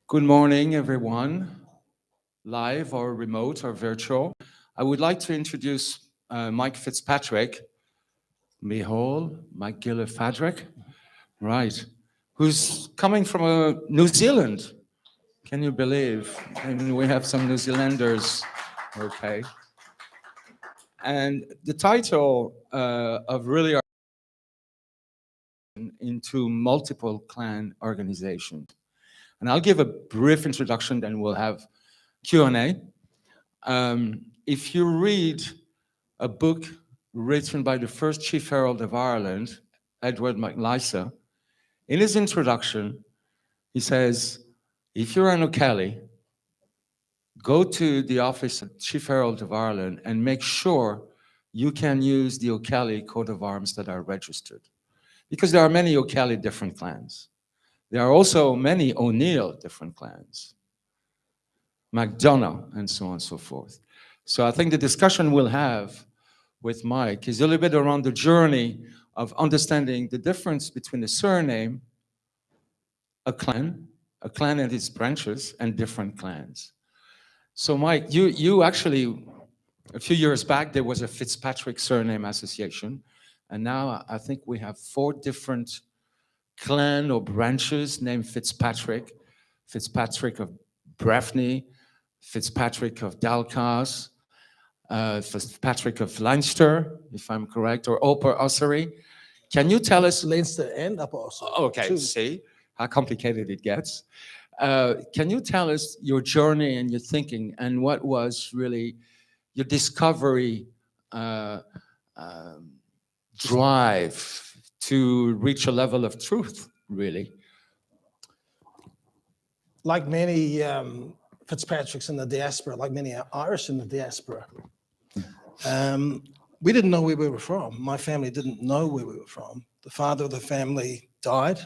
Good morning, everyone, live or remote or virtual. I would like to introduce Mike Fitzpatrick, Mihal, Mike Fitzpatrick, right, who's coming from New Zealand. Can you believe? I mean, we have some New Zealanders, okay. And the title of really our into multiple clan organizations. And I'll give a brief introduction, then we'll have Q&A. If you read a book written by the first Chief Herald of Ireland, Edward MacLisa, in his introduction, he says, if you're an O'Kelly, go to the office of Chief Herald of Ireland and make sure you can use the O'Kelly coat of arms that are registered. Because there are many O'Kelly different clans. There are also many O'Neill different clans, McDonough, and so on and so forth. So I think the discussion we'll have with Mike is a little bit around the journey of understanding the difference between a surname, a clan and its branches, and different clans. So Mike, you actually, a few years back, there was a Fitzpatrick surname association, and now I think we have 4 different clan or branches named Fitzpatrick, Fitzpatrick of Breffni, Fitzpatrick of Dalcas, Fitzpatrick of Leinster, if I'm correct, or Upper Ossory. Can you tell us? Leinster and Upper Ossory. Okay, see how complicated it gets. Can you tell us your journey and your thinking, and what was really your discovery drive to reach a level of truth, really? Like many Fitzpatricks in the diaspora, like many Irish in the diaspora, we didn't know where we were from. My family didn't know where we were from. The father of the family died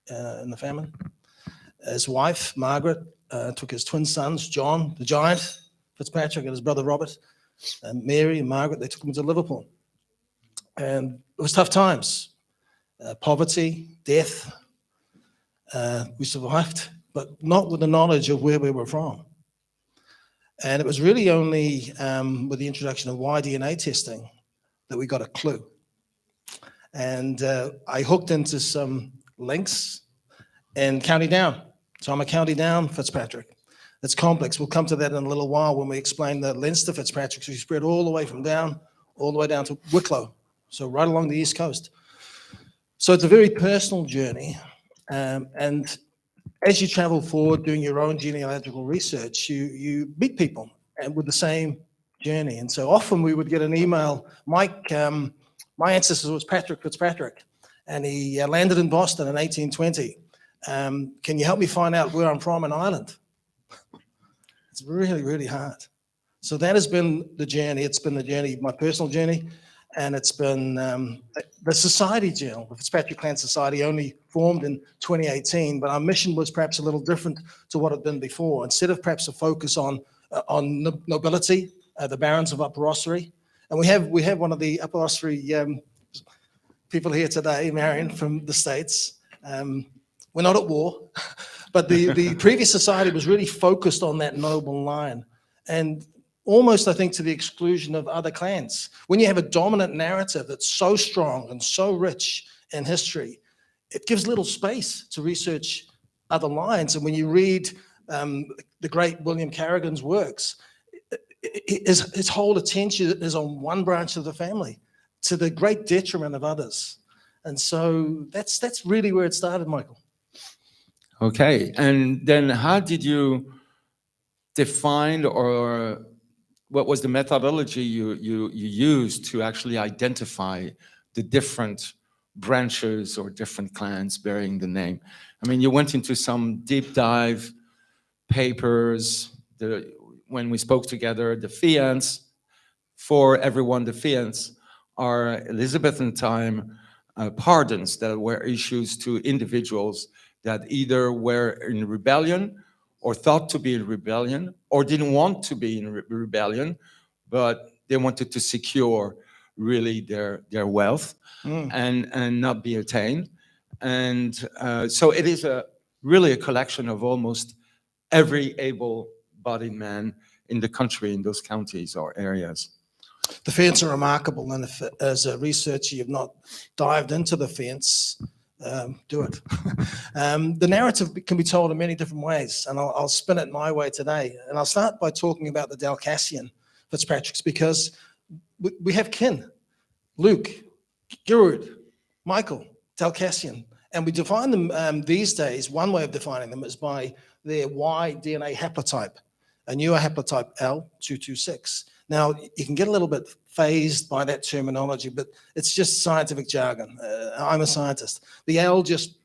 in the famine. His wife, Margaret, took his twin sons, John, the giant, Fitzpatrick, and his brother Robert, and Mary and Margaret. They took them to Liverpool. And it was tough times. Poverty, death. We survived, but not with the knowledge of where we were from. And it was really only with the introduction of Y-DNA testing that we got a clue. And I hooked into some links in County Down. So I'm a County Down Fitzpatrick. It's complex. We'll come to that in a little while when we explain the Leinster Fitzpatricks. We spread all the way from Down, all the way down to Wicklow. So right along the East Coast. So it's a very personal journey. And as you travel forward doing your own genealogical research, you meet people and with the same journey. And so often we would get an email, Mike, my ancestor was Patrick Fitzpatrick, and he landed in Boston in 1820. Can you help me find out where I'm from in Ireland? It's really, really hard. So that has been the journey. It's been the journey, my personal journey, and it's been the society journal. The Fitzpatrick Clan Society only formed in 2018, but our mission was perhaps a little different to what it had been before. Instead of perhaps a focus on nobility, the barons of Upper Ossory, and we have one of the Upper Ossory people here today, Marion from the States. We're not at war, but the previous society was really focused on that noble line, and almost, I think, to the exclusion of other clans. When you have a dominant narrative that's so strong and so rich in history, it gives little space to research other lines. And when you read the great William Carrigan's works, his whole attention is on one branch of the family to the great detriment of others. And so that's really where it started, Michael. Okay, and then how did you define, or what was the methodology you used to actually identify the different branches or different clans bearing the name? I mean, you went into some deep dive papers. When we spoke together, the fians, for everyone, the fians are Elizabethan time pardons that were issued to individuals that either were in rebellion or thought to be in rebellion, or didn't want to be in rebellion, but they wanted to secure really their wealth and not be attained. And so it is really a collection of almost every able-bodied man in the country, in those counties or areas. The fence are remarkable, and if as a researcher you've not dived into the fence, do it. The narrative can be told in many different ways, and I'll spin it my way today. And I'll start by talking about the Dalcassian Fitzpatricks, because we have kin: Luke, Gerard, Michael, Dalcassian. And we define them these days, one way of defining them is by their Y DNA haplotype, a newer haplotype L226. Now, you can get a little bit phased by that terminology, but it's just scientific jargon. I'm a scientist. The L just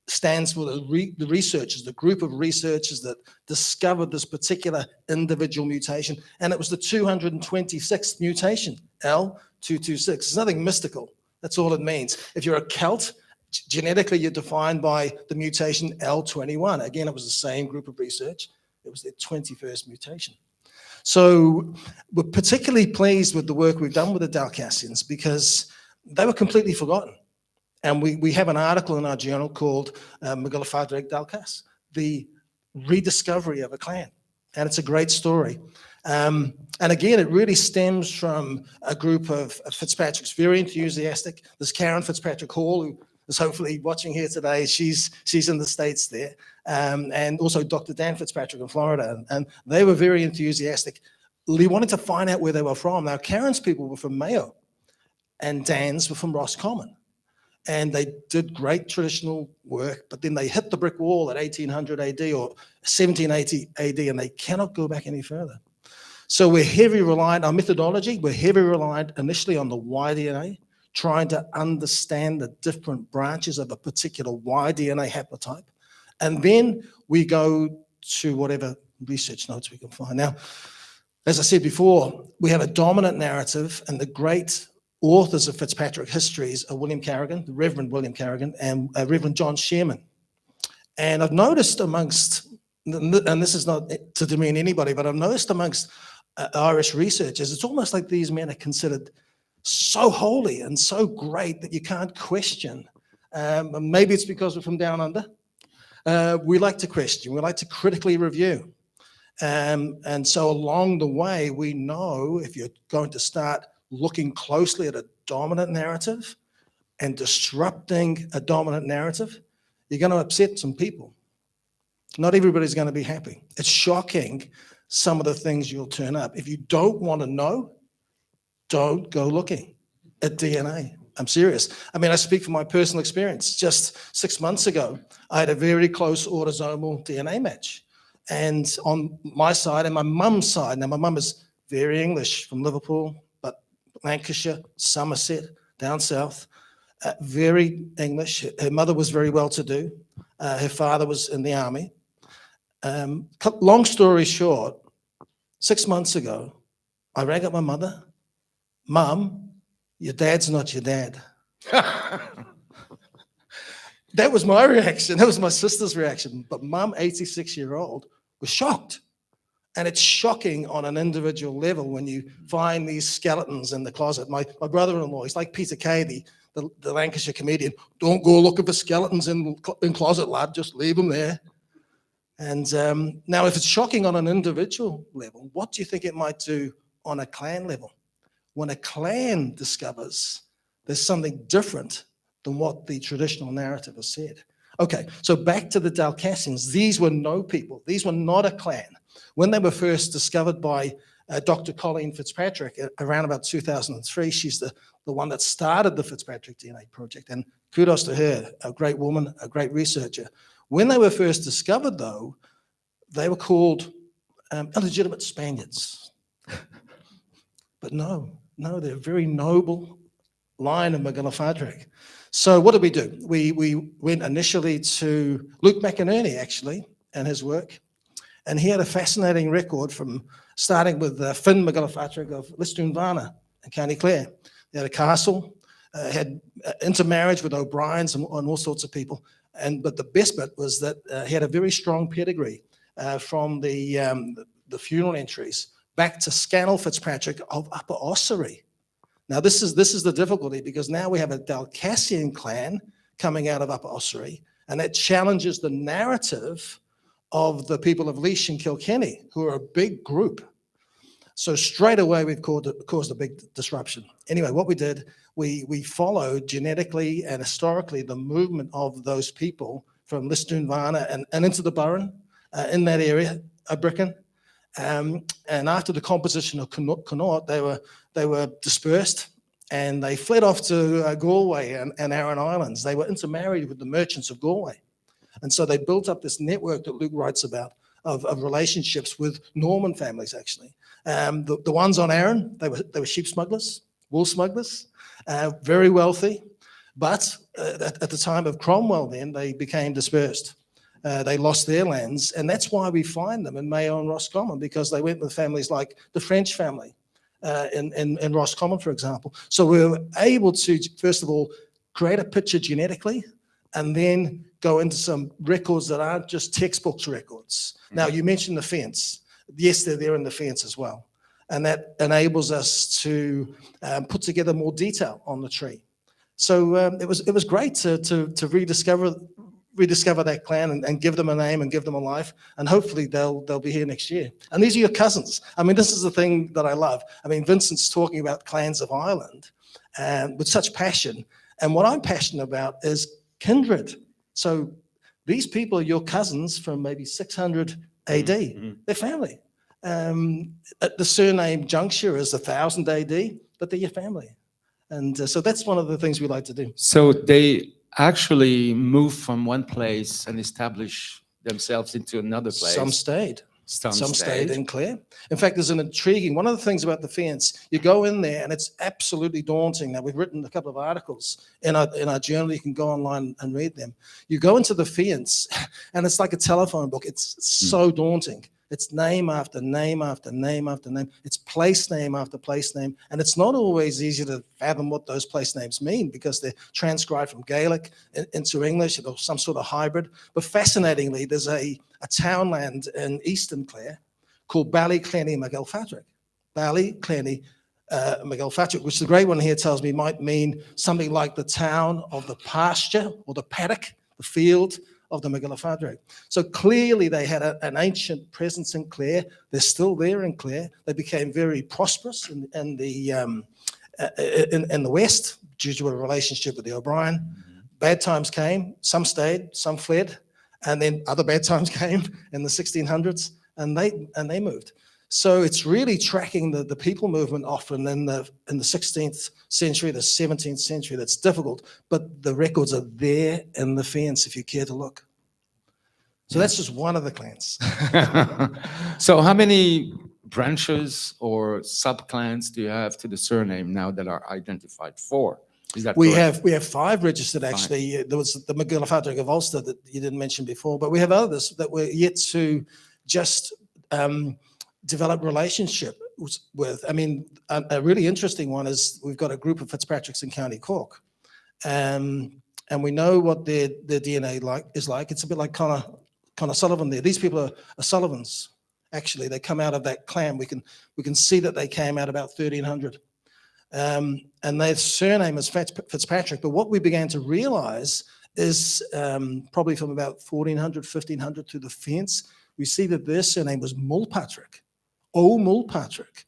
stands for the researchers, the group of researchers that discovered this particular individual mutation, and it was the 226th mutation, L226. It's nothing mystical. That's all it means. If you're a Celt, genetically you're defined by the mutation L21. Again, it was the same group of research. It was their 21st mutation. So we're particularly pleased with the work we've done with the Dalcassians, because they were completely forgotten. And we have an article in our journal called McGillifadrig Dalcass, the rediscovery of a clan. And it's a great story. And again, it really stems from a group of Fitzpatricks, very enthusiastic. There's Karen Fitzpatrick Hall, who is hopefully watching here today. She's in the States there. And also Dr. Dan Fitzpatrick in Florida. And they were very enthusiastic. They wanted to find out where they were from. Now, Karen's people were from Mayo, and Dan's were from Roscommon. And they did great traditional work, but then they hit the brick wall at 1800 AD or 1780 AD, and they cannot go back any further. So we're heavily reliant, our methodology, we're heavily reliant initially on the Y-DNA, trying to understand the different branches of a particular Y-DNA haplotype. And then we go to whatever research notes we can find. Now, as I said before, we have a dominant narrative, and the great authors of Fitzpatrick histories are William Carrigan, the Reverend William Carrigan, and Reverend John Sherman. And I've noticed amongst, and this is not to demean anybody, but I've noticed amongst Irish researchers, it's almost like these men are considered so holy and so great that you can't question. Maybe it's because we're from down under. We like to question, we like to critically review. And so along the way, we know if you're going to start looking closely at a dominant narrative and disrupting a dominant narrative, you're going to upset some people. Not everybody's going to be happy. It's shocking, some of the things you'll turn up. If you don't want to know, don't go looking at DNA. I'm serious. I mean, I speak from my personal experience. Just 6 months ago, I had a very close autosomal DNA match. And on my side and my mum's side, now my mum is very English, from Liverpool, but Lancashire, Somerset, down south, very English. Her mother was very well-to-do. Her father was in the army. Long story short, 6 months ago, I rang up my mother. Mum, your dad's not your dad. That was my reaction. That was my sister's reaction. But Mum, 86-year-old, was shocked. And it's shocking on an individual level when you find these skeletons in the closet. My brother-in-law, he's like Peter Kay, the Lancashire comedian. Don't go looking for skeletons in closet, lad. Just leave them there. And now, if it's shocking on an individual level, what do you think it might do on a clan level? When a clan discovers there's something different than what the traditional narrative has said. Okay, so back to the Dalcassians. These were no people. These were not a clan. When they were first discovered by Dr. Colleen Fitzpatrick around about 2003, she's the one that started the Fitzpatrick DNA project, and kudos to her, a great woman, a great researcher. When they were first discovered, though, they were called illegitimate Spaniards. But no, they're a very noble line of McGillifadrig. So what did we do? We went initially to Luke McInerney, actually, and his work. And he had a fascinating record from starting with Finn McGillifadrig of Lisdoonvarna in County Clare. He had a castle, had intermarriage with O'Briens and all sorts of people. But the best bit was that he had a very strong pedigree from the funeral entries back to Scannell Fitzpatrick of Upper Ossory. Now, this is the difficulty, because now we have a Dalcassian clan coming out of Upper Ossory, and that challenges the narrative of the people of Laois and Kilkenny, who are a big group. So straight away, we've caused a big disruption. Anyway, what we did, we followed genetically and historically the movement of those people from Lisdoonvarna and into the Burren, in that area, Bricken. And after the composition of Connaught, they were dispersed and they fled off to Galway and Aran Islands. They were intermarried with the merchants of Galway. And so they built up this network that Luke writes about of relationships with Norman families, actually. The ones on Aran, they were sheep smugglers, wool smugglers, very wealthy. But at the time of Cromwell then, they became dispersed. They lost their lands. And that's why we find them in Mayo and Roscommon, because they went with families like the French family in Roscommon, for example. So we were able to, first of all, create a picture genetically, and then go into some records that aren't just textbooks records. Now, you mentioned the fence. Yes, they're there in the fence as well. And that enables us to put together more detail on the tree. So it was great to rediscover that clan and give them a name and give them a life. And hopefully they'll be here next year. And these are your cousins. I mean, this is the thing that I love. I mean, Vincent's talking about clans of Ireland with such passion. And what I'm passionate about is kindred. So these people are your cousins from maybe 600 AD. They're family. The surname Juncture is 1000 AD, but they're your family. And so that's one of the things we like to do. So they actually moved from one place and established themselves into another place. Some stayed. Some stayed in Clare. In fact, there's an intriguing, one of the things about the fence, you go in there and it's absolutely daunting. Now, we've written a couple of articles in our journal. You can go online and read them. You go into the fence and it's like a telephone book. It's so daunting. It's name after name after name after name. It's place name after place name. And it's not always easy to fathom what those place names mean, because they're transcribed from Gaelic into English or some sort of hybrid. But fascinatingly, there's a townland in Eastern Clare called Ballyclenny McGillfatrick. Ballyclenny McGillfatrick, which the great one here tells me might mean something like the town of the pasture or the paddock, the field of the McGillfatrick. So clearly they had an ancient presence in Clare. They're still there in Clare. They became very prosperous in the West due to a relationship with the O'Brien. Bad times came. Some stayed, some fled, and then other bad times came in the 1600s, and they moved. So it's really tracking the people movement often in the 16th century, the 17th century. That's difficult, but the records are there in the fence if you care to look. So that's just one of the clans. So how many branches or sub-clans do you have to the surname now that are identified? 4. Is that correct? We have 5 registered, actually. There was the McGillfatrick of Ulster that you didn't mention before, but we have others that we're yet to just develop relationship with. I mean, a really interesting one is we've got a group of Fitzpatricks in County Cork, and we know what their DNA is like. It's a bit like Connor Sullivan there. These people are Sullivans. Actually, they come out of that clan. We can see that they came out about 1300, and their surname is Fitzpatrick. But what we began to realize is probably from about 1400, 1500 through the fence, we see that their surname was Mulpatrick. Mulpatrick,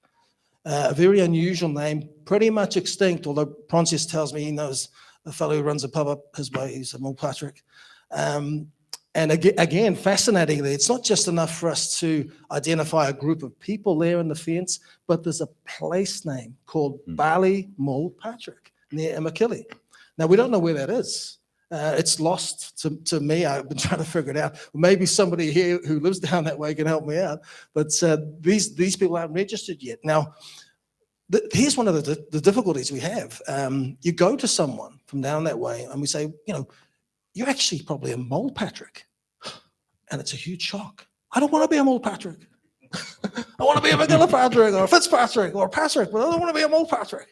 a very unusual name, pretty much extinct, although Proncius tells me he knows a fellow who runs a pub up his way, he's a Mulpatrick. And again, fascinatingly, it's not just enough for us to identify a group of people there in the fence, but there's a place name called Ballymulpatrick near Enniskillen. Now, we don't know where that is. It's lost to me. I've been trying to figure it out. Maybe somebody here who lives down that way can help me out. But these people aren't registered yet. Now, here's one of the difficulties we have. You go to someone from down that way and we say, you're actually probably a Mulpatrick. And it's a huge shock. I don't want to be a Mulpatrick. I want to be a McGillfatrick or a Fitzpatrick or a Patrick, but I don't want to be a Mulpatrick.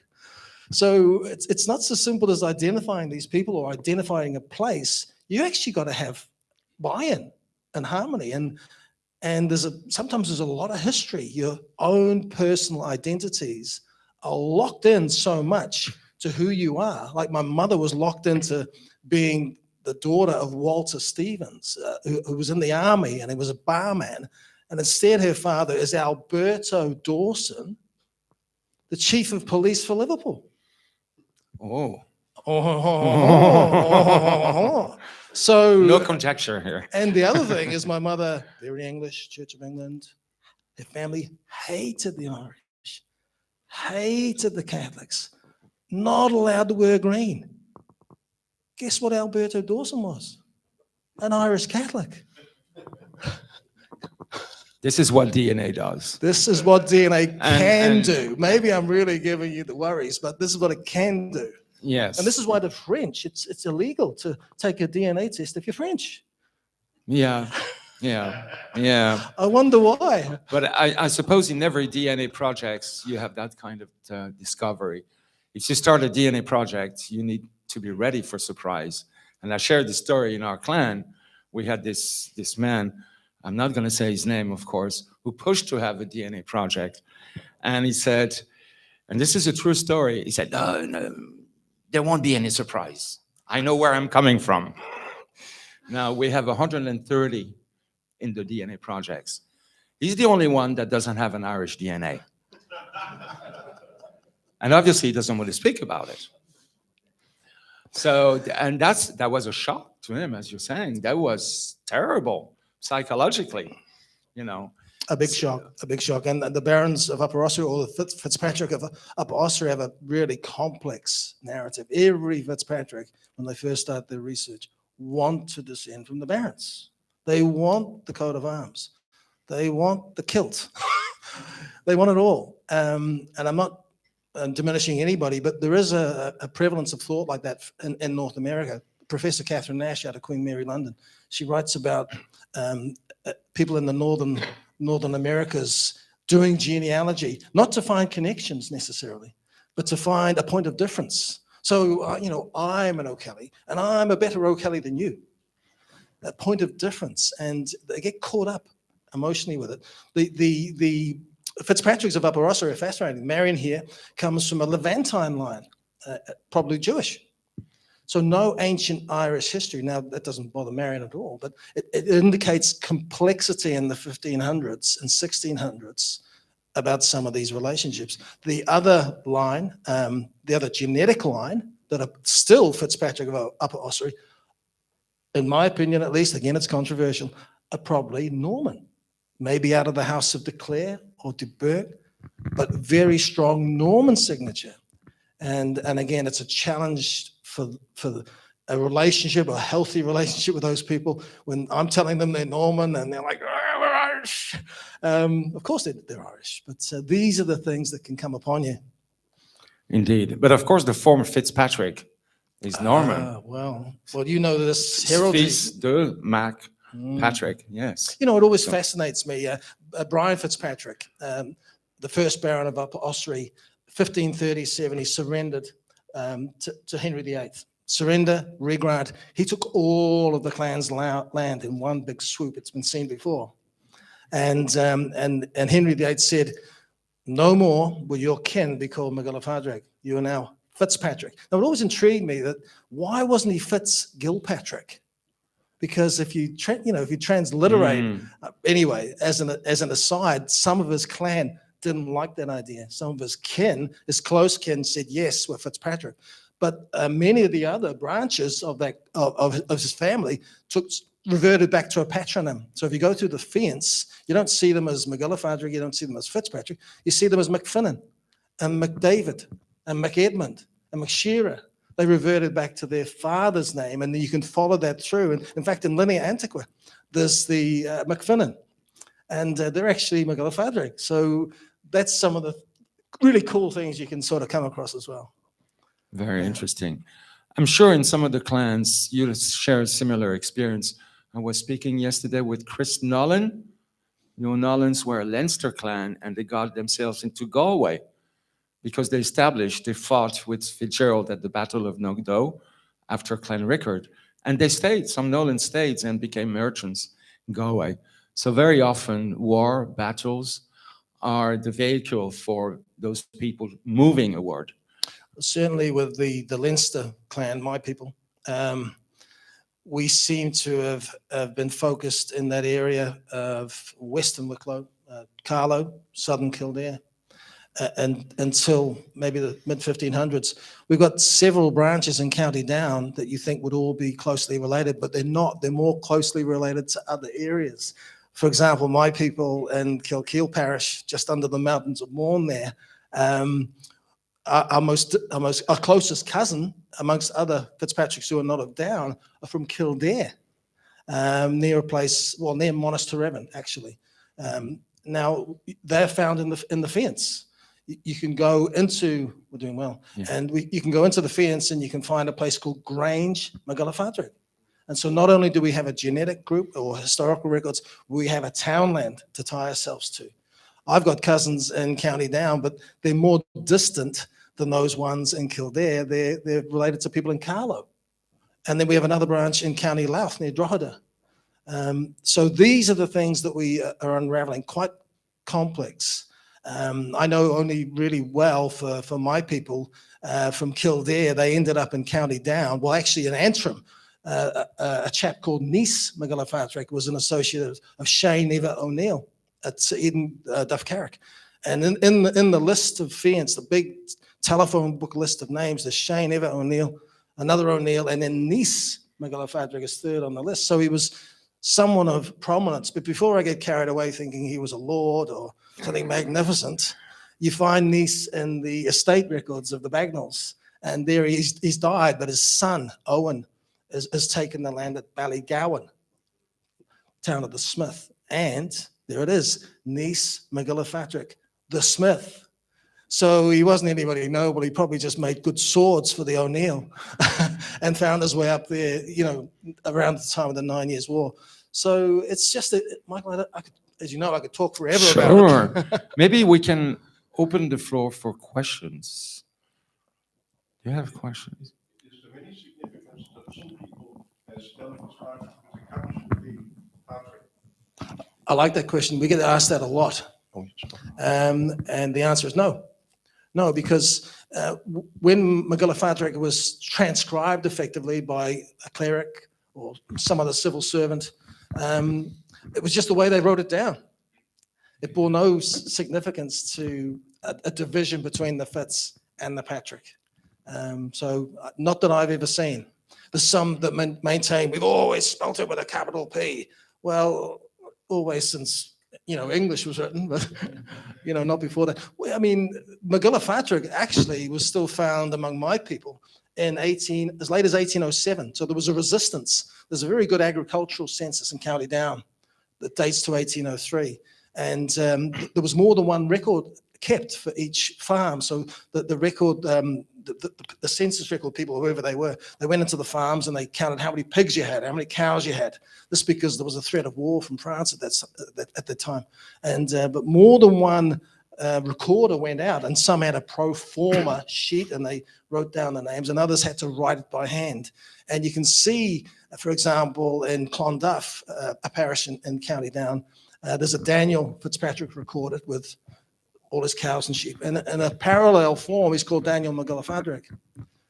So it's not so simple as identifying these people or identifying a place. You actually got to have buy-in and harmony. And sometimes there's a lot of history. Your own personal identities are locked in so much to who you are. Like my mother was locked into being the daughter of Walter Stevens, who was in the army and he was a barman. And instead, her father is Alberto Dawson, the chief of police for Liverpool. Oh, So no conjecture here. And the other thing is, my mother, very English, Church of England. Her family hated the Irish, hated the Catholics, not allowed to wear green. Guess what Alberto Dawson was? An Irish Catholic. This is what DNA does. This is what DNA can do. Maybe I'm really giving you the worries, but this is what it can do. Yes. And this is why the French, it's illegal to take a DNA test if you're French. Yeah, yeah, yeah. I wonder why. But I suppose in every DNA projects, you have that kind of discovery. If you start a DNA project, you need to be ready for surprise. And I shared the story in our clan. We had this man, I'm not going to say his name, of course, who pushed to have a DNA project. And he said, and this is a true story, he said, no, there won't be any surprise. I know where I'm coming from. Now, we have 130 in the DNA projects. He's the only one that doesn't have an Irish DNA. And obviously, he doesn't want to speak about it. So, and that was a shock to him, as you're saying. That was terrible psychologically, you know. A big shock. And the barons of Upper Austria, or the Fitzpatrick of Upper Austria, have a really complex narrative. Every Fitzpatrick, when they first start their research, want to descend from the barons. They want the coat of arms. They want the kilt. They want it all. And I'm not diminishing anybody, but there is a prevalence of thought like that in North America. Professor Catherine Nash out of Queen Mary, London, she writes about people in the Northern Americas doing genealogy, not to find connections necessarily, but to find a point of difference. So, I'm an O'Kelly, and I'm a better O'Kelly than you. That point of difference, and they get caught up emotionally with it. The Fitzpatricks of Upper Austria are fascinating. Marion here comes from a Levantine line, probably Jewish. So no ancient Irish history. Now, that doesn't bother Marion at all, but it indicates complexity in the 1500s and 1600s about some of these relationships. The other line, the other genetic line that are still Fitzpatrick of Upper Austria, in my opinion at least, again, it's controversial, are probably Norman. Maybe out of the House of de Clare or de Burgh, but very strong Norman signature. And again, it's a challenge for a relationship, a healthy relationship with those people, when I'm telling them they're Norman and they're like, we're Irish. Of course they're Irish, but these are the things that can come upon you. Indeed. But of course, the former Fitzpatrick is Norman. Well, you know this heraldry. Fils de Mac Patrick, yes. You know, it always fascinates me. Brian Fitzpatrick, the first Baron of Upper Austria, 1537, he surrendered to Henry VIII. Surrender, regrant. He took all of the clan's land in one big swoop. It's been seen before. And Henry VIII said, no more will your kin be called MacGillifadrick. You are now Fitzpatrick. Now, it always intrigued me that why wasn't he Fitz-Gilpatrick? Because if you transliterate, anyway, as an aside, some of his clan didn't like that idea. Some of his kin, his close kin, said yes, we're Fitzpatrick. But many of the other branches of his family reverted back to a patronym. So if you go through the fence, you don't see them as MacGillifadrick, you don't see them as Fitzpatrick, you see them as McFinnan and McDavid and McEdmund and McShearer. They reverted back to their father's name, and you can follow that through. And in fact, in Linear Antiqua, there's the McFinnan, and they're actually MacGillifadrick. So that's some of the really cool things you can sort of come across as well. Very interesting. I'm sure in some of the clans, you share a similar experience. I was speaking yesterday with Chris Nolan. You know, Nolans were a Leinster clan, and they got themselves into Galway because they fought with Fitzgerald at the Battle of Nogdo after Clanrickard. And they stayed, some Nolan stayed and became merchants in Galway. So very often war, battles are the vehicle for those people moving a word. Certainly with the Leinster clan, my people, we seem to have been focused in that area of Western Wicklow, Carlow, Southern Kildare, and until maybe the mid-1500s. We've got several branches in County Down that you think would all be closely related, but they're not. They're more closely related to other areas. For example, my people in Kilkeel Parish, just under the mountains of Mourne there, our closest cousin, amongst other Fitzpatricks who are not of Down, are from Kildare, near a place, well, near Monasterevin, actually. Now, they're found in the fence. You can go into, we're doing well, Yeah. and you can go into the fence and you can find a place called Grange Magalafatrick. And so not only do we have a genetic group or historical records, we have a townland to tie ourselves to. I've got cousins in County Down, but they're more distant than those ones in Kildare. They're related to people in Carlow. And then we have another branch in County Louth near Drogheda. So these are the things that we are unraveling, quite complex. I know only really well for my people from Kildare, they ended up in County Down. Well, actually in Antrim, a chap called Nice Magalafatrick was an associate of Shane Eva O'Neill at Eden Duff Carrick. And in the list of fiends, the big telephone book list of names, there's Shane Eva O'Neill, another O'Neill, and then Nice Magalafatrick is third on the list. So he was someone of prominence. But before I get carried away thinking he was a lord or something magnificent, you find Nice in the estate records of the Bagnalls. And there he's died, but his son, Owen, has taken the land at Ballygowan, town of the Smith. And there it is, Nice Magalafatrick, the Smith. So he wasn't anybody noble. He probably just made good swords for the O'Neill and found his way up there, around the time of the 9 Years' War. So it's just, Michael, I could, as you know, I could talk forever about it. Sure. Maybe we can open the floor for questions. Do you have questions? Is there any significance that some people still describe as a capital P, Patrick? I like that question. We get asked that a lot. And the answer is no. No, because when Magalafatrick was transcribed effectively by a cleric or some other civil servant, it was just the way they wrote it down. It bore no significance to a division between the Fitz and the Patrick. So not that I've ever seen. There's some that maintain we've always spelt it with a capital P. Well, always since English was written, but not before that. Well, I mean, Magalafatrick actually was still found among my people as late as 1807. So there was a resistance. There's a very good agricultural census in County Down that dates to 1803, and there was more than one record kept for each farm. So the record, the census record people, whoever they were, they went into the farms and they counted how many pigs you had, how many cows you had. This because there was a threat of war from France at that time. And but more than one recorder went out, and some had a pro forma sheet and they wrote down the names, and others had to write it by hand. And you can see, for example, in Clonduff, a parish in County Down, there's a Daniel Fitzpatrick recorded with all his cows and sheep. And a parallel form is called Daniel Magalafatrick.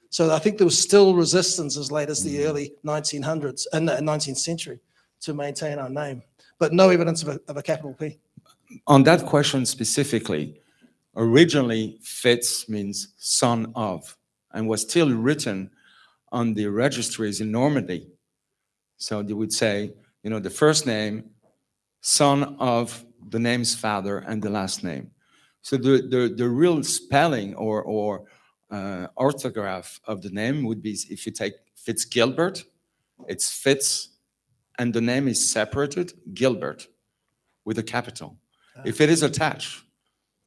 So I think there was still resistance as late as the early 1900s and 19th century to maintain our name, but no evidence of a capital P. On that question specifically, originally Fitz means son of, and was still written on the registries in Normandy. So they would say, the first name, son of the name's father, and the last name. So the real spelling or orthograph of the name would be, if you take Fitzgilbert, it's Fitz, and the name is separated, Gilbert, with a capital. If it is attached,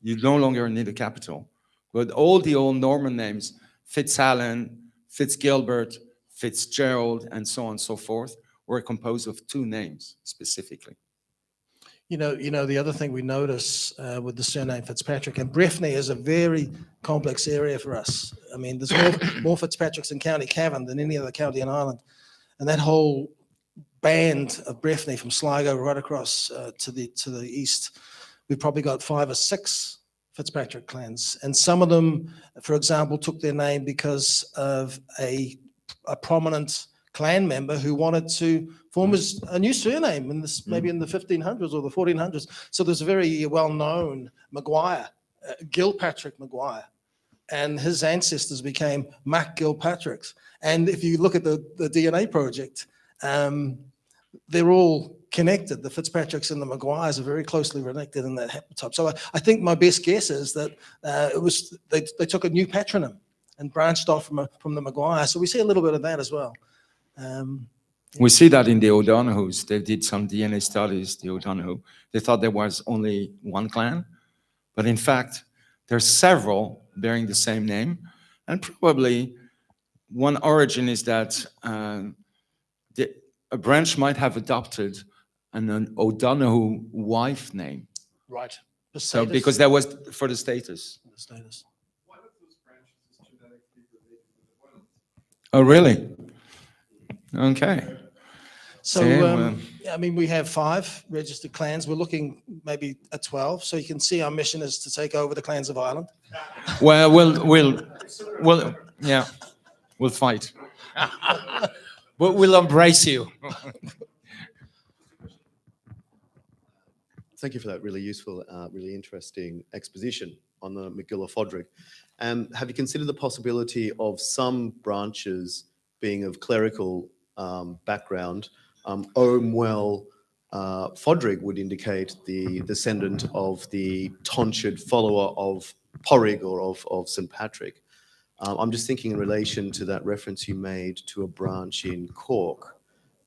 you no longer need a capital. But all the old Norman names, Fitzallen, Fitzgilbert, Fitzgerald, and so on and so forth, were composed of two names specifically. The other thing we notice with the surname Fitzpatrick, and Breffni is a very complex area for us. I mean, there's more Fitzpatricks in County Cavan than any other county in Ireland. And that whole band of Breffni from Sligo right across to the east, we've probably got 5 or 6 Fitzpatrick clans. And some of them, for example, took their name because of a prominent clan member who wanted to form a new surname in this, maybe in the 1500s or the 1400s. So there's a very well-known Maguire, Gilpatrick Maguire, and his ancestors became Mac Gilpatricks. And if you look at the DNA project, they're all connected. The Fitzpatricks and the Maguires are very closely related in that haplotype. So I think my best guess is that they took a new patronym and branched off from the Maguire. So we see a little bit of that as well. We see that in the O'Donohues. They did some DNA studies, the O'Donohue. They thought there was only one clan, but in fact, there's several bearing the same name. And probably one origin is that a branch might have adopted an O'Donohue wife name. Right. So because that was for the status. The status. One of those branches is genetically related to the oil. Oh, really? Okay. So, Yeah, I mean, we have 5 registered clans. We're looking maybe at 12. So you can see our mission is to take over the clans of Ireland. Well, yeah, we'll fight. But we'll embrace you. Thank you for that really useful, really interesting exposition on the McGilla-Fodrick. Have you considered the possibility of some branches being of clerical background? Omwell Fodrick would indicate the descendant of the tonsured follower of Porrig or of St. Patrick. I'm just thinking in relation to that reference you made to a branch in Cork.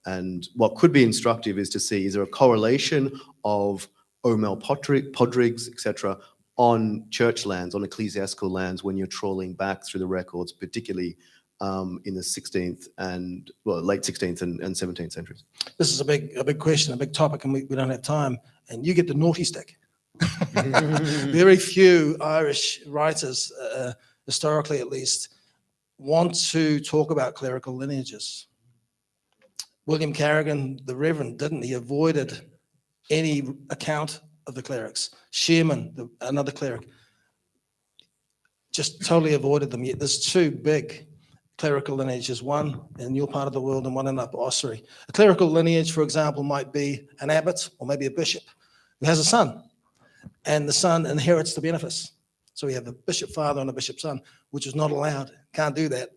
And what could be instructive is to see, is there a correlation of Omel Podrigs, etc., on church lands, on ecclesiastical lands, when you're trawling back through the records, particularly in the 16th and, well, late 16th and 17th centuries? This is a big question, a big topic, and we don't have time. And you get the naughty stick. Very few Irish writers, historically at least, want to talk about clerical lineages. William Carrigan, the Reverend, didn't. He avoided any account of the clerics. Shearman, another cleric, just totally avoided them. Yet there's 2 big clerical lineages, one in your part of the world and one in Upper Ossory. A clerical lineage, for example, might be an abbot or maybe a bishop who has a son, and the son inherits the benefice. So we have a bishop father and a bishop son, which is not allowed. Can't do that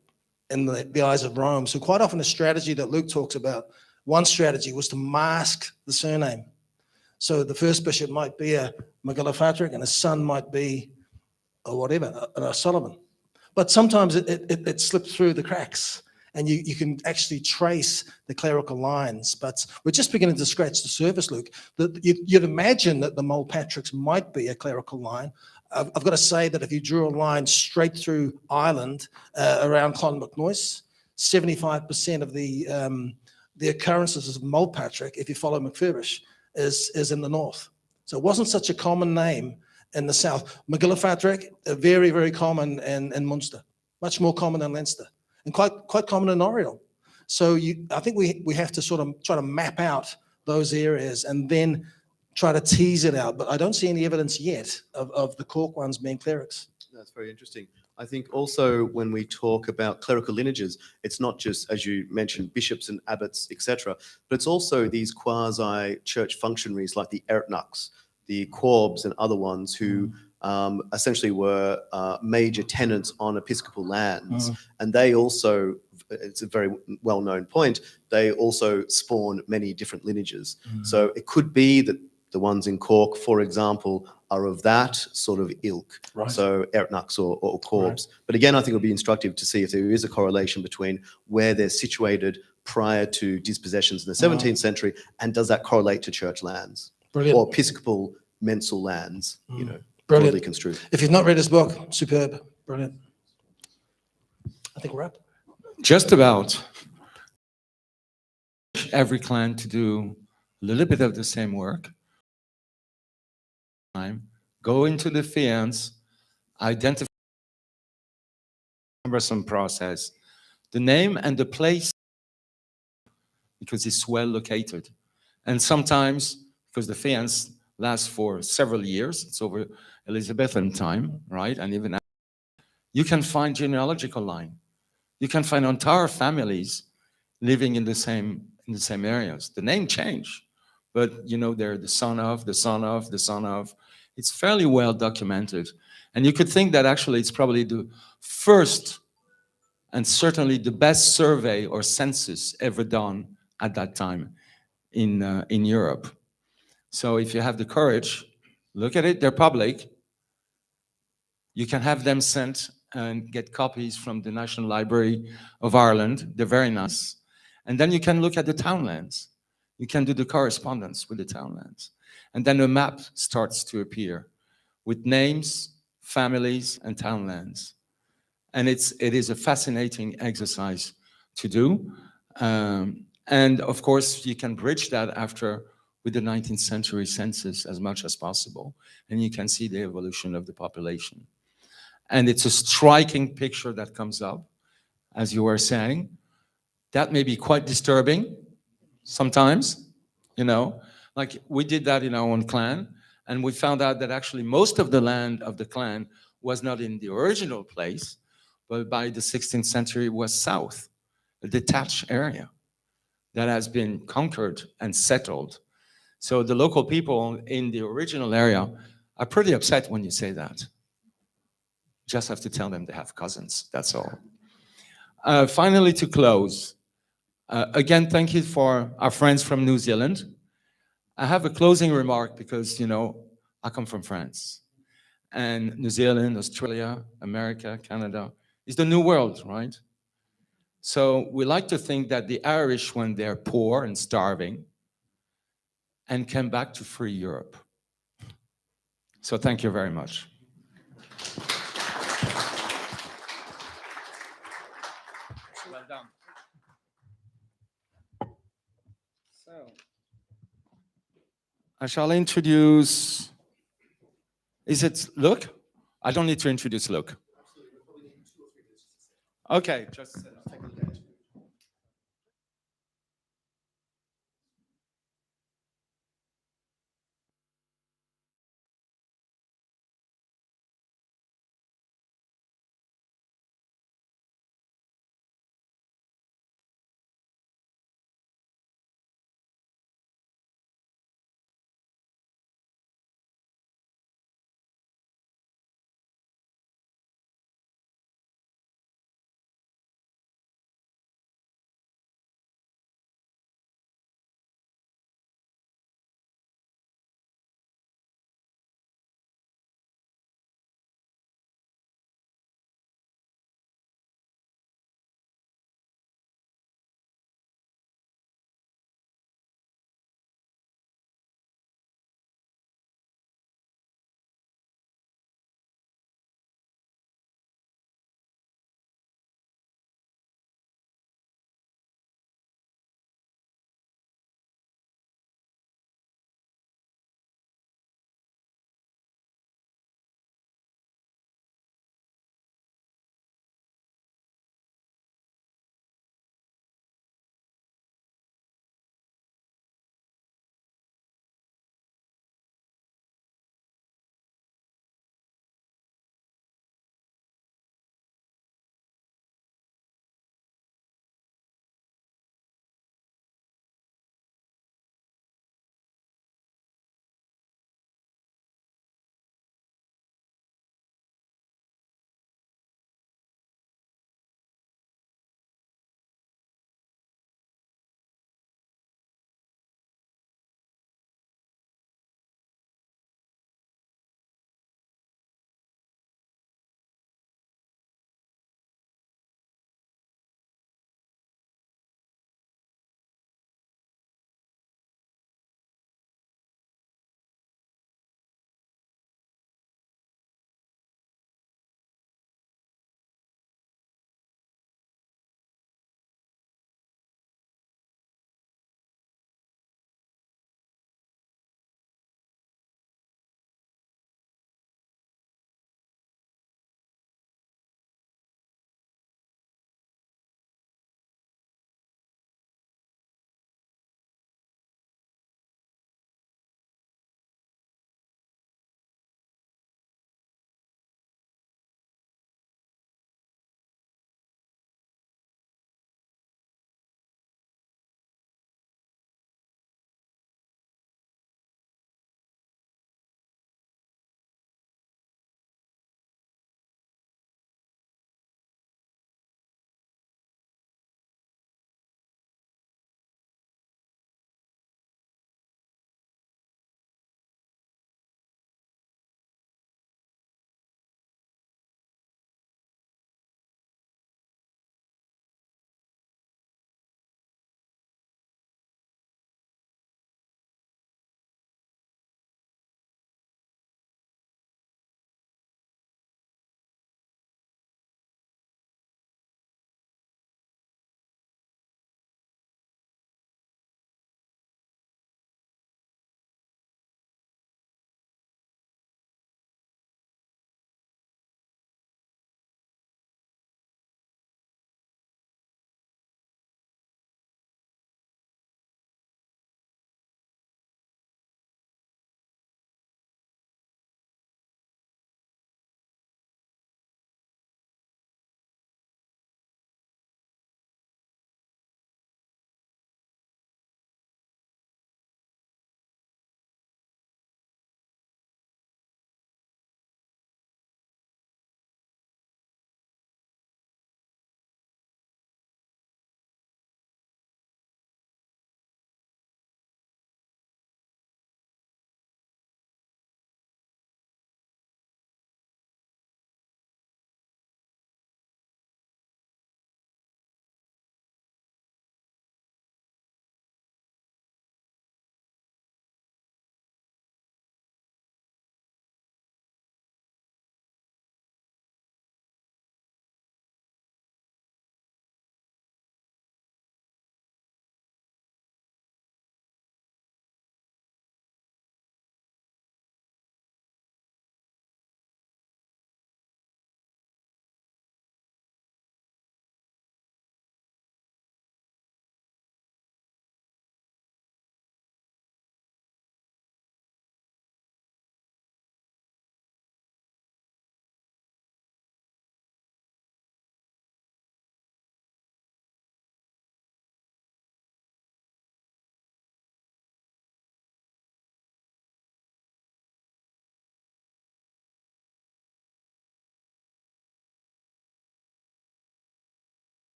in the eyes of Rome. So quite often the strategy that Luke talks about, one strategy was to mask the surname. So the first bishop might be a McGilla-Fodrick and his son might be a whatever, a Sullivan. But sometimes it slips through the cracks and you can actually trace the clerical lines. But we're just beginning to scratch the surface, Luke. You'd imagine that the Mulpatricks might be a clerical line. I've got to say that if you drew a line straight through Ireland around Clonmacnoise, 75% of the occurrences of Mulpatrick, if you follow McFurbish, is in the north. So it wasn't such a common name in the south. McGilla-Fodrick, very, very common in Munster, much more common in Leinster, and quite common in Oriel. So I think we have to sort of try to map out those areas and then try to tease it out. But I don't see any evidence yet of the Cork ones being clerics. That's very interesting. I think also when we talk about clerical lineages, it's not just, as you mentioned, bishops and abbots, etc., but it's also these quasi-church functionaries like the Eretnachs, the Quorbs and other ones who essentially were major tenants on episcopal lands. And they also, it's a very well-known point, they also spawn many different lineages. So it could be that the ones in Cork, for example, are of that sort of ilk. Right. So Eretnachs or Quorbs. Right. But again, I think it would be instructive to see if there is a correlation between where they're situated prior to dispossessions in the 17th century, and does that correlate to church lands? Brilliant. Or episcopal mensal lands, you know, Brilliant. broadly construed. If you've not read his book, superb, brilliant. I think we're up. Just about every clan to do a little bit of the same work. Go into the fians, identify some process, the name and the place, because it's well located. And sometimes, because the fians last for several years, it's over Elizabethan time, right? And even you can find genealogical line. You can find entire families living in the same areas. The name changed, but they're the son of, the son of, the son of. It's fairly well documented. And you could think that actually it's probably the first and certainly the best survey or census ever done at that time in Europe. So if you have the courage, look at it, they're public. You can have them sent and get copies from the National Library of Ireland. They're very nice. And then you can look at the townlands. You can do the correspondence with the townlands. And then a map starts to appear with names, families, and townlands. And it is a fascinating exercise to do. And of course, you can bridge that after with the 19th century census as much as possible. And you can see the evolution of the population. And it's a striking picture that comes up, as you were saying. That may be quite disturbing sometimes, like we did that in our own clan. And we found out that actually most of the land of the clan was not in the original place, but by the 16th century was south, a detached area that has been conquered and settled. So the local people in the original area are pretty upset when you say that. Just have to tell them they have cousins, that's all. Finally, to close, again, thank you for our friends from New Zealand. I have a closing remark because, I come from France. And New Zealand, Australia, America, Canada is the new world, right? So we like to think that the Irish, when they're poor and starving, and came back to free Europe. So thank you very much. Well done. So I shall introduce, is it Luke? I don't need to introduce Luke. Okay, just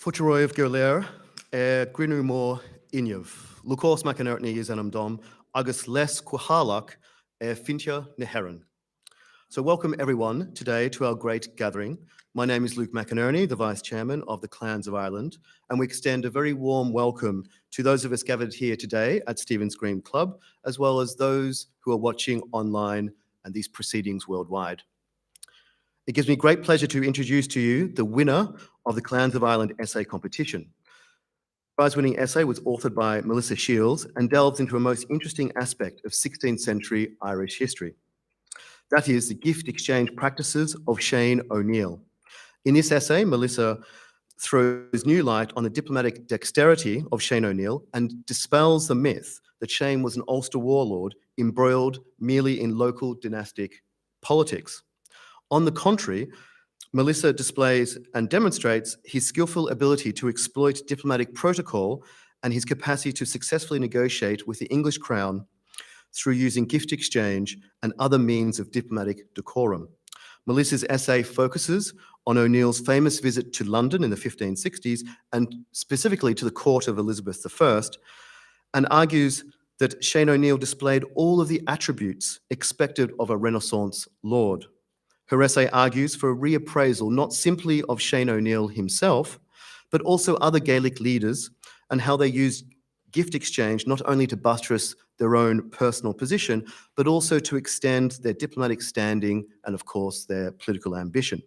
Futteroiv Gerler, Grinú Mór Inneamh, Lucas McInerney is an dom, agus les Kuhalak, Fintia Neheran. So welcome everyone today to our great gathering. My name is Luke McInerney, the Vice Chairman of the Clans of Ireland, and we extend a very warm welcome to those of us gathered here today at Stephen's Green Club, as well as those who are watching online and these proceedings worldwide. It gives me great pleasure to introduce to you the winner of the Clans of Ireland essay competition. The prize-winning essay was authored by Melissa Shields and delves into a most interesting aspect of 16th century Irish history. That is the gift exchange practices of Shane O'Neill. In this essay, Melissa throws new light on the diplomatic dexterity of Shane O'Neill and dispels the myth that Shane was an Ulster warlord embroiled merely in local dynastic politics. On the contrary, Melissa displays and demonstrates his skillful ability to exploit diplomatic protocol and his capacity to successfully negotiate with the English crown through using gift exchange and other means of diplomatic decorum. Melissa's essay focuses on O'Neill's famous visit to London in the 1560s and specifically to the court of Elizabeth I, and argues that Shane O'Neill displayed all of the attributes expected of a Renaissance lord. Her essay argues for a reappraisal not simply of Shane O'Neill himself, but also other Gaelic leaders and how they used gift exchange not only to buttress their own personal position, but also to extend their diplomatic standing and, of course, their political ambition.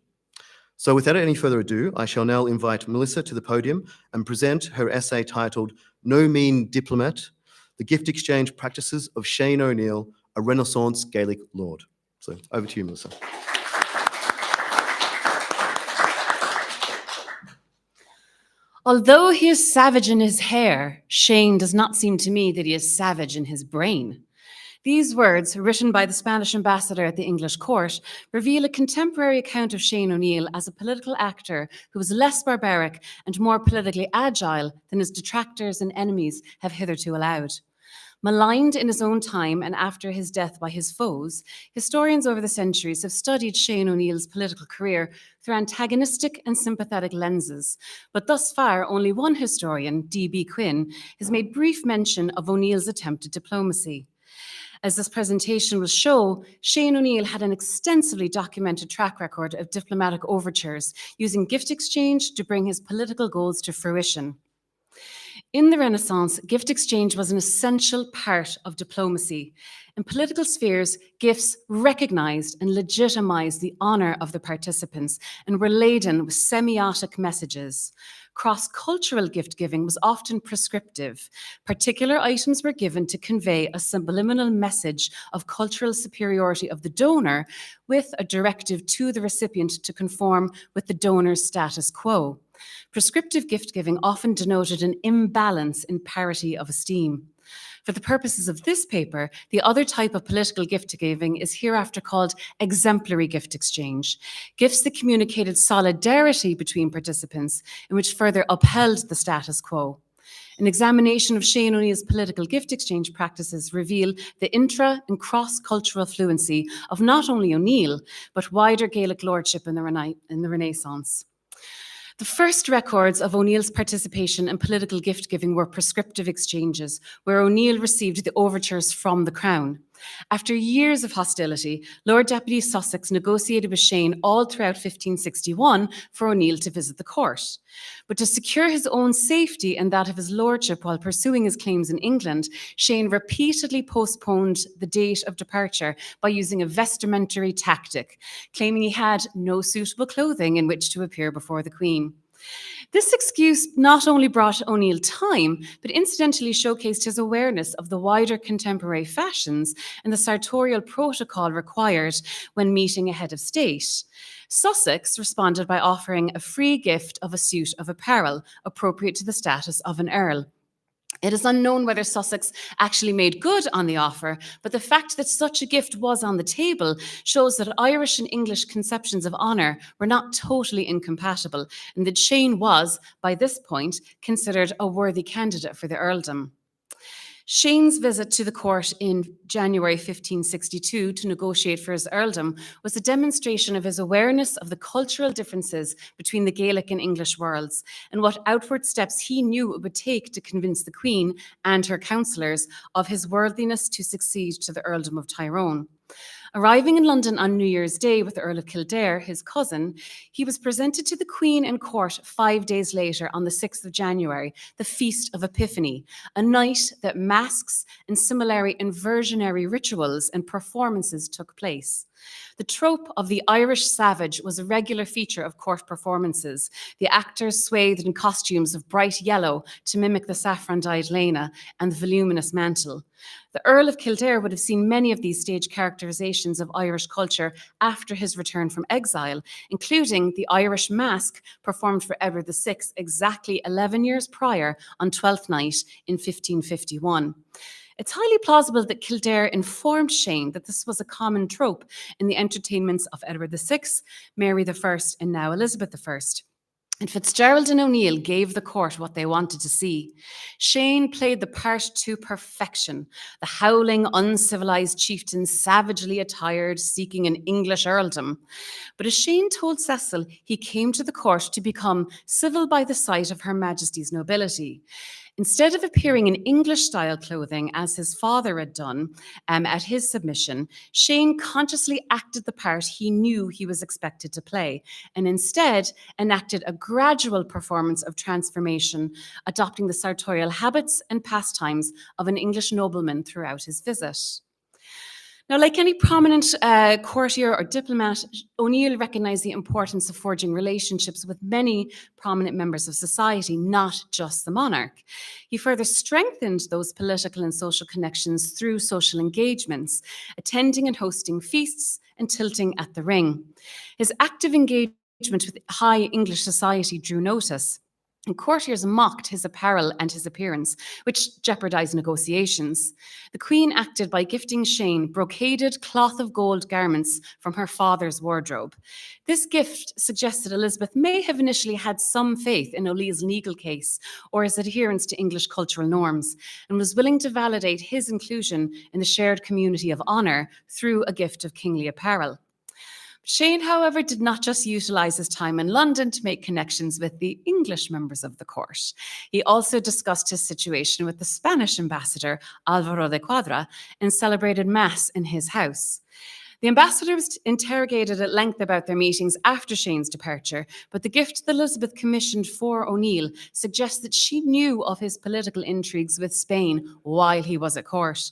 So without any further ado, I shall now invite Melissa to the podium and present her essay titled No Mean Diplomat, The Gift Exchange Practices of Shane O'Neill, a Renaissance Gaelic Lord. So over to you, Melissa. Although he is savage in his hair, Shane does not seem to me that he is savage in his brain. These words, written by the Spanish ambassador at the English court, reveal a contemporary account of Shane O'Neill as a political actor who was less barbaric and more politically agile than his detractors and enemies have hitherto allowed. Maligned in his own time and after his death by his foes, historians over the centuries have studied Shane O'Neill's political career through antagonistic and sympathetic lenses. But thus far, only one historian, D.B. Quinn, has made brief mention of O'Neill's attempt at diplomacy. As this presentation will show, Shane O'Neill had an extensively documented track record of diplomatic overtures, using gift exchange to bring his political goals to fruition. In the Renaissance, gift exchange was an essential part of diplomacy. In political spheres, gifts recognized and legitimized the honor of the participants and were laden with semiotic messages. Cross-cultural gift-giving was often prescriptive. Particular items were given to convey a subliminal message of cultural superiority of the donor with a directive to the recipient to conform with the donor's status quo. Prescriptive gift-giving often denoted an imbalance in parity of esteem. For the purposes of this paper, the other type of political gift-giving is hereafter called exemplary gift exchange, gifts that communicated solidarity between participants and which further upheld the status quo. An examination of Shane O'Neill's political gift exchange practices reveal the intra and cross-cultural fluency of not only O'Neill, but wider Gaelic lordship in the Renaissance. The first records of O'Neill's participation in political gift-giving were prescriptive exchanges, where O'Neill received the overtures from the Crown. After years of hostility, Lord Deputy Sussex negotiated with Shane all throughout 1561 for O'Neill to visit the court. But to secure his own safety and that of his lordship while pursuing his claims in England, Shane repeatedly postponed the date of departure by using a vestimentary tactic, claiming he had no suitable clothing in which to appear before the Queen. This excuse not only brought O'Neill time, but incidentally showcased his awareness of the wider contemporary fashions and the sartorial protocol required when meeting a head of state. Sussex responded by offering a free gift of a suit of apparel appropriate to the status of an earl. It is unknown whether Sussex actually made good on the offer, but the fact that such a gift was on the table shows that Irish and English conceptions of honour were not totally incompatible, and that Shane was, by this point, considered a worthy candidate for the earldom. Shane's visit to the court in January 1562 to negotiate for his earldom was a demonstration of his awareness of the cultural differences between the Gaelic and English worlds and what outward steps he knew it would take to convince the Queen and her councillors of his worthiness to succeed to the earldom of Tyrone. Arriving in London on New Year's Day with the Earl of Kildare, his cousin, he was presented to the Queen and court 5 days later on the 6th of January, the Feast of Epiphany, a night that masks and similarly inversionary rituals and performances took place. The trope of the Irish savage was a regular feature of court performances, the actors swathed in costumes of bright yellow to mimic the saffron-dyed Lena and the voluminous mantle. The Earl of Kildare would have seen many of these stage characterizations of Irish culture after his return from exile, including the Irish Mask performed for Edward VI exactly 11 years prior on Twelfth Night in 1551. It's highly plausible that Kildare informed Shane that this was a common trope in the entertainments of Edward VI, Mary I, and now Elizabeth I. And Fitzgerald and O'Neill gave the court what they wanted to see. Shane played the part to perfection, the howling, uncivilized chieftain savagely attired, seeking an English earldom. But as Shane told Cecil, he came to the court to become civil by the sight of Her Majesty's nobility. Instead of appearing in English-style clothing, as his father had done at his submission, Shane consciously acted the part he knew he was expected to play, and instead enacted a gradual performance of transformation, adopting the sartorial habits and pastimes of an English nobleman throughout his visit. Now, like any prominent courtier or diplomat, O'Neill recognized the importance of forging relationships with many prominent members of society, not just the monarch. He further strengthened those political and social connections through social engagements, attending and hosting feasts and tilting at the ring. His active engagement with high English society drew notice, and courtiers mocked his apparel and his appearance, which jeopardized negotiations. The Queen acted by gifting Shane brocaded cloth of gold garments from her father's wardrobe. This gift suggested Elizabeth may have initially had some faith in O'Neill's legal case or his adherence to English cultural norms, and was willing to validate his inclusion in the shared community of honour through a gift of kingly apparel. Shane, however, did not just utilise his time in London to make connections with the English members of the court. He also discussed his situation with the Spanish ambassador, Alvaro de Quadra, and celebrated Mass in his house. The ambassador was interrogated at length about their meetings after Shane's departure, but the gift that Elizabeth commissioned for O'Neill suggests that she knew of his political intrigues with Spain while he was at court.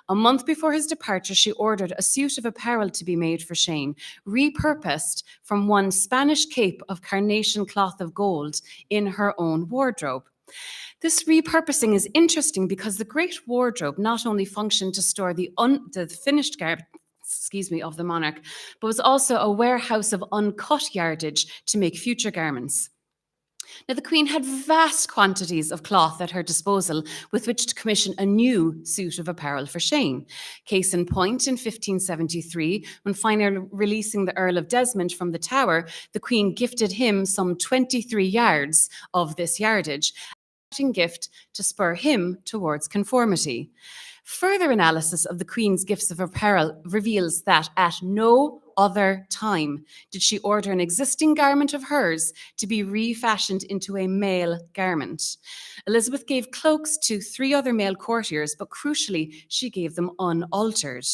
A month before his departure, she ordered a suit of apparel to be made for Shane, repurposed from one Spanish cape of carnation cloth of gold in her own wardrobe. This repurposing is interesting because the Great Wardrobe not only functioned to store the finished garment of the monarch, but was also a warehouse of uncut yardage to make future garments. Now, the Queen had vast quantities of cloth at her disposal with which to commission a new suit of apparel for Shane. Case in point, in 1573, when finally releasing the Earl of Desmond from the Tower, the Queen gifted him some 23 yards of this yardage, a gift to spur him towards conformity. Further analysis of the Queen's gifts of apparel reveals that at no other time did she order an existing garment of hers to be refashioned into a male garment. Elizabeth gave cloaks to 3 other male courtiers, but crucially, she gave them unaltered.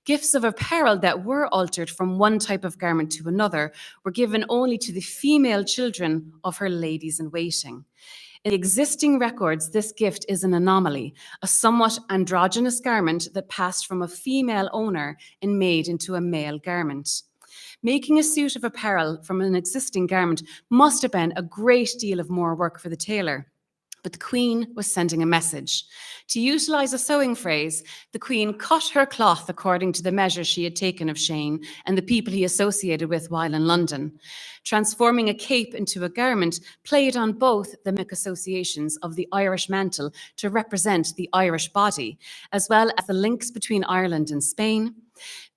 Gifts of apparel that were altered from one type of garment to another were given only to the female children of her ladies-in-waiting. In existing records, this gift is an anomaly, a somewhat androgynous garment that passed from a female owner and made into a male garment. Making a suit of apparel from an existing garment must have been a great deal of more work for the tailor. But the Queen was sending a message. To utilise a sewing phrase, the Queen cut her cloth according to the measures she had taken of Shane and the people he associated with while in London. Transforming a cape into a garment played on both the mythic associations of the Irish mantle to represent the Irish body, as well as the links between Ireland and Spain.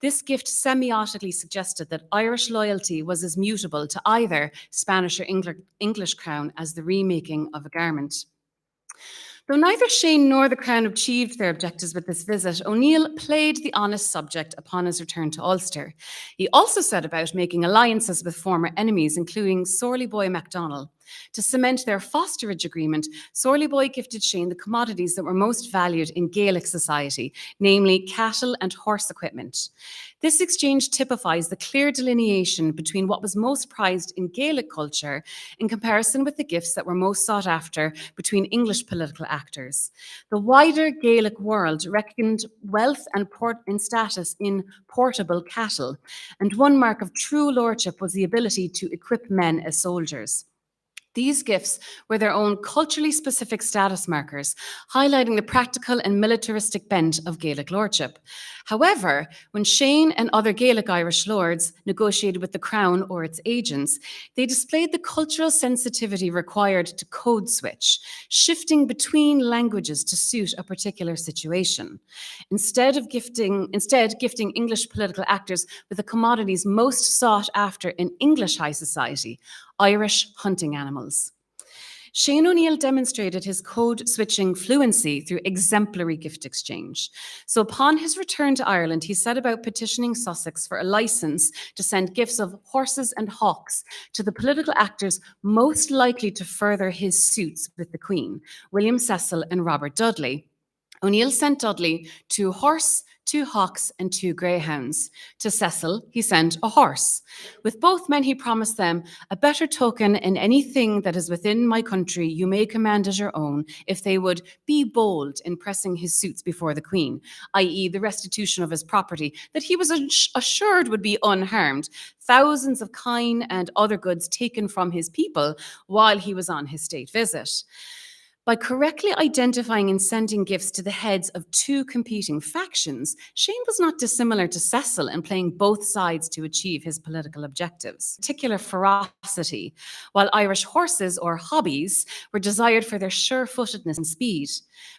This gift semiotically suggested that Irish loyalty was as mutable to either Spanish or English crown as the remaking of a garment. Though neither Shane nor the Crown achieved their objectives with this visit, O'Neill played the honest subject upon his return to Ulster. He also set about making alliances with former enemies, including Sorley Boy MacDonald. To cement their fosterage agreement, Sorley Boy gifted Shane the commodities that were most valued in Gaelic society, namely cattle and horse equipment. This exchange typifies the clear delineation between what was most prized in Gaelic culture in comparison with the gifts that were most sought after between English political actors. The wider Gaelic world reckoned wealth and status in portable cattle, and one mark of true lordship was the ability to equip men as soldiers. These gifts were their own culturally specific status markers, highlighting the practical and militaristic bent of Gaelic lordship. However, when Shane and other Gaelic Irish lords negotiated with the Crown or its agents, they displayed the cultural sensitivity required to code switch, shifting between languages to suit a particular situation. Instead, gifting English political actors with the commodities most sought after in English high society, Irish hunting animals. Shane O'Neill demonstrated his code switching fluency through exemplary gift exchange. So upon his return to Ireland, he set about petitioning Sussex for a license to send gifts of horses and hawks to the political actors most likely to further his suits with the Queen, William Cecil and Robert Dudley. O'Neill sent Dudley 2 horse, 2 hawks, and 2 greyhounds. To Cecil, he sent a horse. With both men, he promised them, "A better token in anything that is within my country you may command as your own, if they would be bold in pressing his suits before the Queen," i.e. the restitution of his property that he was assured would be unharmed, thousands of kine and other goods taken from his people while he was on his state visit. By correctly identifying and sending gifts to the heads of 2 competing factions, Shane was not dissimilar to Cecil in playing both sides to achieve his political objectives. Particular ferocity, while Irish horses or hobbies were desired for their sure-footedness and speed.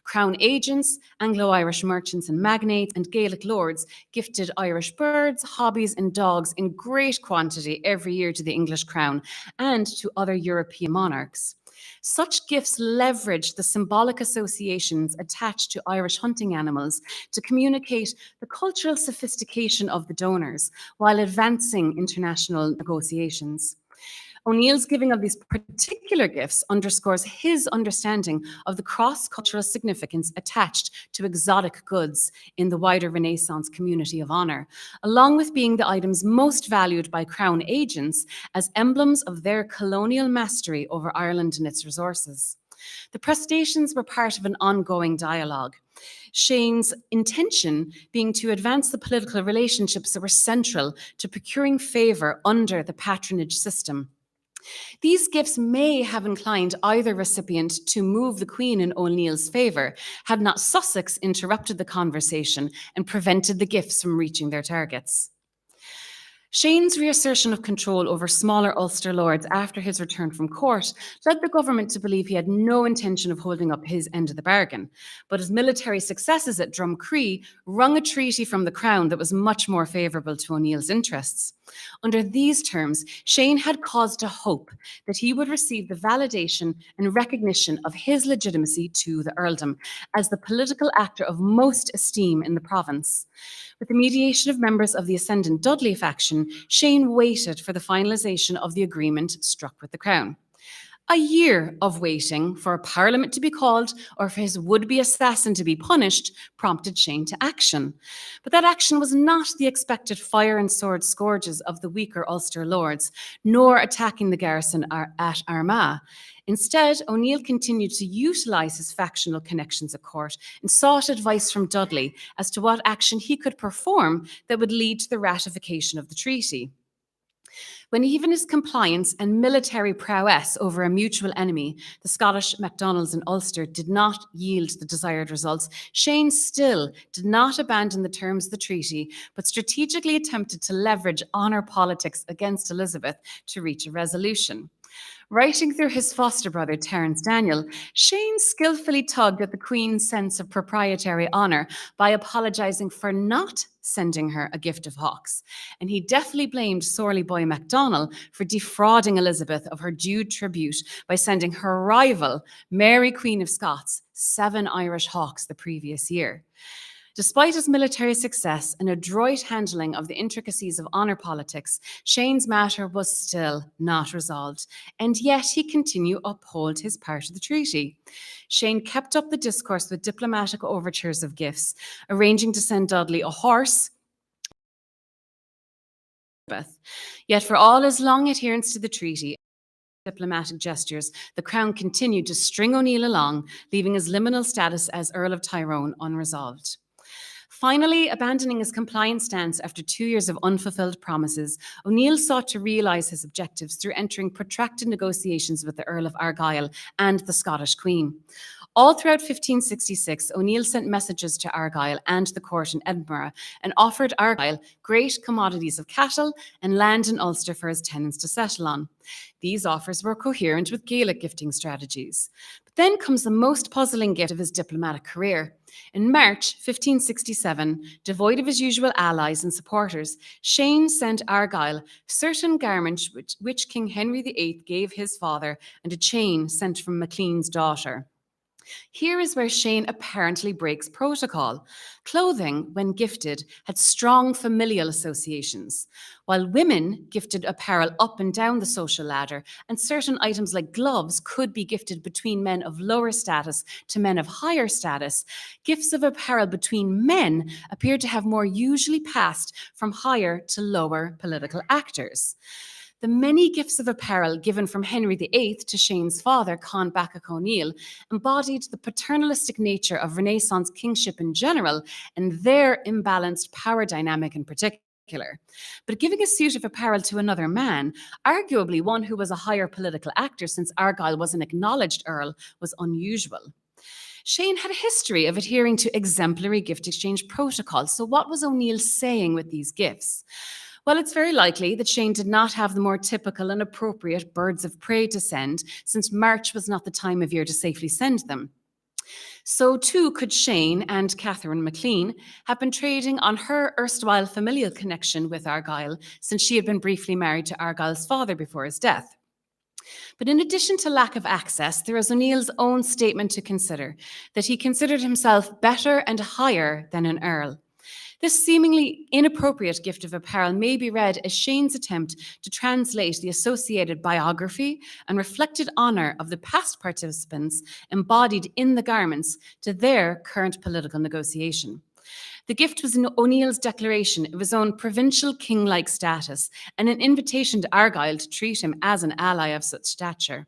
Crown agents, Anglo-Irish merchants and magnates, and Gaelic lords gifted Irish birds, hobbies, and dogs in great quantity every year to the English crown and to other European monarchs. Such gifts leveraged the symbolic associations attached to Irish hunting animals to communicate the cultural sophistication of the donors while advancing international negotiations. O'Neill's giving of these particular gifts underscores his understanding of the cross-cultural significance attached to exotic goods in the wider Renaissance community of honour, along with being the items most valued by Crown agents as emblems of their colonial mastery over Ireland and its resources. The prestations were part of an ongoing dialogue. Shane's intention being to advance the political relationships that were central to procuring favour under the patronage system. These gifts may have inclined either recipient to move the Queen in O'Neill's favour, had not Sussex interrupted the conversation and prevented the gifts from reaching their targets. Shane's reassertion of control over smaller Ulster lords after his return from court led the government to believe he had no intention of holding up his end of the bargain. But his military successes at Drumcree wrung a treaty from the Crown that was much more favourable to O'Neill's interests. Under these terms, Shane had cause to hope that he would receive the validation and recognition of his legitimacy to the earldom as the political actor of most esteem in the province. With the mediation of members of the ascendant Dudley faction, Shane waited for the finalisation of the agreement struck with the Crown. A year of waiting for a parliament to be called or for his would-be assassin to be punished prompted Shane to action. But that action was not the expected fire and sword scourges of the weaker Ulster lords, nor attacking the garrison at Armagh. Instead, O'Neill continued to utilise his factional connections at court and sought advice from Dudley as to what action he could perform that would lead to the ratification of the treaty. When even his compliance and military prowess over a mutual enemy, the Scottish MacDonalds in Ulster, did not yield the desired results, Shane still did not abandon the terms of the treaty, but strategically attempted to leverage honour politics against Elizabeth to reach a resolution. Writing through his foster brother, Terence Daniel, Shane skillfully tugged at the Queen's sense of proprietary honour by apologising for not sending her a gift of hawks. And he deftly blamed Sorley Boy Macdonald for defrauding Elizabeth of her due tribute by sending her rival, Mary Queen of Scots, 7 Irish hawks the previous year. Despite his military success and adroit handling of the intricacies of honour politics, Shane's matter was still not resolved, and yet he continued to uphold his part of the treaty. Shane kept up the discourse with diplomatic overtures of gifts, arranging to send Dudley a horse. Yet for all his long adherence to the treaty, diplomatic gestures, the Crown continued to string O'Neill along, leaving his liminal status as Earl of Tyrone unresolved. Finally, abandoning his compliant stance after 2 years of unfulfilled promises, O'Neill sought to realise his objectives through entering protracted negotiations with the Earl of Argyll and the Scottish Queen. All throughout 1566, O'Neill sent messages to Argyll and the court in Edinburgh and offered Argyll great commodities of cattle and land in Ulster for his tenants to settle on. These offers were coherent with Gaelic gifting strategies. But then comes the most puzzling gift of his diplomatic career. In March 1567, devoid of his usual allies and supporters, Shane sent Argyll certain garments which King Henry VIII gave his father and a chain sent from Maclean's daughter. Here is where Shane apparently breaks protocol. Clothing, when gifted, had strong familial associations, while women gifted apparel up and down the social ladder, and certain items like gloves could be gifted between men of lower status to men of higher status. Gifts of apparel between men appeared to have more usually passed from higher to lower political actors. The many gifts of apparel given from Henry VIII to Shane's father, Con Bacach O'Neill, embodied the paternalistic nature of Renaissance kingship in general and their imbalanced power dynamic in particular. But giving a suit of apparel to another man, arguably one who was a higher political actor since Argyll was an acknowledged earl, was unusual. Shane had a history of adhering to exemplary gift exchange protocols, so what was O'Neill saying with these gifts? Well, it's very likely that Shane did not have the more typical and appropriate birds of prey to send, since March was not the time of year to safely send them. So too could Shane and Catherine Maclean have been trading on her erstwhile familial connection with Argyll, since she had been briefly married to Argyll's father before his death. But in addition to lack of access, there is O'Neill's own statement to consider, that he considered himself better and higher than an earl. This seemingly inappropriate gift of apparel may be read as Shane's attempt to translate the associated biography and reflected honour of the past participants embodied in the garments to their current political negotiation. The gift was O'Neill's declaration of his own provincial king-like status and an invitation to Argyll to treat him as an ally of such stature.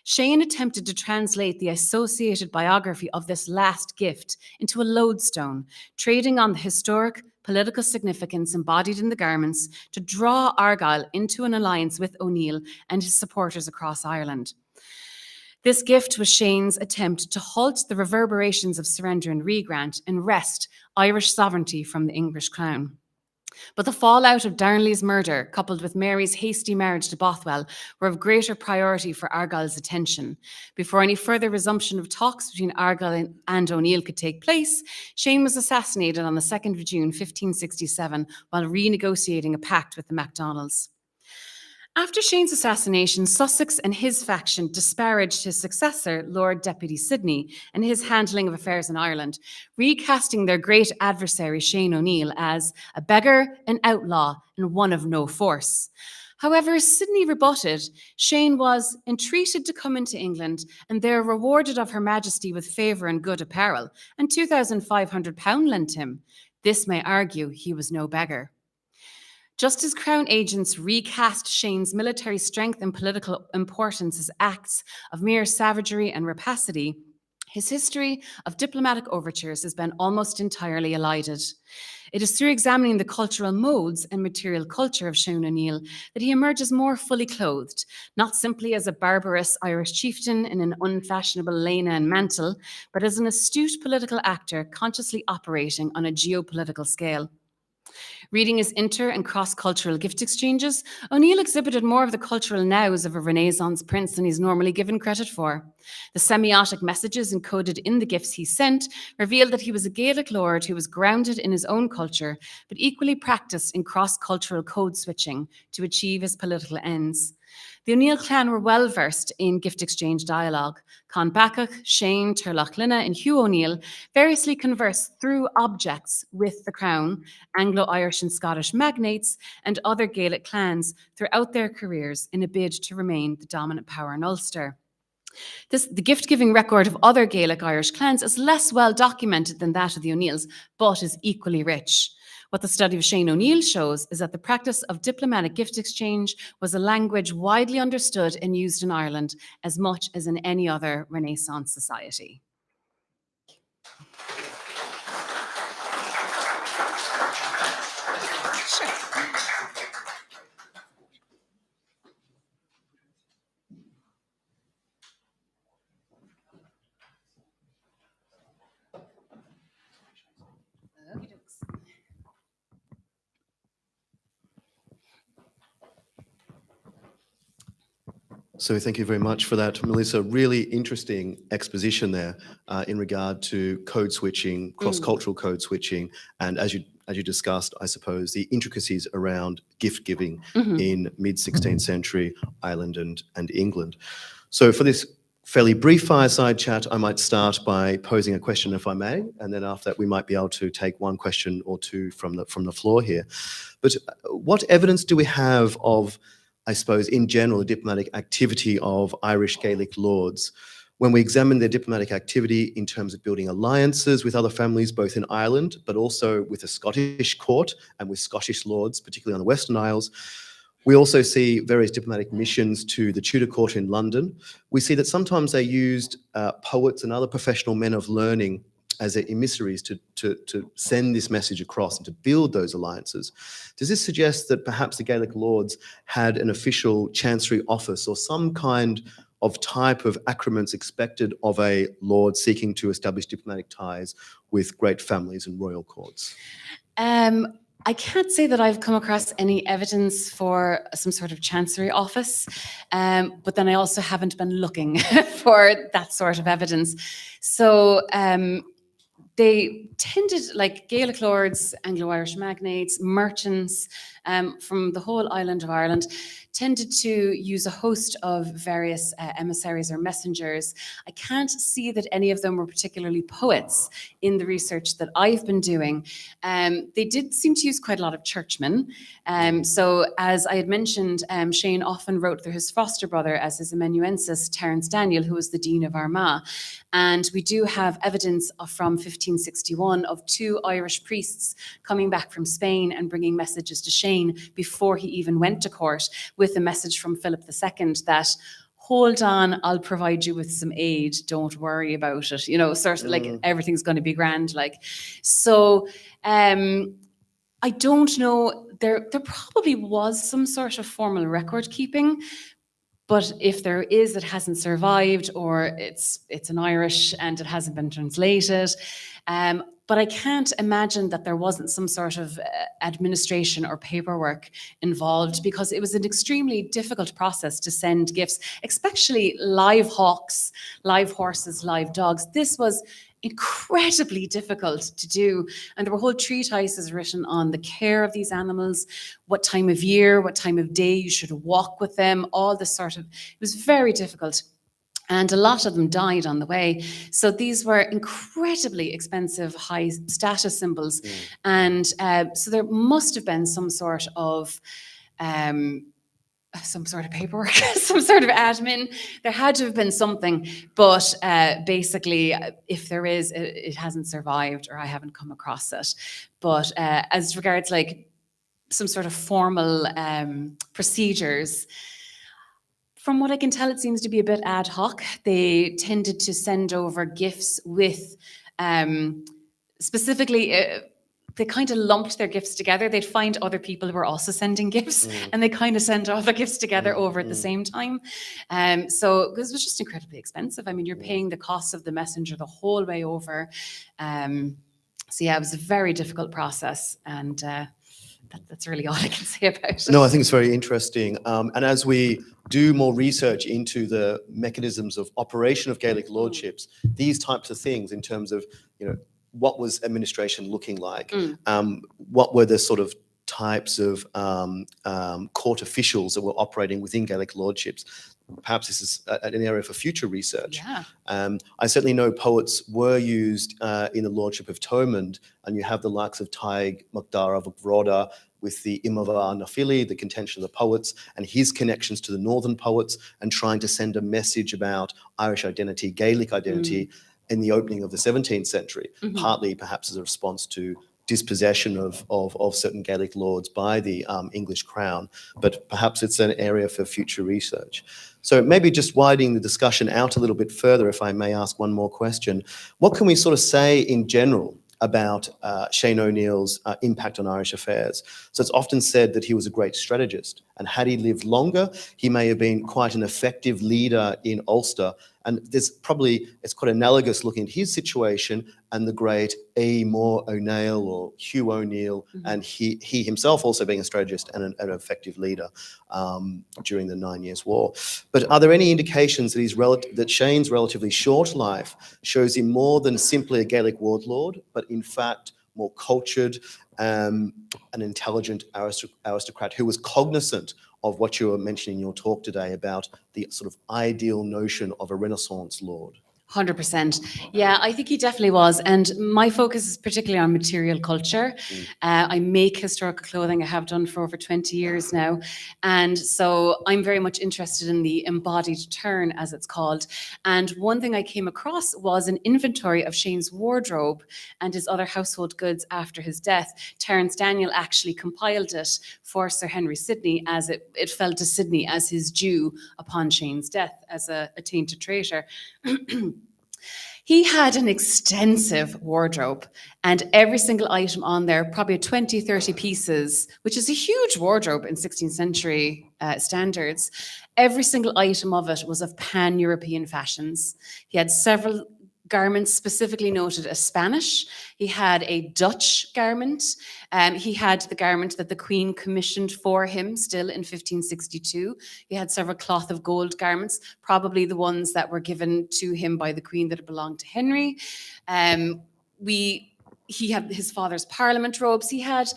Shane attempted to translate the associated biography of this last gift into a lodestone, trading on the historic political significance embodied in the garments to draw Argyll into an alliance with O'Neill and his supporters across Ireland. This gift was Shane's attempt to halt the reverberations of surrender and regrant and wrest Irish sovereignty from the English crown. But the fallout of Darnley's murder, coupled with Mary's hasty marriage to Bothwell, were of greater priority for Argyll's attention. Before any further resumption of talks between Argyll and O'Neill could take place, Shane was assassinated on the 2nd of June 1567 while renegotiating a pact with the Macdonalds. After Shane's assassination, Sussex and his faction disparaged his successor, Lord Deputy Sidney, and his handling of affairs in Ireland, recasting their great adversary, Shane O'Neill, as a beggar, an outlaw, and one of no force. However, Sidney rebutted, Shane was entreated to come into England and there rewarded of Her Majesty with favour and good apparel, and £2,500 lent him. This may argue he was no beggar. Just as Crown agents recast Shane's military strength and political importance as acts of mere savagery and rapacity, his history of diplomatic overtures has been almost entirely elided. It is through examining the cultural modes and material culture of Shane O'Neill that he emerges more fully clothed, not simply as a barbarous Irish chieftain in an unfashionable lena and mantle, but as an astute political actor consciously operating on a geopolitical scale. Reading his inter and cross-cultural gift exchanges, O'Neill exhibited more of the cultural nows of a Renaissance prince than he's normally given credit for. The semiotic messages encoded in the gifts he sent revealed that he was a Gaelic lord who was grounded in his own culture, but equally practiced in cross-cultural code switching to achieve his political ends. The O'Neill clan were well versed in gift exchange dialogue. Con Bacach, Shane, Turlochlina, and Hugh O'Neill variously conversed through objects with the crown, Anglo-Irish and Scottish magnates, and other Gaelic clans throughout their careers in a bid to remain the dominant power in Ulster. The gift-giving record of other Gaelic Irish clans is less well documented than that of the O'Neills, but is equally rich. What the study of Shane O'Neill shows is that the practice of diplomatic gift exchange was a language widely understood and used in Ireland as much as in any other Renaissance society. So thank you very much for that, Melissa. Really interesting exposition there in regard to code switching, cross-cultural code switching, and as you discussed, I suppose, the intricacies around gift giving in mid-16th century Ireland and England. So for this fairly brief fireside chat, I might start by posing a question, if I may, and then after that we might be able to take one question or two from the floor here. But what evidence do we have of, I suppose, in general, the diplomatic activity of Irish Gaelic lords? When we examine their diplomatic activity in terms of building alliances with other families, both in Ireland, but also with the Scottish court and with Scottish lords, particularly on the Western Isles, we also see various diplomatic missions to the Tudor court in London. We see that sometimes they used poets and other professional men of learning as their emissaries to send this message across and to build those alliances. Does this suggest that perhaps the Gaelic lords had an official chancery office or some kind of type of accoutrements expected of a lord seeking to establish diplomatic ties with great families and royal courts? I can't say that I've come across any evidence for some sort of chancery office, but then I also haven't been looking for that sort of evidence. So they tended, like Gaelic lords, Anglo-Irish magnates, merchants from the whole island of Ireland, tended to use a host of various emissaries or messengers. I can't see that any of them were particularly poets in the research that I've been doing. They did seem to use quite a lot of churchmen. So as I had mentioned, Shane often wrote through his foster brother as his amanuensis, Terence Daniel, who was the Dean of Armagh. And we do have evidence from 1561 of 2 Irish priests coming back from Spain and bringing messages to Shane before he even went to court, with a message from Philip II that, hold on, I'll provide you with some aid, don't worry about it, you know, sort of like everything's going to be grand. Like, so I don't know, there probably was some sort of formal record keeping, but if there is, it hasn't survived, or it's an Irish and it hasn't been translated. But I can't imagine that there wasn't some sort of administration or paperwork involved, because it was an extremely difficult process to send gifts, especially live hawks, live horses, live dogs. This was incredibly difficult to do. And there were whole treatises written on the care of these animals, what time of year, what time of day you should walk with them, all this sort of, it was very difficult. And a lot of them died on the way. So these were incredibly expensive, high status symbols. And so there must have been some sort of paperwork, some sort of admin. There had to have been something, but basically, if there is, it hasn't survived, or I haven't come across it. But as regards like some sort of formal procedures, from what I can tell, it seems to be a bit ad hoc. They tended to send over gifts with, specifically, they kind of lumped their gifts together. They'd find other people who were also sending gifts, and they kind of sent all the gifts together over at the same time. So this was just incredibly expensive. I mean, you're paying the cost of the messenger the whole way over. So yeah, it was a very difficult process, and that's really all I can say about it. No, I think it's very interesting. And as we do more research into the mechanisms of operation of Gaelic lordships, these types of things in terms of, what was administration looking like? What were the sort of types of court officials that were operating within Gaelic lordships? Perhaps this is an area for future research. Yeah. I certainly know poets were used in the lordship of Thomond, and you have the likes of Taig Macdara of Broda with the Imava Nafili, the contention of the poets, and his connections to the northern poets, and trying to send a message about Irish identity, Gaelic identity in the opening of the 17th century, partly perhaps as a response to dispossession of certain Gaelic lords by the English crown, but perhaps it's an area for future research. So maybe just widening the discussion out a little bit further, if I may ask one more question. What can we sort of say in general about Shane O'Neill's impact on Irish affairs? So it's often said that he was a great strategist, and had he lived longer, he may have been quite an effective leader in Ulster. And it's quite analogous looking at his situation and the great E. Moore O'Neill or Hugh O'Neill, and he himself also being a strategist and an effective leader during the 9 Years' War. But are there any indications that that Shane's relatively short life shows him more than simply a Gaelic warlord, but in fact more cultured, an intelligent aristocrat who was cognizant of what you were mentioning in your talk today about the sort of ideal notion of a Renaissance lord? 100%. Yeah, I think he definitely was. And my focus is particularly on material culture. I make historical clothing. I have done for over 20 years now. And so I'm very much interested in the embodied turn, as it's called. And one thing I came across was an inventory of Shane's wardrobe and his other household goods after his death. Terence Daniel actually compiled it for Sir Henry Sidney, as it fell to Sidney as his due upon Shane's death as a tainted traitor. He had an extensive wardrobe, and every single item on there, probably 20, 30 pieces, which is a huge wardrobe in 16th century standards. Every single item of it was of pan-European fashions. He had several garments specifically noted as Spanish. He had a Dutch garment. He had the garment that the Queen commissioned for him still in 1562. He had several cloth of gold garments, probably the ones that were given to him by the Queen that had belonged to Henry. He had his father's parliament robes. He had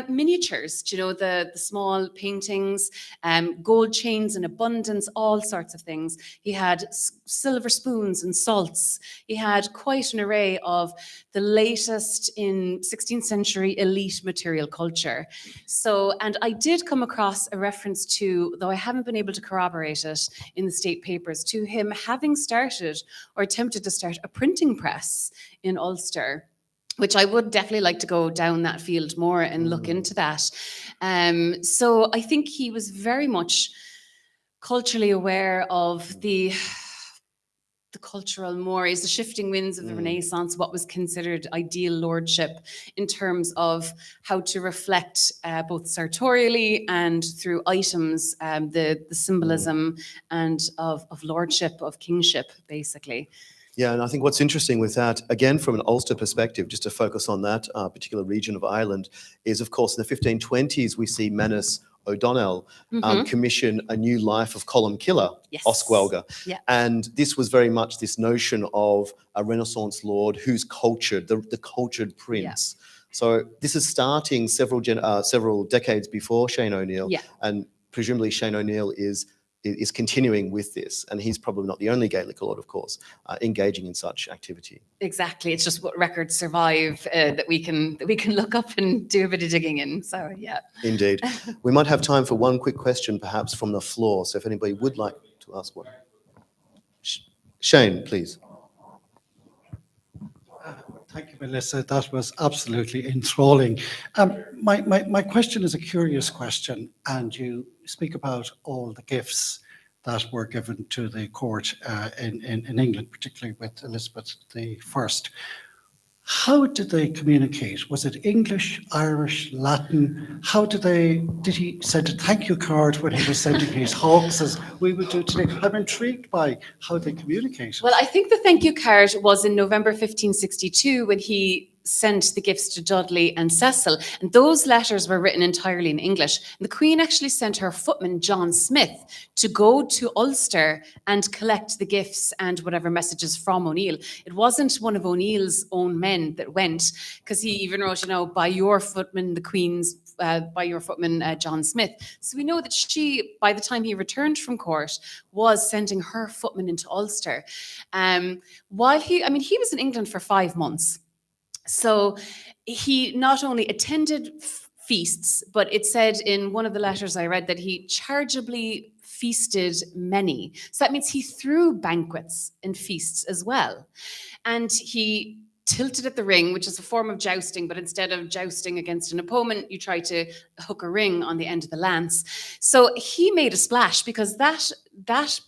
miniatures, the small paintings, gold chains in abundance, all sorts of things. He had silver spoons and salts. He had quite an array of the latest in 16th century elite material culture. So, and I did come across a reference to, though I haven't been able to corroborate it in the state papers, to him having started or attempted to start a printing press in Ulster, which I would definitely like to go down that field more and look into that. So I think he was very much culturally aware of the cultural mores, the shifting winds of the Renaissance, what was considered ideal lordship in terms of how to reflect both sartorially and through items, the symbolism and of lordship, of kingship, basically. Yeah, and I think what's interesting with that, again, from an Ulster perspective, just to focus on that particular region of Ireland, is, of course, in the 1520s, we see Manus O'Donnell commission a new life of Columcille, Yes. Oswelga. Yeah. And this was very much this notion of a Renaissance lord who's cultured, the cultured prince. So this is starting several decades before Shane O'Neill. Yeah. And presumably Shane O'Neill is continuing with this, and he's probably not the only Gaelic lord, of course, engaging in such activity. Exactly, it's just what records survive that we can look up and do a bit of digging in. So yeah. Indeed. We might have time for one quick question, perhaps from the floor. So if anybody would like to ask one, Shane, please. Thank you, Melissa. That was absolutely enthralling. My question is a curious question, and you speak about all the gifts that were given to the court in England, particularly with Elizabeth I. How did they communicate? Was it English, Irish, Latin? Did he send a thank you card when he was sending his hawks, as we would do today? I'm intrigued by how they communicated. Well, I think the thank you card was in November 1562 when he sent the gifts to Dudley and Cecil, and those letters were written entirely in English. And the Queen actually sent her footman, John Smith, to go to Ulster and collect the gifts and whatever messages from O'Neill. It wasn't one of O'Neill's own men that went, because he even wrote, by your footman, the Queen's, by your footman, John Smith. So we know that she, by the time he returned from court, was sending her footman into Ulster. While he was in England for 5 months. So he not only attended feasts, but it said in one of the letters I read that he charitably feasted many. So that means he threw banquets and feasts as well. And he tilted at the ring, which is a form of jousting, but instead of jousting against an opponent, you try to hook a ring on the end of the lance. So he made a splash, because that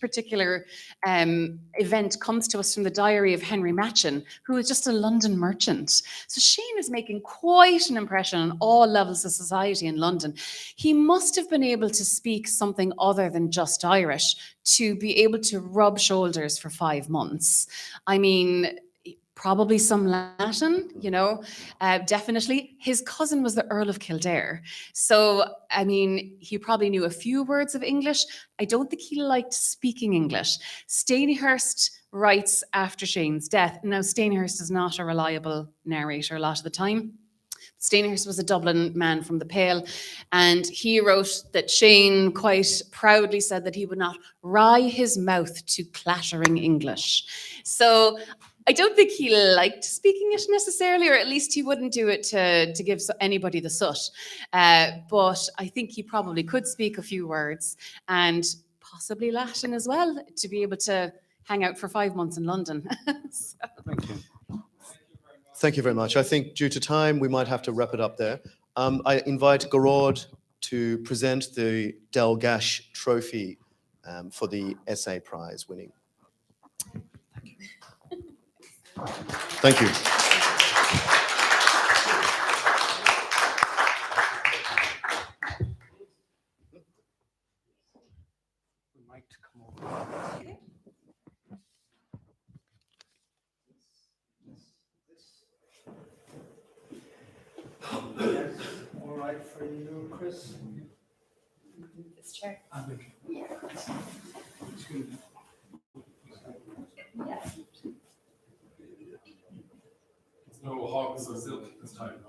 particular event comes to us from the diary of Henry Matchin, who was just a London merchant. So Shane is making quite an impression on all levels of society in London. He must have been able to speak something other than just Irish to be able to rub shoulders for 5 months. I mean, probably some Latin, definitely. His cousin was the Earl of Kildare. So, I mean, he probably knew a few words of English. I don't think he liked speaking English. Stanihurst writes after Shane's death. Now, Stanihurst is not a reliable narrator a lot of the time. Stanihurst was a Dublin man from the Pale, and he wrote that Shane quite proudly said that he would not wry his mouth to clattering English. So I don't think he liked speaking it necessarily, or at least he wouldn't do it to give anybody the soot. But I think he probably could speak a few words, and possibly Latin as well, to be able to hang out for 5 months in London. So. Thank you. Thank you very much. I think due to time, we might have to wrap it up there. I invite Garrod to present the Dalgash Trophy for the essay prize winning. Thank you. All right for you, Chris? This chair. No hawks or silk this time.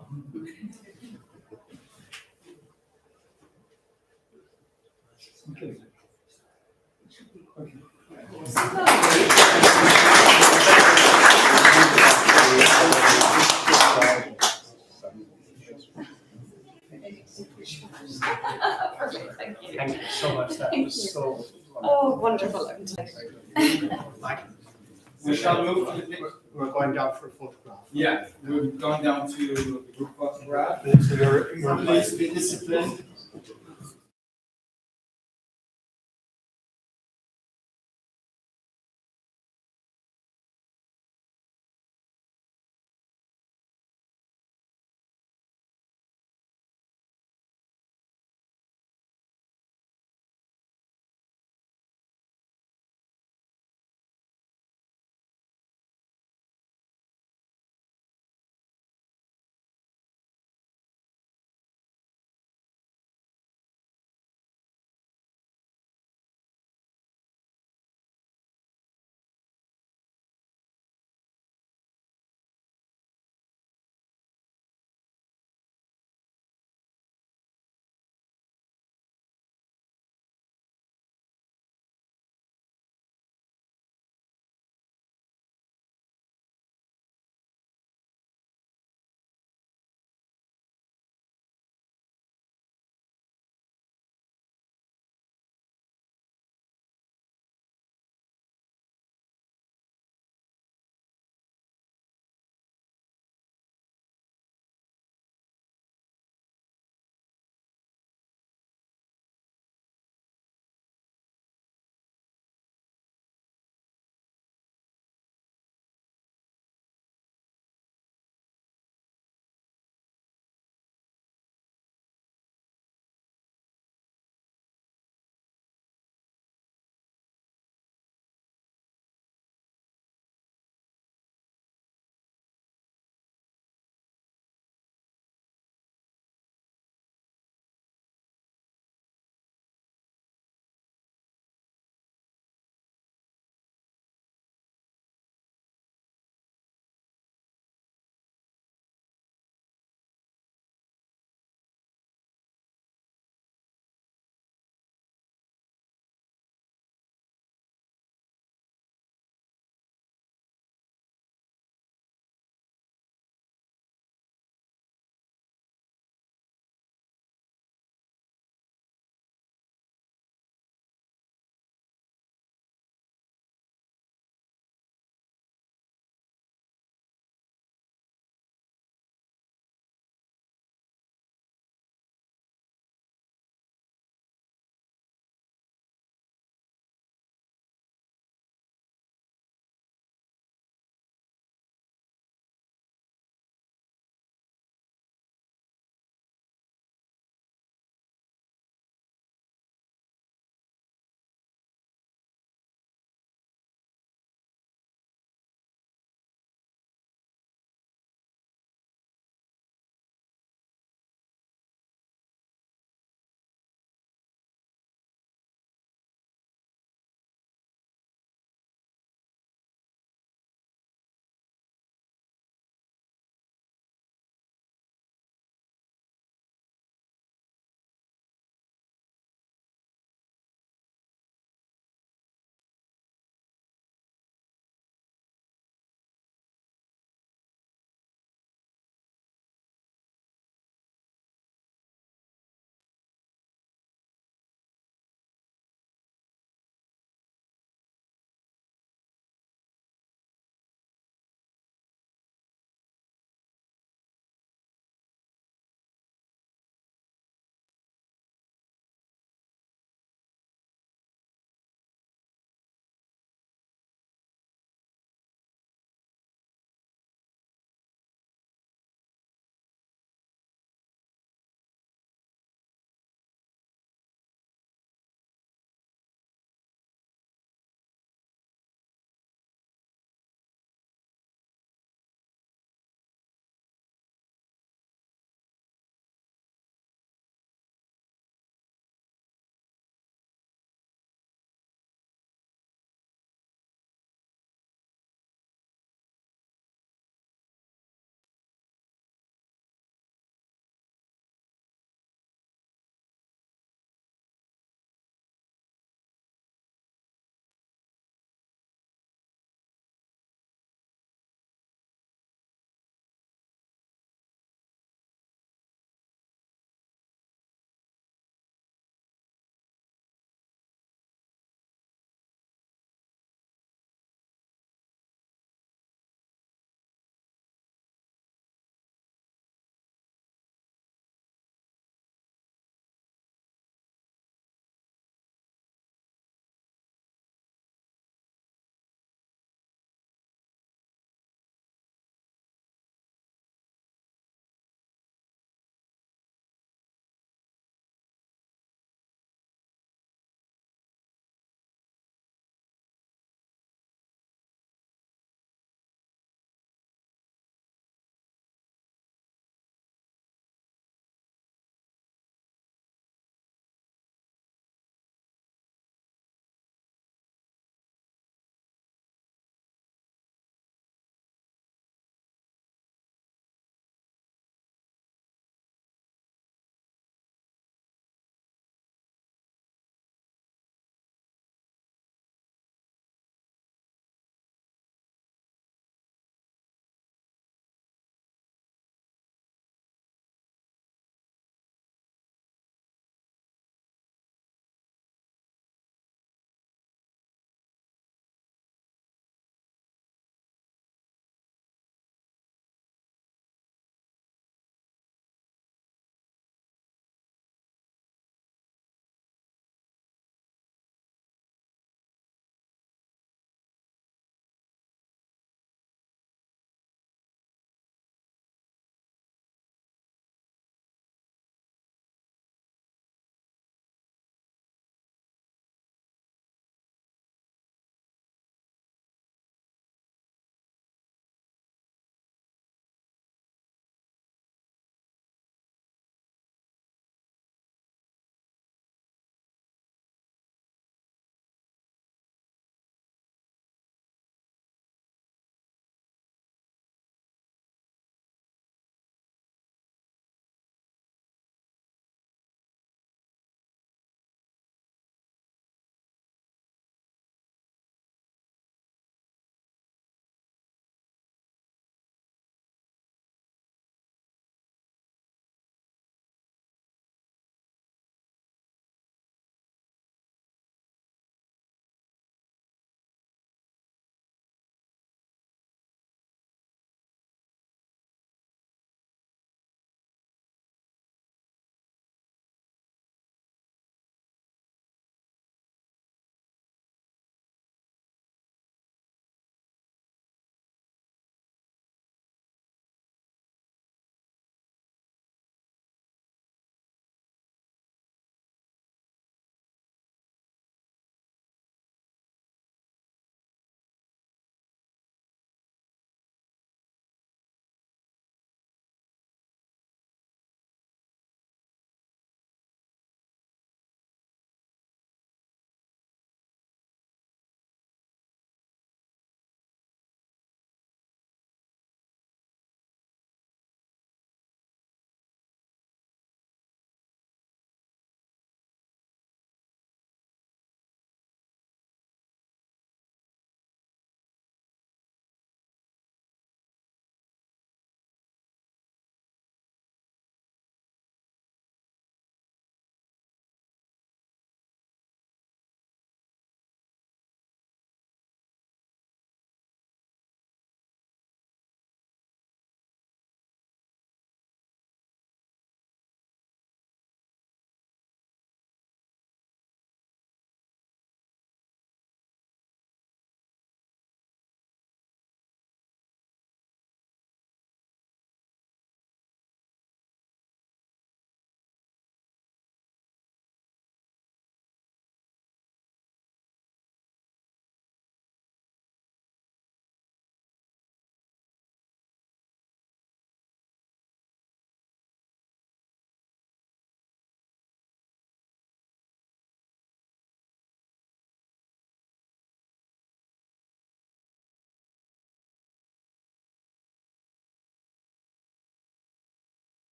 Thank you so much. That was so. Oh, wonderful. We shall move to the next. We're going down for a photograph. Yeah, we're going down to the group photograph. So you're Please be disciplined.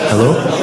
Hello?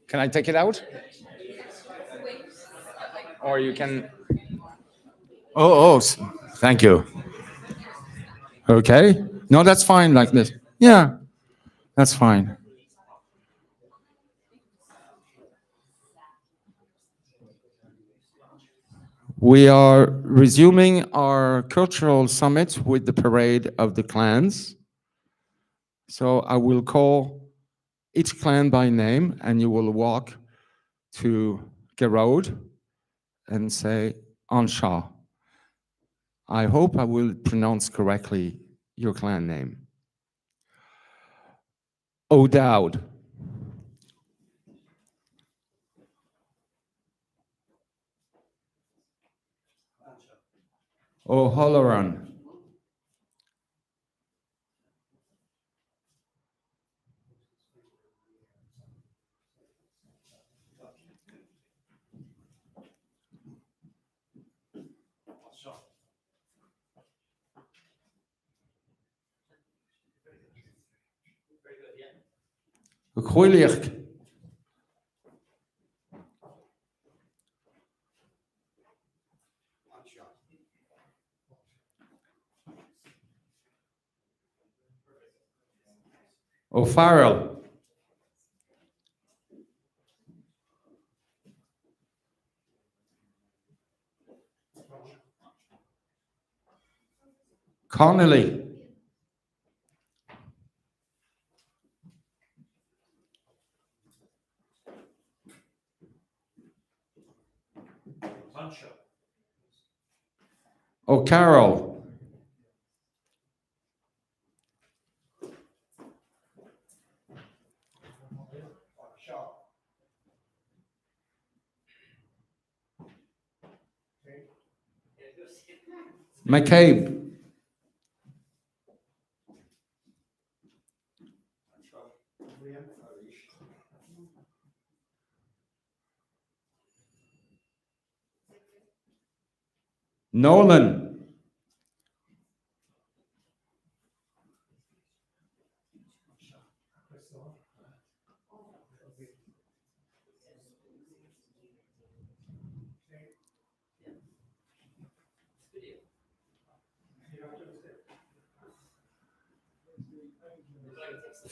Can I take it out? Or you can. Thank you. Okay. No, that's fine like this. Yeah, that's fine. We are resuming our cultural summit with the parade of the clans. So I will call each clan by name, and you will walk to Geroad and say Ansha. I hope I will pronounce correctly your clan name. O'Dowd. O'Halloran. Goeilich. O'Farrell. Connolly. O'Carroll. McCabe. Nolan.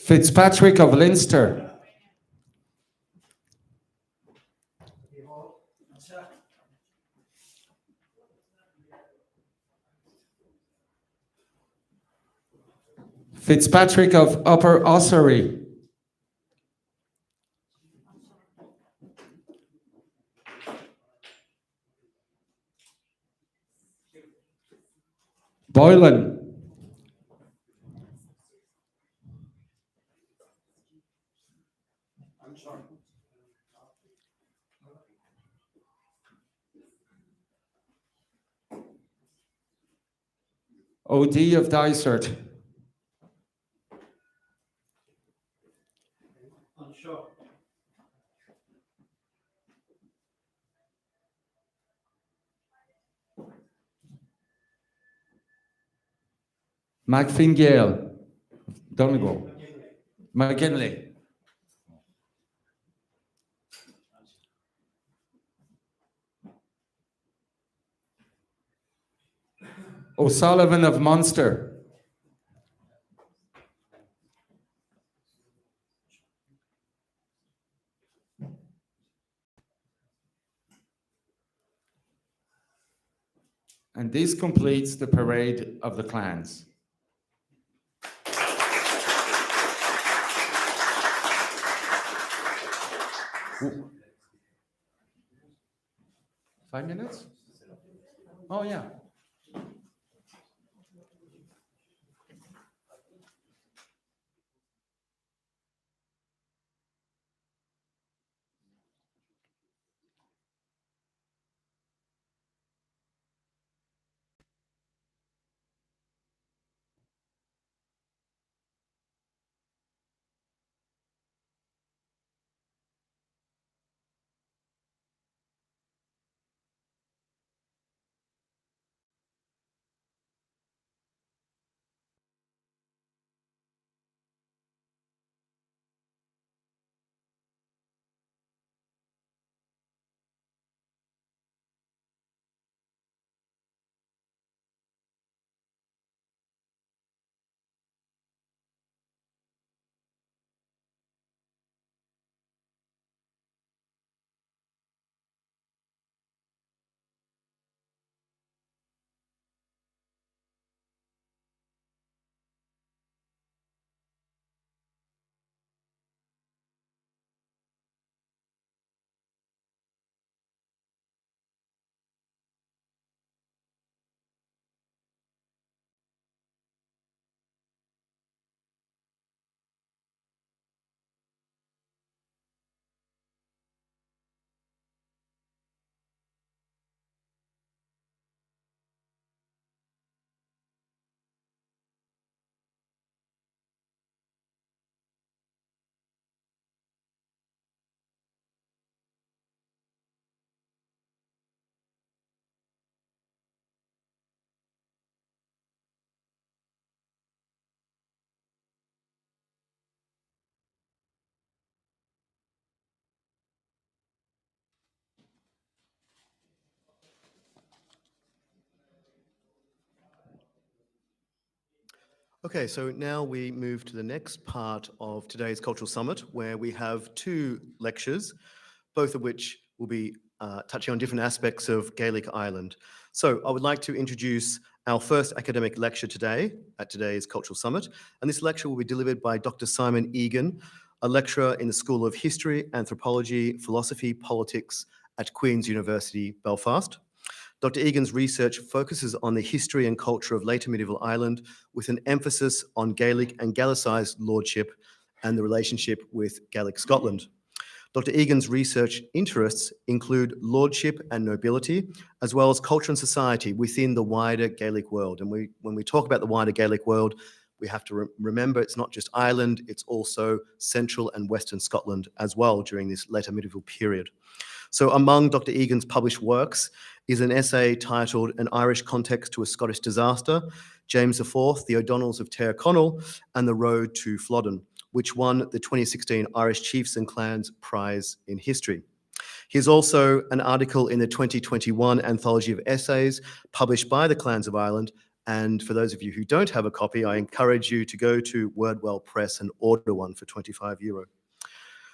Fitzpatrick of Leinster. Fitzpatrick of Upper Ossory. Boylan. OD of Dysart. McFingale. Donegal. McKinley. O'Sullivan of Munster. And this completes the parade of the clans. 5 minutes? Oh, yeah. Okay, so now we move to the next part of today's Cultural Summit, where we have two lectures, both of which will be touching on different aspects of Gaelic Ireland. So I would like to introduce our first academic lecture today at today's Cultural Summit, and this lecture will be delivered by Dr. Simon Egan, a lecturer in the School of History, Anthropology, Philosophy, Politics at Queen's University, Belfast. Dr. Egan's research focuses on the history and culture of later medieval Ireland with an emphasis on Gaelic and Gaelicised lordship and the relationship with Gaelic Scotland. Dr. Egan's research interests include lordship and nobility, as well as culture and society within the wider Gaelic world. And when we talk about the wider Gaelic world, we have to remember it's not just Ireland, it's also central and western Scotland as well during this later medieval period. So among Dr. Egan's published works is an essay titled An Irish Context to a Scottish Disaster, James IV, The O'Donnells of Tere Connell, and the Road to Flodden, which won the 2016 Irish Chiefs and Clans Prize in History. Here's also an article in the 2021 Anthology of Essays published by the Clans of Ireland. And for those of you who don't have a copy, I encourage you to go to Wordwell Press and order one for €25.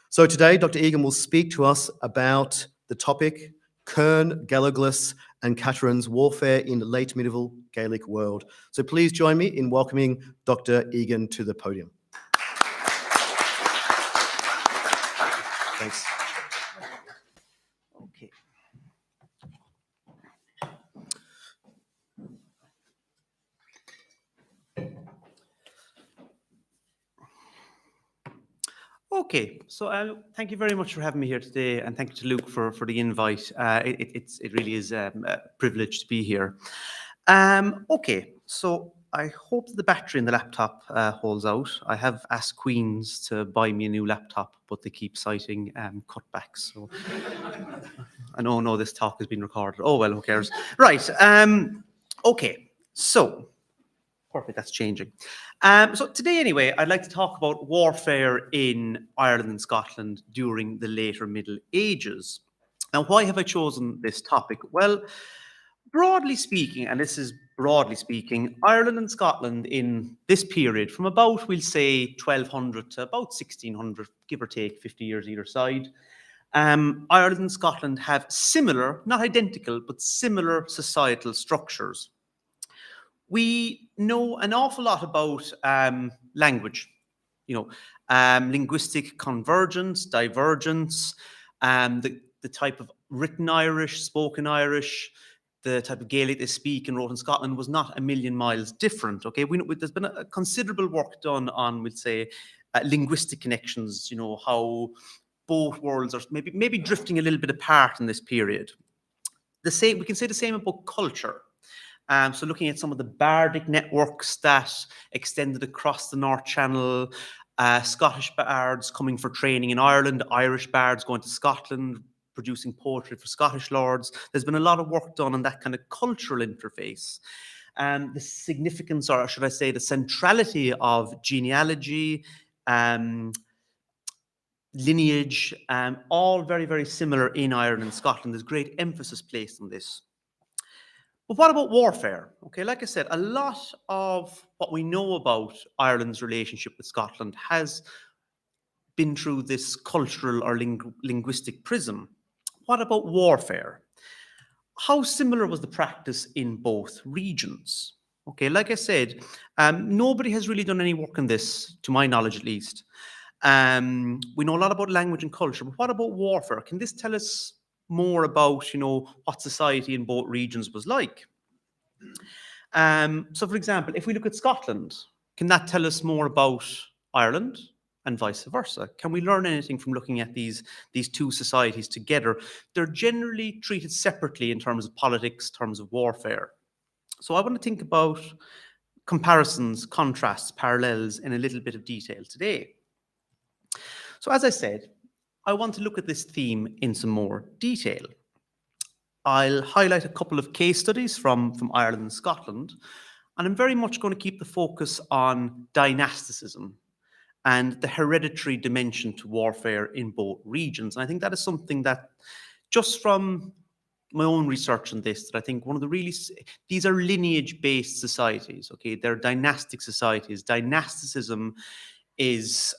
So today, Dr. Egan will speak to us about the topic, Kern, Galaglis, and Catherine's warfare in the late medieval Gaelic world. So please join me in welcoming Dr. Egan to the podium. Thanks. Okay. Okay, so thank you very much for having me here today, and thank you to Luke for the invite. It really is a privilege to be here. Okay, so I hope the battery in the laptop holds out. I have asked Queen's to buy me a new laptop, but they keep citing cutbacks. So I know this talk has been recorded. Oh well, who cares? Right. Okay, so. Perfect, that's changing. So today, anyway, I'd like to talk about warfare in Ireland and Scotland during the later Middle Ages. Now, why have I chosen this topic? Well, broadly speaking, and this is broadly speaking, Ireland and Scotland in this period, from about, we'll say, 1200 to about 1600, give or take 50 years either side, Ireland and Scotland have similar, not identical, but similar societal structures. We know an awful lot about language, linguistic convergence, divergence, the the type of written Irish, spoken Irish, the type of Gaelic they speak and wrote in Scotland was not a million miles different. Okay, there's been a considerable work done on, we'll say, linguistic connections. You know, how both worlds are maybe drifting a little bit apart in this period. We can say the same about culture. So looking at some of the bardic networks that extended across the North Channel, Scottish bards coming for training in Ireland, Irish bards going to Scotland, producing poetry for Scottish lords. There's been a lot of work done on that kind of cultural interface. The significance, or should I say, the centrality of genealogy, lineage, all very, very similar in Ireland and Scotland. There's great emphasis placed on this. But what about warfare? Okay, like I said, a lot of what we know about Ireland's relationship with Scotland has been through this cultural or linguistic prism. What about warfare? How similar was the practice in both regions? Okay, like I said, nobody has really done any work on this, to my knowledge at least. We know a lot about language and culture, but what about warfare? Can this tell us more about, what society in both regions was like? So, for example, if we look at Scotland, can that tell us more about Ireland and vice versa? Can we learn anything from looking at these two societies together? They're generally treated separately in terms of politics, terms of warfare. So I want to think about comparisons, contrasts, parallels in a little bit of detail today. So as I said, I want to look at this theme in some more detail. I'll highlight a couple of case studies from Ireland and Scotland, and I'm very much going to keep the focus on dynasticism and the hereditary dimension to warfare in both regions. And I think that is something that, just from my own research on this, that I think these are lineage-based societies, okay? They're dynastic societies. Dynasticism is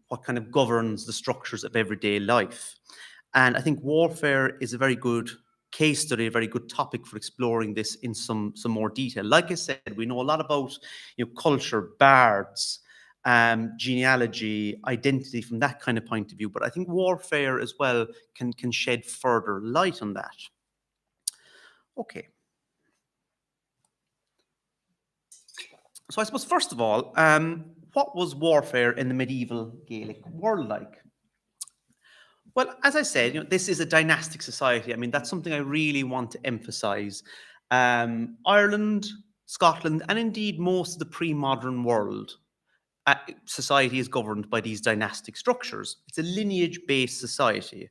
what kind of governs the structures of everyday life. And I think warfare is a very good case study, a very good topic for exploring this in some more detail. Like I said, we know a lot about culture, bards, genealogy, identity from that kind of point of view, but I think warfare as well can shed further light on that. Okay. So I suppose, first of all, what was warfare in the medieval Gaelic world like? Well, as I said, this is a dynastic society. I mean, that's something I really want to emphasize. Ireland, Scotland, and indeed most of the pre-modern world, society is governed by these dynastic structures. It's a lineage-based society.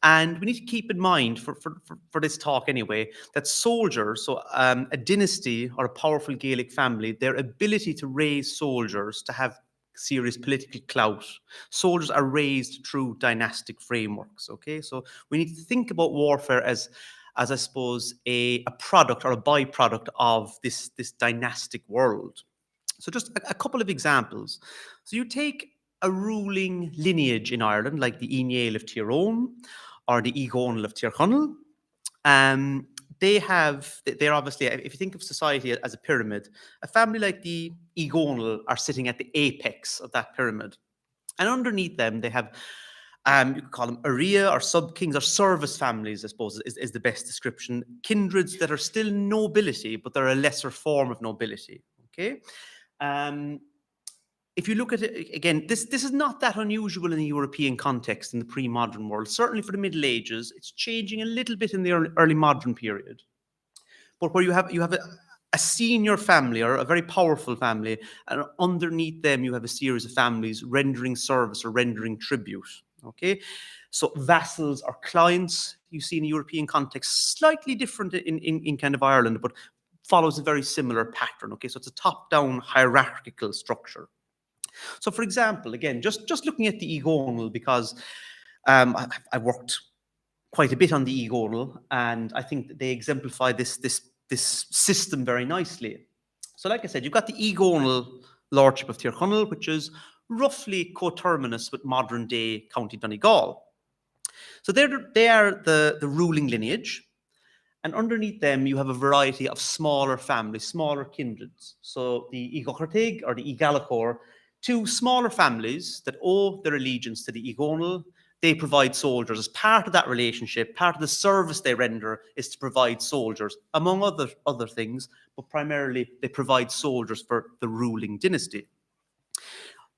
And we need to keep in mind, for this talk anyway, that soldiers, so a dynasty or a powerful Gaelic family, their ability to raise soldiers to have serious political clout. Soldiers are raised through dynastic frameworks, okay? So we need to think about warfare as I suppose, a product or a byproduct of this dynastic world. So just a couple of examples. So you take a ruling lineage in Ireland, like the Ineal of Tyrone or the Egonal of Tirchonel. They're obviously, if you think of society as a pyramid, a family like the Egonal are sitting at the apex of that pyramid. And underneath them, they have, you could call them area or sub-kings or service families, I suppose, is the best description. Kindreds that are still nobility, but they're a lesser form of nobility, okay? If you look at it, again, this is not that unusual in the European context in the pre-modern world. Certainly for the Middle Ages, it's changing a little bit in the early modern period. But where you have a senior family or a very powerful family, and underneath them you have a series of families rendering service or rendering tribute, okay? So vassals or clients, you see in the European context, slightly different in kind of Ireland, but follows a very similar pattern, okay? So it's a top-down hierarchical structure. So, for example, again, just looking at the Egonal, because I worked quite a bit on the Egonal, and I think that they exemplify this system very nicely. So, like I said, you've got the Egonal Lordship of Tirchonel, which is roughly coterminous with modern-day County Donegal. So they are the ruling lineage, and underneath them you have a variety of smaller families, smaller kindreds. So the Egochertig or the Egalachor, two smaller families that owe their allegiance to the Egonal, they provide soldiers. As part of that relationship, part of the service they render is to provide soldiers, among other things, but primarily they provide soldiers for the ruling dynasty.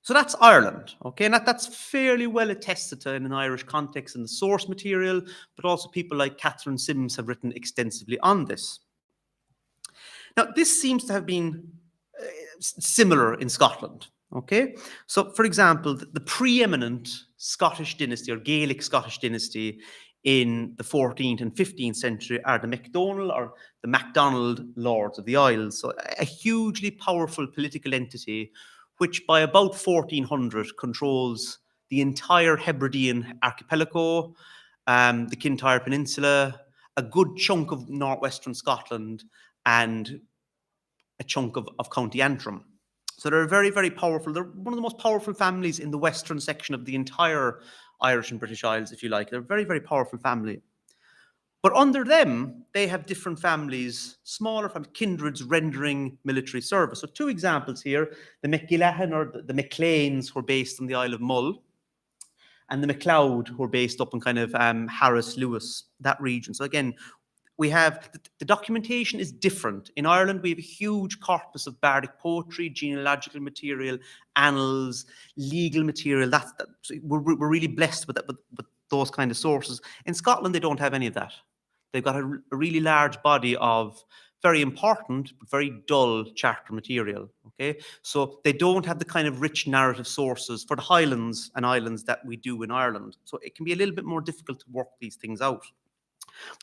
So that's Ireland, okay, and that's fairly well attested to in an Irish context in the source material, but also people like Catherine Sims have written extensively on this. Now, this seems to have been similar in Scotland, okay? So, for example, the preeminent Scottish dynasty or Gaelic Scottish dynasty in the 14th and 15th century are the MacDonald or the MacDonald Lords of the Isles. So a hugely powerful political entity which by about 1400 controls the entire Hebridean archipelago, the Kintyre Peninsula, a good chunk of northwestern Scotland, and a chunk of County Antrim. So they're very, very powerful. They're one of the most powerful families in the western section of the entire Irish and British Isles, if you like. They're a very, very powerful family. But under them, they have different families, smaller from kindreds rendering military service. So two examples here, the MacGillahan or the MacLeans who are based on the Isle of Mull, and the MacLeod who are based up in kind of Harris, Lewis, that region. So again, we have, the documentation is different. In Ireland, we have a huge corpus of bardic poetry, genealogical material, annals, legal material. So we're really blessed with those kind of sources. In Scotland, they don't have any of that. They've got a really large body of very important, but very dull charter material, okay? So they don't have the kind of rich narrative sources for the Highlands and Islands that we do in Ireland. So it can be a little bit more difficult to work these things out.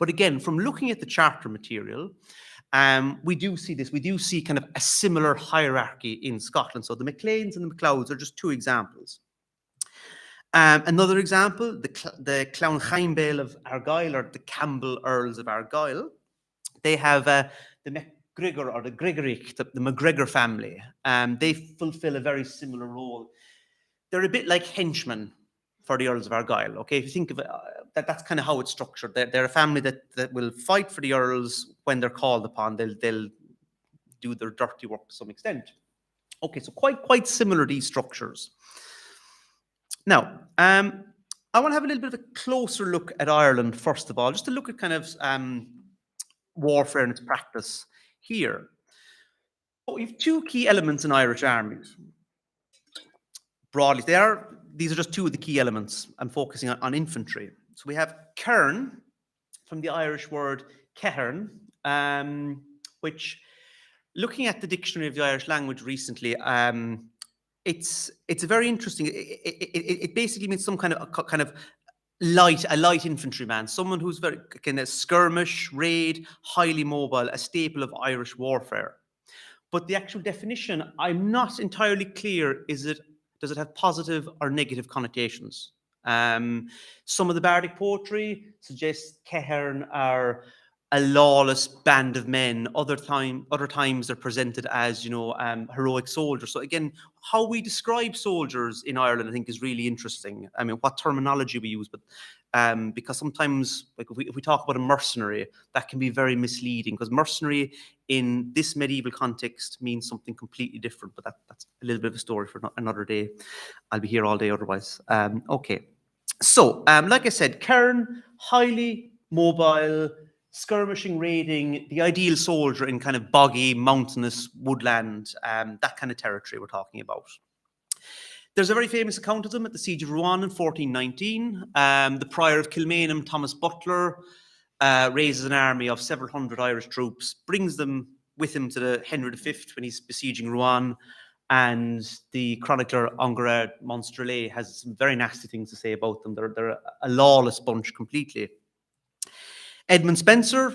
But again, from looking at the charter material, we do see this. We do see kind of a similar hierarchy in Scotland. So the MacLeans and the MacLeods are just two examples. Another example, the Clownchaimbeil of Argyll, or the Campbell Earls of Argyll. They have the MacGregor or the Gregoric, the MacGregor family. They fulfill a very similar role. They're a bit like henchmen for the Earls of Argyll. Okay, if you think of it, that's kind of how it's structured. They're a family that will fight for the Earls when they're called upon. They'll do their dirty work to some extent. Okay, so quite similar, these structures. Now, I want to have a little bit of a closer look at Ireland, first of all, just to look at kind of warfare and its practice here. So we have two key elements in Irish armies. Broadly, these are just two of the key elements. I'm focusing on infantry. So we have cairn, from the Irish word cairn, which, looking at the dictionary of the Irish language recently, it's a very interesting. It basically means some kind of a light infantryman, someone who's very kind of skirmish, raid, highly mobile, a staple of Irish warfare. But the actual definition, I'm not entirely clear. Does it have positive or negative connotations? Some of the bardic poetry suggests cairn are a lawless band of men. Other times they're presented as, heroic soldiers. So again, how we describe soldiers in Ireland, I think, is really interesting. I mean, what terminology we use, but because sometimes, like if we talk about a mercenary, that can be very misleading, because mercenary in this medieval context means something completely different. But that's a little bit of a story for another day. I'll be here all day otherwise. Okay, so like I said, cairn, highly mobile, skirmishing, raiding, the ideal soldier in kind of boggy, mountainous, woodland, that kind of territory we're talking about. There's a very famous account of them at the Siege of Rouen in 1419. The Prior of Kilmainham, Thomas Butler, raises an army of several hundred Irish troops, brings them with him to the Henry V when he's besieging Rouen, and the chronicler Angeret Monstrelet has some very nasty things to say about them. They're a lawless bunch completely. Edmund Spencer,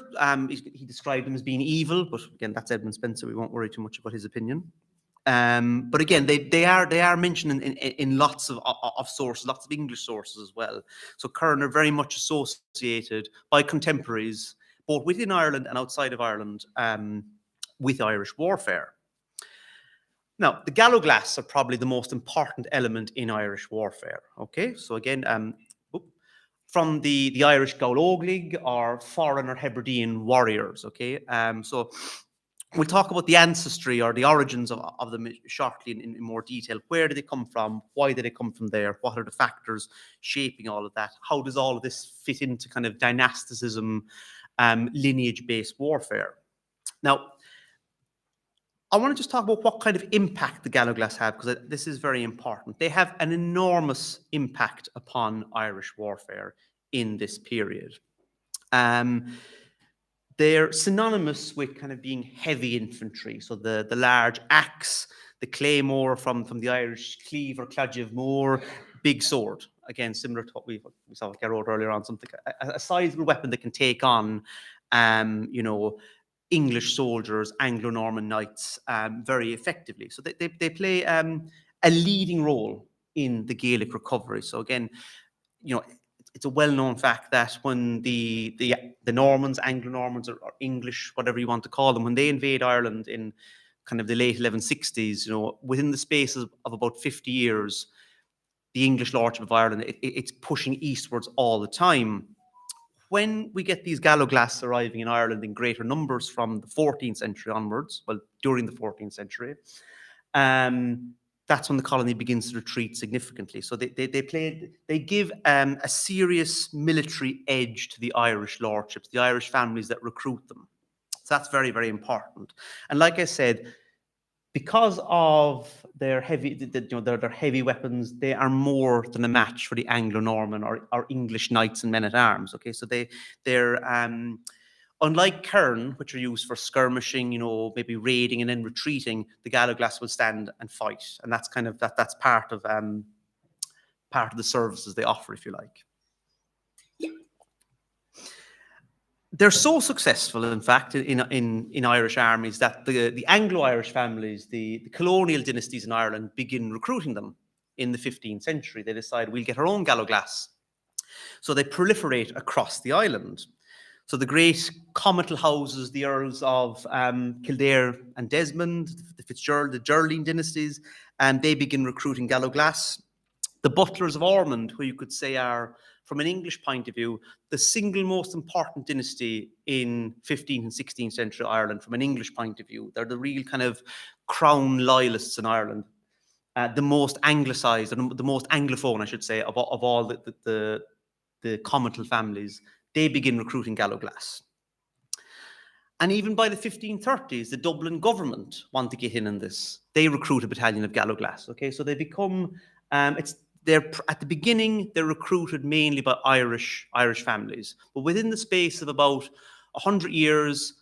he described them as being evil, but again, that's Edmund Spencer. We won't worry too much about his opinion. But again, they are mentioned in lots of sources, lots of English sources as well. So cairn are very much associated by contemporaries, both within Ireland and outside of Ireland, with Irish warfare. Now, the galloglass are probably the most important element in Irish warfare. Okay, so again, from the Irish Gaelic or foreign or Hebridean warriors. Okay, so we'll talk about the ancestry or the origins of them shortly in more detail. Where did they come from? Why did they come from there? What are the factors shaping all of that? How does all of this fit into kind of dynasticism, lineage-based warfare? Now, I want to just talk about what kind of impact the Galloglass have, because this is very important. They have an enormous impact upon Irish warfare in this period. They're synonymous with kind of being heavy infantry. So the large axe, the claymore from the Irish cleave or cladge mór, big sword. Again, similar to what we saw with Garrod earlier on, something a sizable weapon that can take on, English soldiers, Anglo-Norman knights very effectively. So they play a leading role in the Gaelic recovery. So again, it's a well-known fact that when the Normans, Anglo-Normans or English, whatever you want to call them, when they invade Ireland in kind of the late 1160s, within the space of about 50 years, the English Lordship of Ireland, it's pushing eastwards all the time. When we get these Galloglass arriving in Ireland in greater numbers from the 14th century onwards, well, during the 14th century, that's when the colony begins to retreat significantly. So they give a serious military edge to the Irish lordships, the Irish families that recruit them. So that's very, very important. And like I said, because of their heavy, their heavy weapons, they are more than a match for the Anglo-Norman or English knights and men-at-arms. Okay, so they're unlike Kern, which are used for skirmishing, maybe raiding and then retreating, the Galloglass will stand and fight, and that's kind of that's part of the services they offer, if you like. They're so successful, in fact, in Irish armies that the Anglo-Irish families, the colonial dynasties in Ireland, begin recruiting them in the 15th century. They decide we'll get our own Galloglass, so they proliferate across the island. So the great comital houses, the Earls of Kildare and Desmond, the Fitzgerald, the Geraldine dynasties, and they begin recruiting Galloglass. The Butlers of Ormond, who you could say are, from an English point of view, the single most important dynasty in 15th and 16th century Ireland from an English point of view. They're the real kind of crown loyalists in Ireland, the most anglicised, and the most anglophone, I should say, of all the comital families. They begin recruiting Galloglass. And even by the 1530s, the Dublin government want to get in on this. They recruit a battalion of Galloglass. Okay, so they become, they're at the beginning, they're recruited mainly by Irish families. But within the space of about 100 years,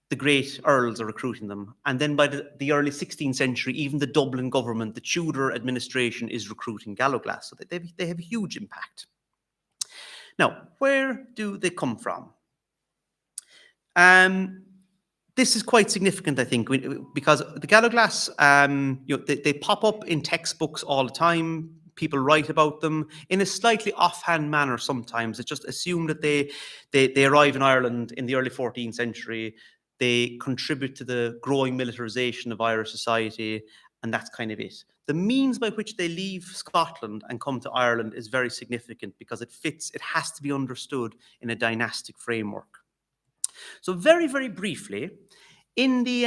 the great earls are recruiting them. And then by the early 16th century, even the Dublin government, the Tudor administration, is recruiting Galloglass. So they have a huge impact. Now, where do they come from? This is quite significant, I think, because the Galloglass, they pop up in textbooks all the time. People write about them in a slightly offhand manner sometimes. It's just assumed that they arrive in Ireland in the early 14th century. They contribute to the growing militarization of Irish society, and that's kind of it. The means by which they leave Scotland and come to Ireland is very significant because it has to be understood in a dynastic framework. So very, very briefly, in the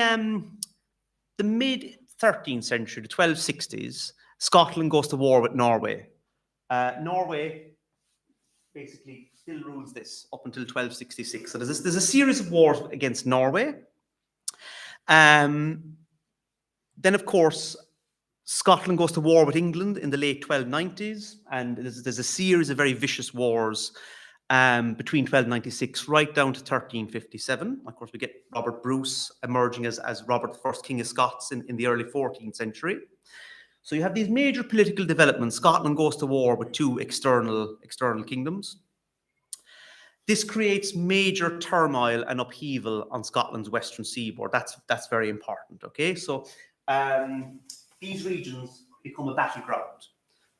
mid-13th century, the 1260s, Scotland goes to war with Norway. Norway basically still rules this up until 1266. So there's a series of wars against Norway. Then, of course, Scotland goes to war with England in the late 1290s, and there's a series of very vicious wars between 1296 right down to 1357. Of course, we get Robert Bruce emerging as Robert I, King of Scots in the early 14th century. So you have these major political developments. Scotland goes to war with two external kingdoms. This creates major turmoil and upheaval on Scotland's western seaboard. That's very important. Okay, so these regions become a battleground.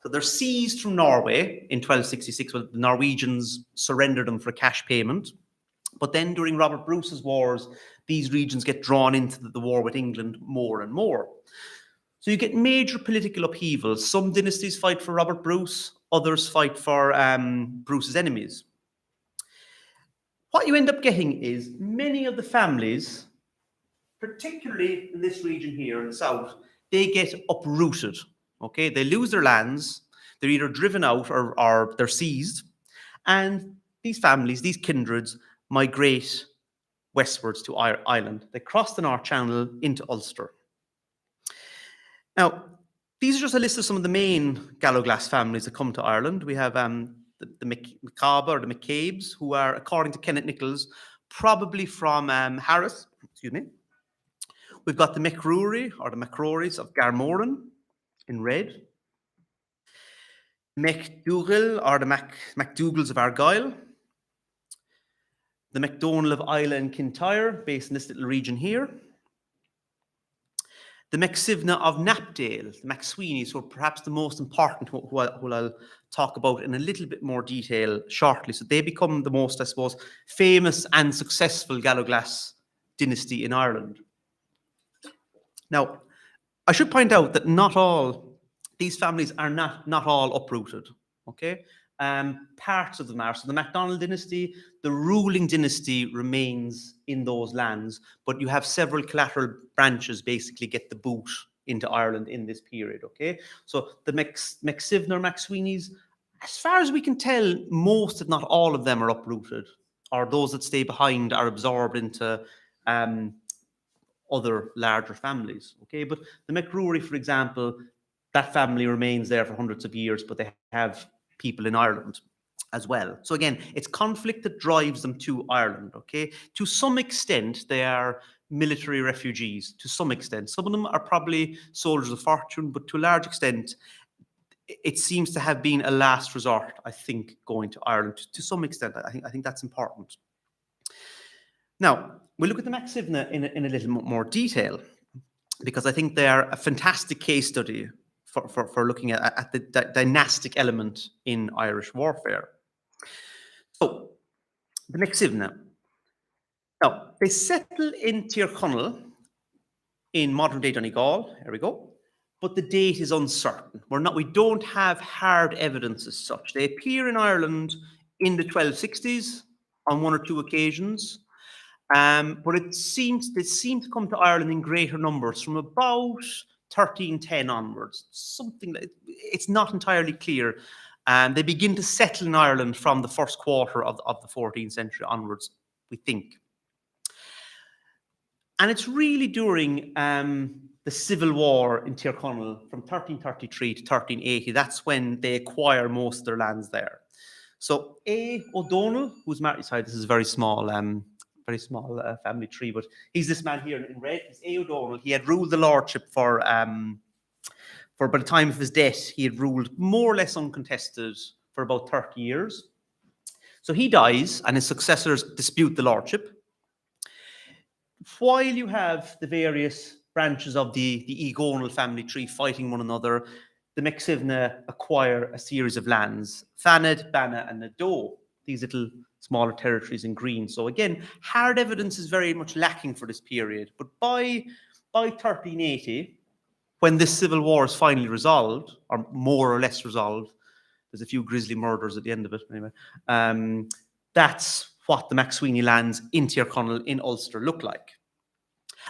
So they're seized from Norway in 1266. Well, the Norwegians surrender them for cash payment. But then during Robert Bruce's wars, these regions get drawn into the war with England more and more. So you get major political upheavals. Some dynasties fight for Robert Bruce, others fight for Bruce's enemies. What you end up getting is many of the families particularly in this region here in the south, they get uprooted. Okay, they lose their lands, they're either driven out or they're seized, and these families, these kindreds, migrate westwards to Ireland. They cross the North Channel into Ulster. Now, these are just a list of some of the main Galloglass families that come to Ireland. We have the McCabe or the McCabes, who are, according to Kenneth Nichols, probably from Harris. Excuse me. We've got the McRory or the McRorys of Garmoran in red. McDougall or the McDougals of Argyll. The McDonald of Isla and Kintyre, based in this little region here. The McSivna of Knapdale, the McSweeneys, who are perhaps the most important, who I'll talk about in a little bit more detail shortly. So they become the most, I suppose, famous and successful Galloglass dynasty in Ireland. Now, I should point out that not all, these families are not all uprooted, okay? Parts of them are. So the MacDonald dynasty, the ruling dynasty remains in those lands, but you have several collateral branches basically get the boot into Ireland in this period, okay? So the McSivna or McSweeneys, as far as we can tell, most, if not all of them are uprooted, or those that stay behind are absorbed into other larger families, okay? But the McRory, for example, that family remains there for hundreds of years, but they have people in Ireland as well. So again, it's conflict that drives them to Ireland, okay? To some extent, they are military refugees, to some extent. Some of them are probably soldiers of fortune, but to a large extent, it seems to have been a last resort, I think, going to Ireland. To some extent, I think that's important. Now, we'll look at the McSivna in a little more detail, because I think they are a fantastic case study for looking at the dynastic element in Irish warfare. So, the McSivna. Now, they settle in Tyrconnell in modern-day Donegal. Here we go. But the date is uncertain. We don't have hard evidence as such. They appear in Ireland in the 1260s on one or two occasions. But they seem to come to Ireland in greater numbers from about 1310 onwards. Something that it's not entirely clear. They begin to settle in Ireland from the first quarter of the 14th century onwards, we think. And it's really during the Civil War in Tyrconnell from 1333 to 1380. That's when they acquire most of their lands there. So A. O'Donnell, who's married, sorry, this is a very small family tree, but he's this man here in red. He's A. O'Donnell. He had ruled the lordship for by the time of his death, he had ruled more or less uncontested for about 30 years. So he dies, and his successors dispute the lordship. While you have the various branches of the Egonal family tree fighting one another, the McSivna acquire a series of lands, Fanad, Banna, and Nadeau, these little smaller territories in green. So again, hard evidence is very much lacking for this period. But by 1380, when this civil war is finally resolved, or more or less resolved, there's a few grisly murders at the end of it anyway, that's what the McSweeney lands in Tyrconnell in Ulster look like.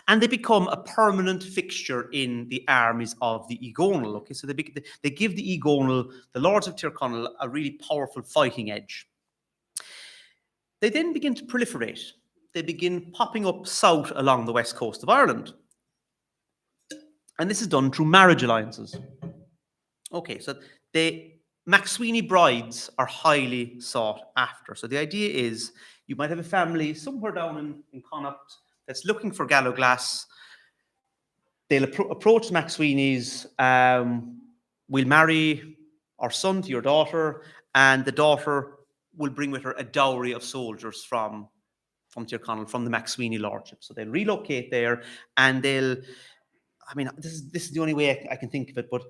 And they become a permanent fixture in the armies of the Egonal. Okay, so they give the Egonal, the lords of Tyrconnell, a really powerful fighting edge. They then begin to proliferate. They begin popping up south along the west coast of Ireland. And this is done through marriage alliances. Okay, so the McSweeney brides are highly sought after. So the idea is you might have a family somewhere down in Connacht that's looking for Galloglass. They'll approach the McSweeneys. We'll marry our son to your daughter, and the daughter will bring with her a dowry of soldiers from Tyrconnell, from the McSweeney lordship. So they'll relocate there, and this is the only way I can think of it, but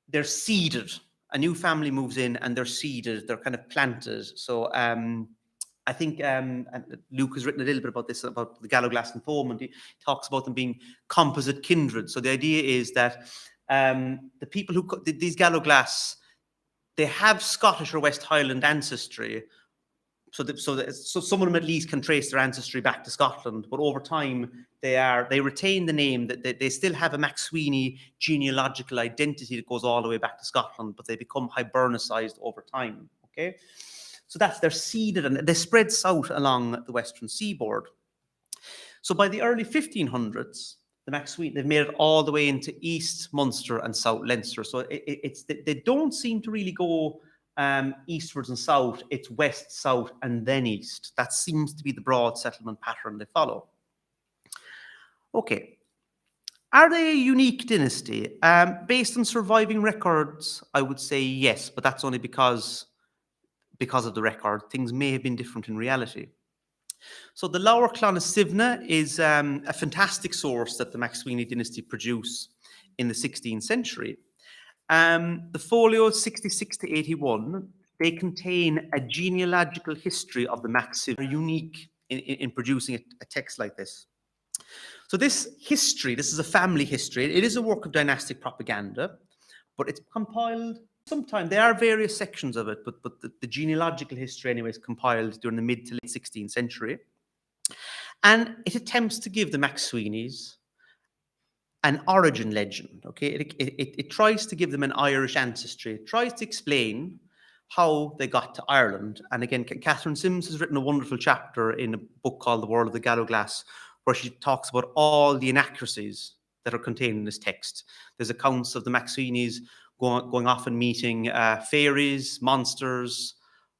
they're seeded. A new family moves in and they're seeded, they're kind of planted. So I think and Luke has written a little bit about this, about the Galloglass and Thomond. He talks about them being composite kindred. So the idea is that the people these Galloglass, they have Scottish or West Highland ancestry, so some of them at least can trace their ancestry back to Scotland, but over time they retain the name, that they still have a MacSweeney genealogical identity that goes all the way back to Scotland, but they become Hibernicized over time. Okay, so they're seeded and they spread south along the western seaboard. So by the early 1500s, the MacSweeney, they've made it all the way into East Munster and South Leinster. So they don't seem to really go eastwards and south. It's west, south, and then east. That seems to be the broad settlement pattern they follow. Okay. Are they a unique dynasty? Based on surviving records, I would say yes, but that's only because of the record. Things may have been different in reality. So the Lower Clonasivna is a fantastic source that the MacSweeney dynasty produce in the 16th century. The folios 66 to 81, they contain a genealogical history of the Macsivna, unique in producing a text like this. So this history, this is a family history. It is a work of dynastic propaganda, but it's compiled sometime. There are various sections of it, but the genealogical history anyway is compiled during the mid to late 16th century. And it attempts to give the MacSweeneys an origin legend, okay? It tries to give them an Irish ancestry. It tries to explain how they got to Ireland. And again, Catherine Sims has written a wonderful chapter in a book called The World of the Galloglass, where she talks about all the inaccuracies that are contained in this text. There's accounts of the MacSweeneys going off and meeting fairies, monsters,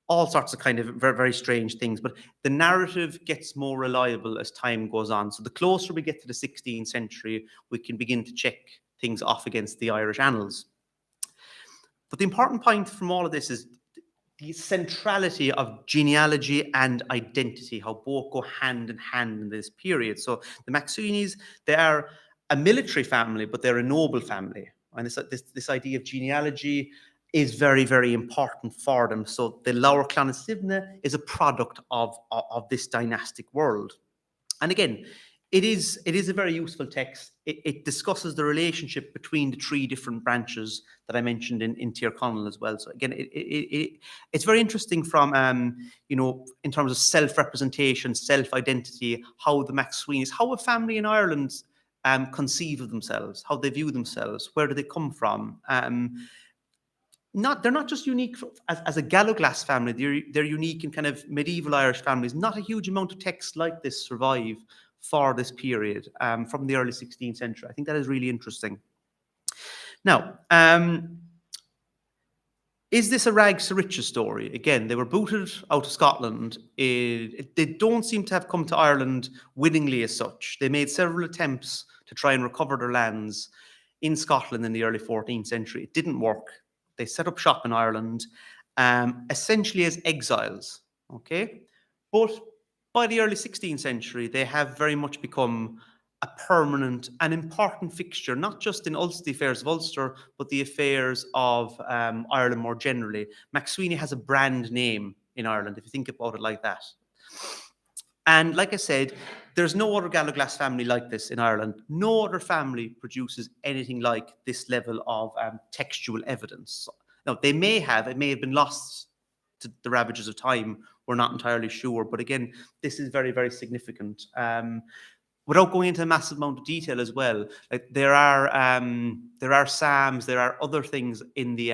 all sorts of kind of very, very strange things. But the narrative gets more reliable as time goes on. So the closer we get to the 16th century, we can begin to check things off against the Irish annals. But the important point from all of this is the centrality of genealogy and identity, how both go hand in hand in this period. So the MacSweeneys, they are a military family, but they're a noble family. And this idea of genealogy is very, very important for them. So the Lower Clonasivna is a product of this dynastic world. And again, it is a very useful text. It discusses the relationship between the three different branches that I mentioned in Tyrconnell as well. So again, it's very interesting from, in terms of self-representation, self-identity, how the MacSweeneys, how a family in Ireland conceive of themselves, how they view themselves, where do they come from. They're not just unique as a Galloglass family, they're unique in kind of medieval Irish families. Not a huge amount of texts like this survive for this period from the early 16th century. I think that is really interesting. Now, is this a rags to riches story? Again, they were booted out of Scotland. They don't seem to have come to Ireland willingly as such. They made several attempts to try and recover their lands in Scotland in the early 14th century. It didn't work. They set up shop in Ireland, essentially as exiles, okay? But by the early 16th century, they have very much become a permanent and important fixture, not just in the affairs of Ulster, but the affairs of Ireland more generally. MacSweeney has a brand name in Ireland, if you think about it like that. And like I said, there's no other Galloglass family like this in Ireland. No other family produces anything like this level of textual evidence. Now, it may have been lost to the ravages of time. We're not entirely sure. But again, this is very, very significant. Without going into a massive amount of detail as well, like there are psalms, there are other things in the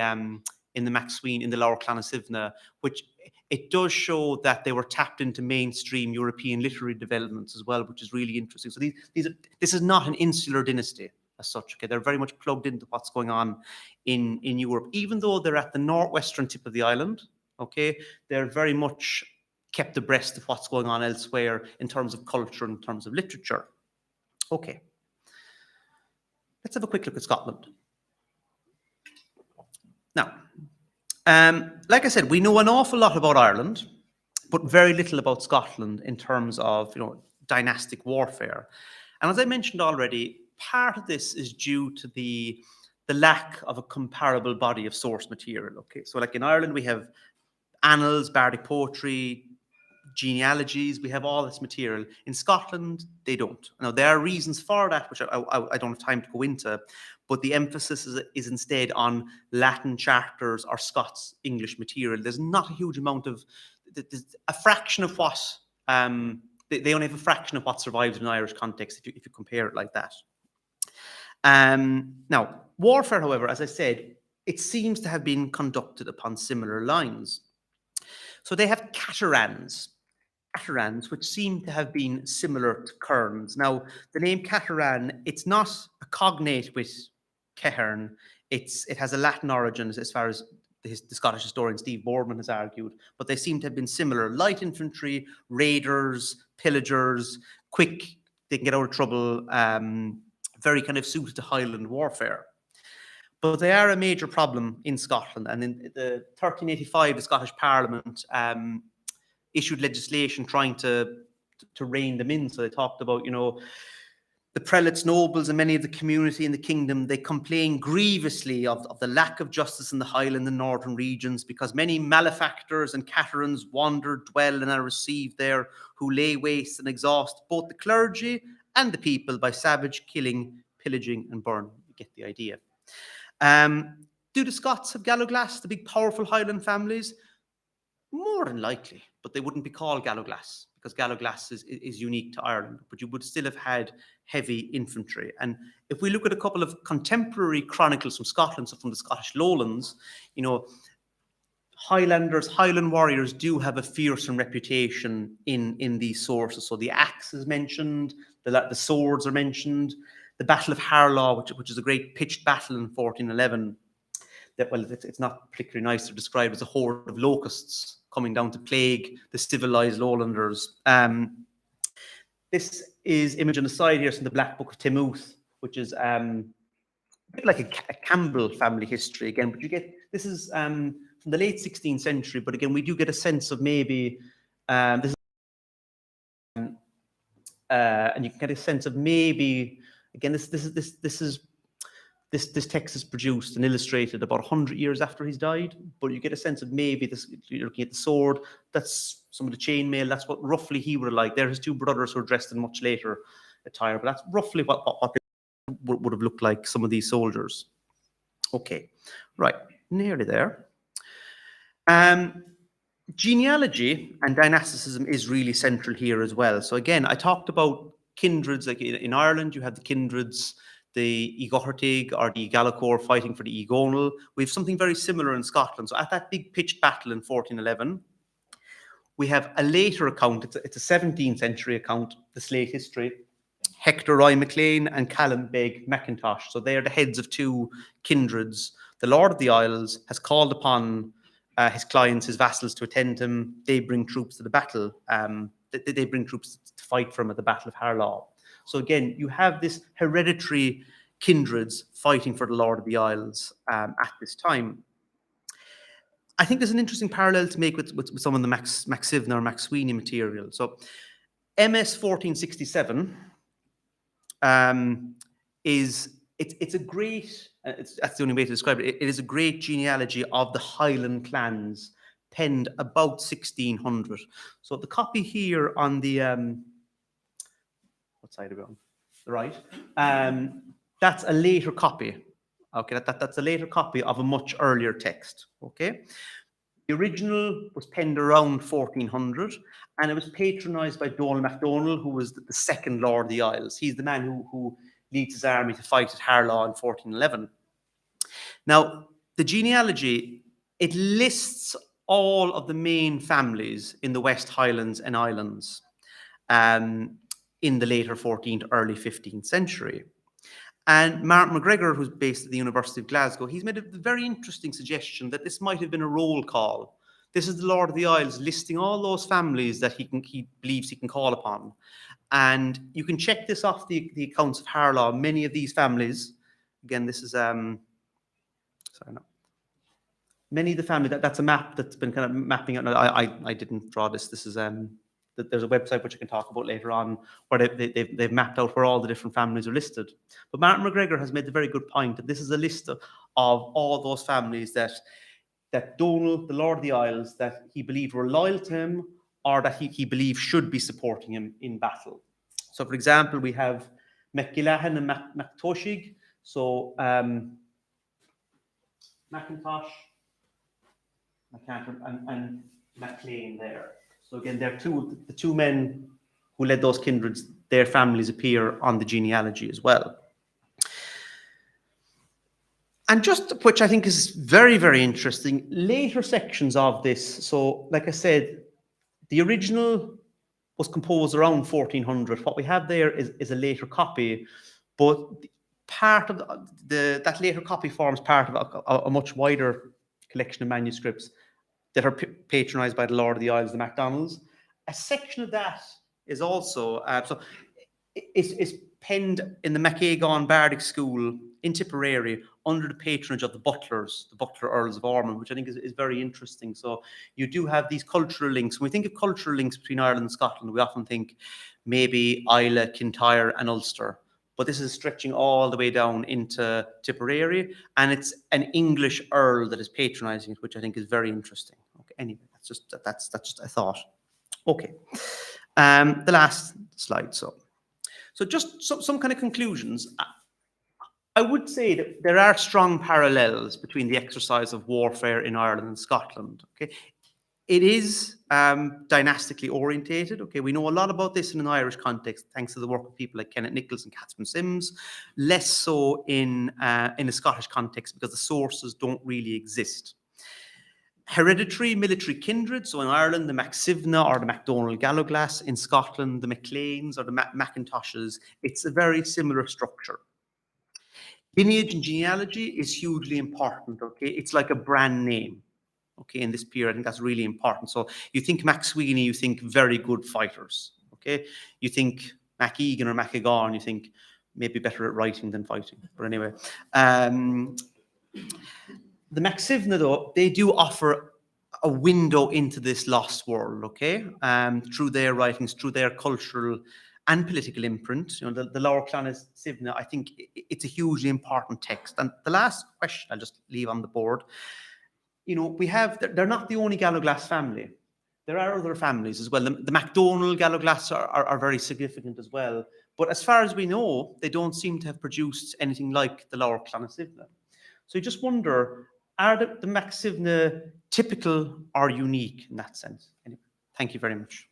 MacSweeney, in the Lower Clonasivna, which it does show that they were tapped into mainstream European literary developments as well, which is really interesting. So this is not an insular dynasty as such. Okay, they're very much plugged into what's going on in Europe, even though they're at the northwestern tip of the island. Okay, they're very much kept abreast of what's going on elsewhere in terms of culture, in terms of literature. Okay, let's have a quick look at Scotland. Now, like I said, we know an awful lot about Ireland, but very little about Scotland in terms of dynastic warfare. And as I mentioned already, part of this is due to the lack of a comparable body of source material. Okay, so like in Ireland, we have annals, bardic poetry, genealogies, we have all this material. In Scotland, they don't. Now, there are reasons for that, which I don't have time to go into, but the emphasis is instead on Latin charters or Scots English material. There's not a huge amount of, a fraction of what they only have a fraction of what survives in an Irish context if you compare it like that. Now, warfare, however, as I said, it seems to have been conducted upon similar lines. So they have caterans, which seem to have been similar to kerns. Now, the name cateran, it's not a cognate with cairn. It has a Latin origin as far as the Scottish historian Steve Boardman has argued, but they seem to have been similar. Light infantry, raiders, pillagers, quick, they can get out of trouble, very kind of suited to Highland warfare. But they are a major problem in Scotland. And in the 1385, the Scottish Parliament issued legislation trying to rein them in. So they talked about, you know, the prelates, nobles, and many of the community in the kingdom, they complain grievously of the lack of justice in the Highland and Northern regions, because many malefactors and caterans wander, dwell, and are received there, who lay waste and exhaust both the clergy and the people by savage killing, pillaging, and burning. You get the idea. Do the Scots have Galloglass, the big powerful Highland families? More than likely, but they wouldn't be called Galloglass, because Galloglass is unique to Ireland, but you would still have had heavy infantry. And if we look at a couple of contemporary chronicles from Scotland, so from the Scottish lowlands, you know, Highlanders, Highland warriors do have a fearsome reputation in these sources. So the axe is mentioned, the swords are mentioned, the Battle of Harlaw, which is a great pitched battle in 1411. That, well, it's not particularly nice to describe as a horde of locusts coming down to plague the civilized lowlanders. This is image on the side here from the Black Book of Timoth, which is a bit like a Campbell family history again, but you get, this is from the late 16th century, but again, we do get a sense of maybe, this is, and you can get a sense of maybe, again, this text is produced and illustrated about 100 years after he's died, but you get a sense of maybe this, you're looking at the sword, that's some of the chainmail, that's what roughly he would have liked. There are his two brothers who are dressed in much later attire, but that's roughly what would have looked like, some of these soldiers. Okay, right, nearly there. Genealogy and dynasticism is really central here as well. So again, I talked about kindreds, like in Ireland, you have the kindreds, the Igortig or the Galacor fighting for the Egonal. We have something very similar in Scotland. So at that big pitched battle in 1411, we have a later account, it's a 17th century account, the Slate history, Hector Roy MacLean and Callum Beg Mackintosh. So they are the heads of two kindreds. The Lord of the Isles has called upon his clients, his vassals, to attend him. They bring troops to the battle. They bring troops to fight for him at the Battle of Harlaw. So again, you have this hereditary kindreds fighting for the Lord of the Isles at this time. I think there's an interesting parallel to make with some of the Maxivna or Mac Sweeney material. So MS 1467 it's a great, that's the only way to describe it. It is a great genealogy of the Highland clans penned about 1600. So the copy here on the, what side are we on? The right. That's a later copy. Okay, that's a later copy of a much earlier text. Okay. The original was penned around 1400, and it was patronized by Donald MacDonald, who was the second Lord of the Isles. He's the man who leads his army to fight at Harlaw in 1411. Now, the genealogy, it lists all of the main families in the West Highlands and Islands in the later 14th, early 15th century. And Martin McGregor, who's based at the University of Glasgow, he's made a very interesting suggestion that this might have been a roll call. This is the Lord of the Isles listing all those families that he believes he can call upon. And you can check this off the accounts of Harlaw. Many of these families, again, this is, sorry, no. Many of the family, that's a map that's been kind of mapping out. No, I didn't draw this. This is, there's a website which I can talk about later on where they've mapped out where all the different families are listed. But Martin McGregor has made the very good point that this is a list of all those families that Donald, the Lord of the Isles, that he believed were loyal to him or that he believed should be supporting him in battle. So, for example, we have MacGillahan and MacToshig. So, Mackintosh, I can't remember, and MacLean there. So again, they're the two men who led those kindreds, their families appear on the genealogy as well. And just, which I think is very, very interesting, later sections of this. So like I said, the original was composed around 1400. What we have there is a later copy, but part of that later copy forms part of a much wider collection of manuscripts that are patronized by the Lord of the Isles, the MacDonalds. A section of that is also, is penned in the MacAgon Bardic School in Tipperary under the patronage of the Butlers, the Butler Earls of Ormond, which I think is very interesting. So you do have these cultural links. When we think of cultural links between Ireland and Scotland, we often think maybe Islay, Kintyre and Ulster. But this is stretching all the way down into Tipperary, and it's an English earl that is patronizing it, which I think is very interesting. Okay, anyway, that's just a thought. Okay, the last slide. So just some kind of conclusions. I would say that there are strong parallels between the exercise of warfare in Ireland and Scotland. Okay, it is dynastically orientated. Okay, we know a lot about this in an Irish context, thanks to the work of people like Kenneth Nichols and Catherine Sims. Less so in a Scottish context because the sources don't really exist. Hereditary military kindred. So in Ireland, the Macsivna or the MacDonald Gallowglass. In Scotland, the Macleans or the Macintoshes. It's a very similar structure. Lineage and genealogy is hugely important. Okay, it's like a brand name. Okay, in this period, I think that's really important. So you think MacSweeney, you think very good fighters. Okay, you think MacEgan or MacEgon, you think maybe better at writing than fighting. But anyway, the Macsivna, though, they do offer a window into this lost world. Okay, through their writings, through their cultural and political imprint. You know, the Lower Clonus Sivna, I think it's a hugely important text. And the last question I'll just leave on the board. You know, they're not the only Gallowglass family. There are other families as well. The MacDonald Gallowglass are very significant as well. But as far as we know, they don't seem to have produced anything like the Lower Clonasivna. So you just wonder, are the Macsivna typical or unique in that sense? Anyway, thank you very much.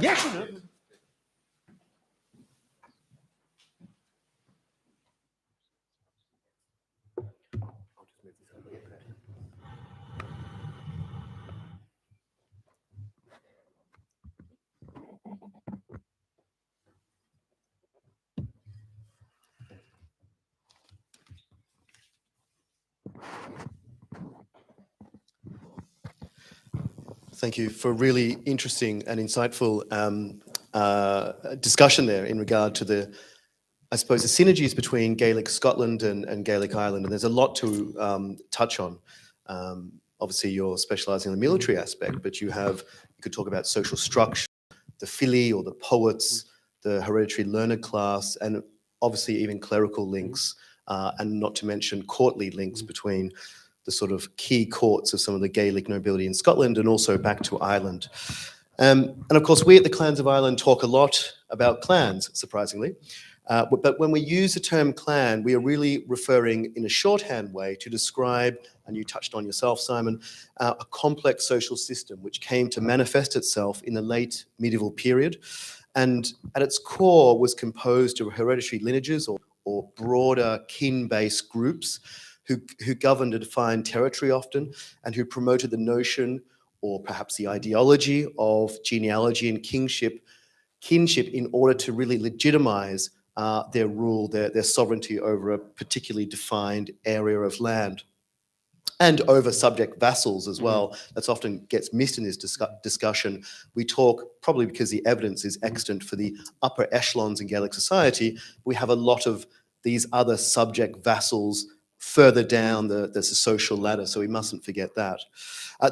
Yes, sure. Thank you for a really interesting and insightful discussion there in regard to the synergies between Gaelic Scotland and Gaelic Ireland. And there's a lot to touch on. Obviously, you're specializing in the military aspect, but you could talk about social structure, the fili or the poets, the hereditary learner class, and obviously even clerical links, and not to mention courtly links between the sort of key courts of some of the Gaelic nobility in Scotland and also back to Ireland. And of course, we at the Clans of Ireland talk a lot about clans, surprisingly. But when we use the term clan, we are really referring in a shorthand way to describe, and you touched on yourself, Simon, a complex social system which came to manifest itself in the late medieval period. And at its core was composed of hereditary lineages or broader kin-based groups who governed a defined territory often, and who promoted the notion or perhaps the ideology of genealogy and kinship in order to really legitimize their rule, their sovereignty over a particularly defined area of land. And over subject vassals as well. That's often gets missed in this discussion. We talk, probably because the evidence is extant for the upper echelons in Gaelic society, we have a lot of these other subject vassals further down the social ladder, so we mustn't forget that.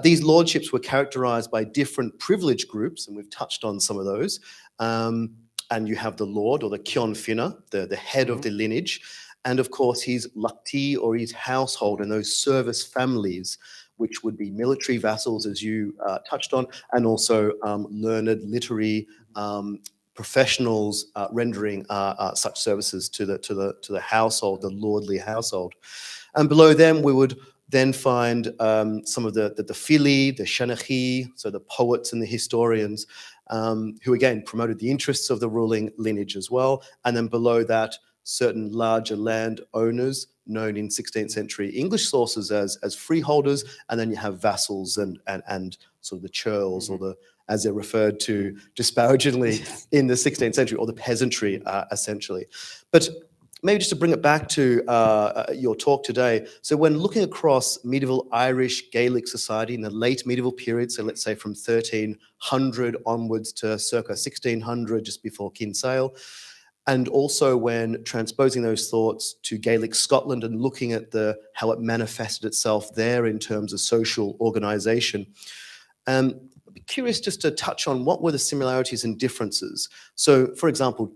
These lordships were characterized by different privilege groups, and we've touched on some of those. And you have the lord or the Cion Finna, the head of the lineage, and of course his Lachti or his household and those service families, which would be military vassals, as you touched on, and also learned literary professionals rendering such services to the household, the lordly household. And below them, we would then find some of the fili, the shanachi, so the poets and the historians, who again promoted the interests of the ruling lineage as well. And then below that, certain larger land owners known in 16th century English sources as freeholders, and then you have vassals and sort of the churls, or the, as they're referred to disparagingly in the 16th century, or the peasantry, essentially. But maybe just to bring it back to your talk today, so when looking across medieval Irish Gaelic society in the late medieval period, so let's say from 1300 onwards to circa 1600, just before Kinsale, and also when transposing those thoughts to Gaelic Scotland and looking at how it manifested itself there in terms of social organisation. I'd be curious just to touch on what were the similarities and differences. So, for example,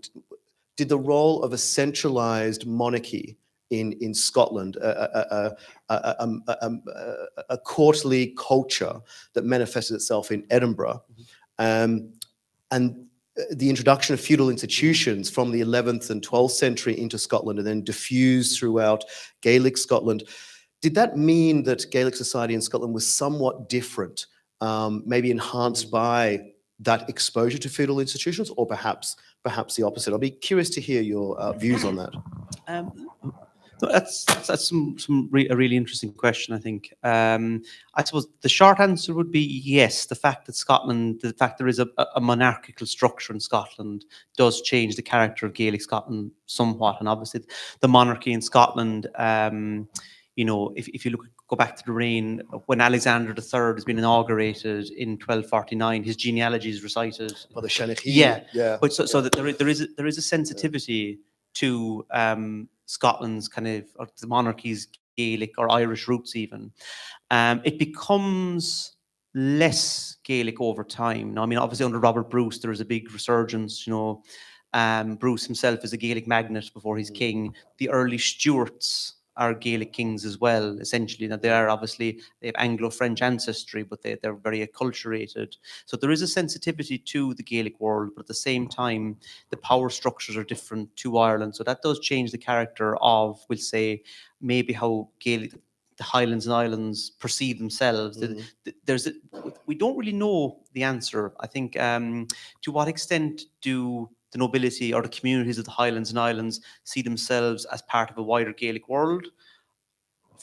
did the role of a centralised monarchy in Scotland, a courtly culture that manifested itself in Edinburgh, and the introduction of feudal institutions from the 11th and 12th century into Scotland and then diffused throughout Gaelic Scotland, did that mean that Gaelic society in Scotland was somewhat different, maybe enhanced by that exposure to feudal institutions, or perhaps the opposite? I'll be curious to hear your views on that. No, that's a really interesting question, I think. I suppose the short answer would be yes. The fact there is a monarchical structure in Scotland does change the character of Gaelic Scotland somewhat. And obviously the monarchy in Scotland, if you go back to the reign when Alexander III has been inaugurated in 1249, his genealogy is recited. Well, the Shanachi. Yeah. But so that there is a sensitivity to Scotland's or the monarchy's Gaelic or Irish roots even. It becomes less Gaelic over time. Now, I mean, obviously under Robert Bruce, there is a big resurgence, Bruce himself is a Gaelic magnate before he's king. The early Stuarts are Gaelic kings as well, essentially. Now, they have Anglo-French ancestry, but they're very acculturated. So there is a sensitivity to the Gaelic world, but at the same time, the power structures are different to Ireland. So that does change the character of, we'll say, maybe how Gaelic, the Highlands and Islands perceive themselves. We don't really know the answer. I think to what extent do the nobility or the communities of the Highlands and Islands see themselves as part of a wider Gaelic world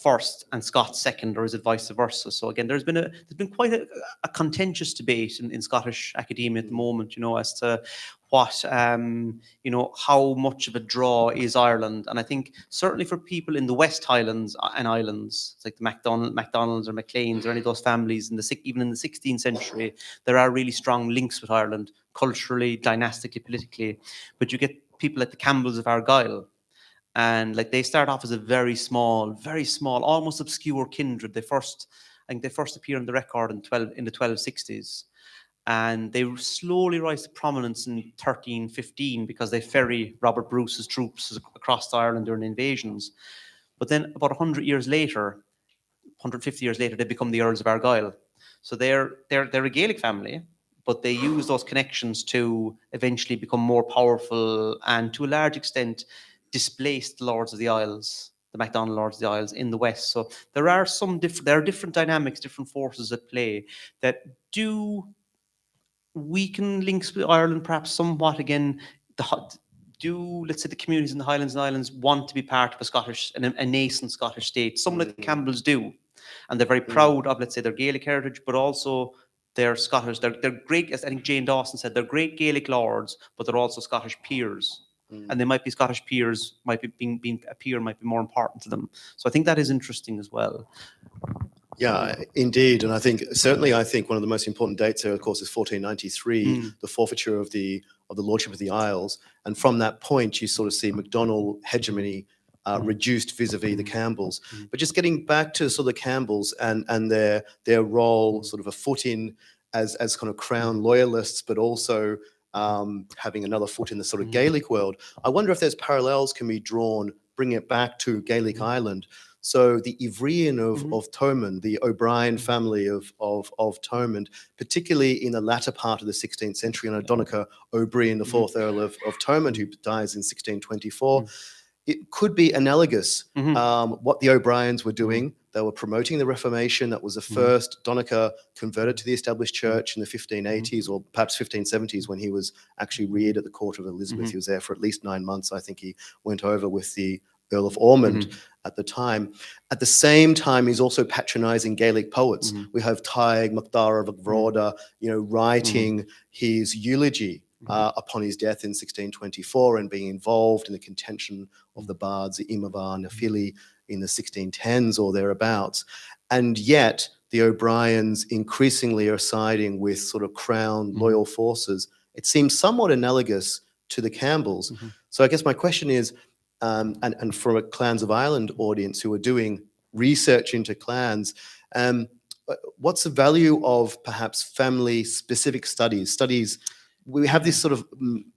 first and Scots second, or is it vice versa? So again, there's been quite a contentious debate in Scottish academia at the moment, as to what, how much of a draw is Ireland. And I think certainly for people in the West Highlands and Islands, it's like the MacDonalds or MacLeans or any of those families, even in the 16th century, there are really strong links with Ireland, culturally, dynastically, politically. But you get people like the Campbells of Argyll, and they start off as a very small, almost obscure kindred. They first appear on the record in the 1260s. And they slowly rise to prominence in 1315 because they ferry Robert Bruce's troops across Ireland during invasions. But then about 150 years later, they become the Earls of Argyll. So they're a Gaelic family, but they use those connections to eventually become more powerful and to a large extent displace the Lords of the Isles, the MacDonald Lords of the Isles in the West. So there are different dynamics, different forces at play that do weaken links with Ireland perhaps somewhat. Again, let's say the communities in the Highlands and Islands want to be part of a nascent Scottish state. Some like the Campbells do, and they're very proud of, let's say, their Gaelic heritage, but also they're Scottish. They're great, as I think Jane Dawson said, they're great Gaelic lords, but they're also Scottish peers. And they might be Scottish peers, being a peer might be more important to them. So I think that is interesting as well. Yeah, indeed. And I think one of the most important dates there, of course, is 1493, the forfeiture of the Lordship of the Isles. And from that point, you sort of see MacDonald hegemony reduced vis-a-vis the Campbells. But just getting back to sort of the Campbells and their role, sort of a foot in as kind of crown loyalists, but also having another foot in the sort of Gaelic world. I wonder if there's parallels can be drawn, bring it back to Gaelic Ireland. So the Ivrian of Thomond, the O'Brien family of Thomond, particularly in the latter part of the 16th century, and Donegal O'Brien, the fourth Earl of Thomond, who dies in 1624, it could be analogous. What the O'Briens were doing, they were promoting the Reformation. That was the first. Donegal converted to the established church in the 1580s or perhaps 1570s when he was actually reared at the court of Elizabeth. He was there for at least 9 months. I think he went over with the Earl of Ormond at the time. At the same time, he's also patronizing Gaelic poets. We have Taig MacDara of Vroda, writing his eulogy upon his death in 1624 and being involved in the contention of the bards, the Imaba and the Fili in the 1610s or thereabouts. And yet the O'Briens increasingly are siding with sort of crown loyal forces. It seems somewhat analogous to the Campbells. So I guess my question is, and for a Clans of Ireland audience who are doing research into clans, what's the value of perhaps family-specific studies? We have this sort of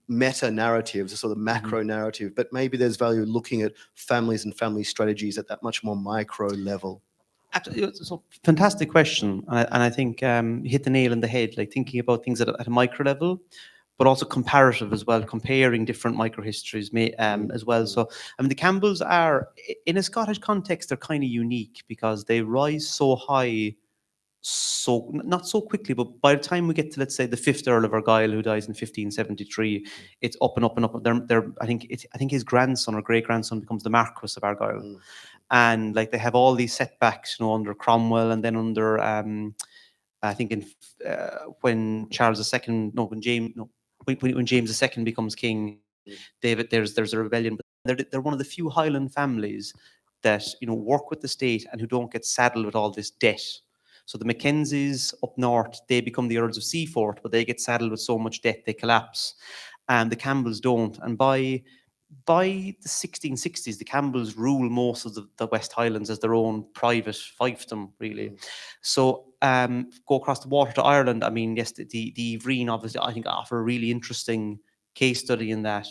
meta narrative, a sort of macro narrative, but maybe there's value looking at families and family strategies at that much more micro level. It's a fantastic question, and I think you hit the nail on the head. Like thinking about things at a micro level, but also comparative as well, comparing different microhistories as well. So, I mean, the Campbells are, in a Scottish context, they're kind of unique because they rise so high, so not so quickly, but by the time we get to, let's say, the fifth Earl of Argyll, who dies in 1573, it's up and up and up. I think his grandson or great grandson becomes the Marquess of Argyll, and like they have all these setbacks, under Cromwell, and then under I think when Charles II, when James II becomes king, there's a rebellion. But they're one of the few Highland families that work with the state and who don't get saddled with all this debt. So the Mackenzies up north, they become the Earls of Seaforth, but they get saddled with so much debt they collapse. And the Campbells don't. And by the 1660s, the Campbells rule most of the West Highlands as their own private fiefdom, really. So go across the water to Ireland. I mean, yes, the Ivrian obviously, I think, offer a really interesting case study in that.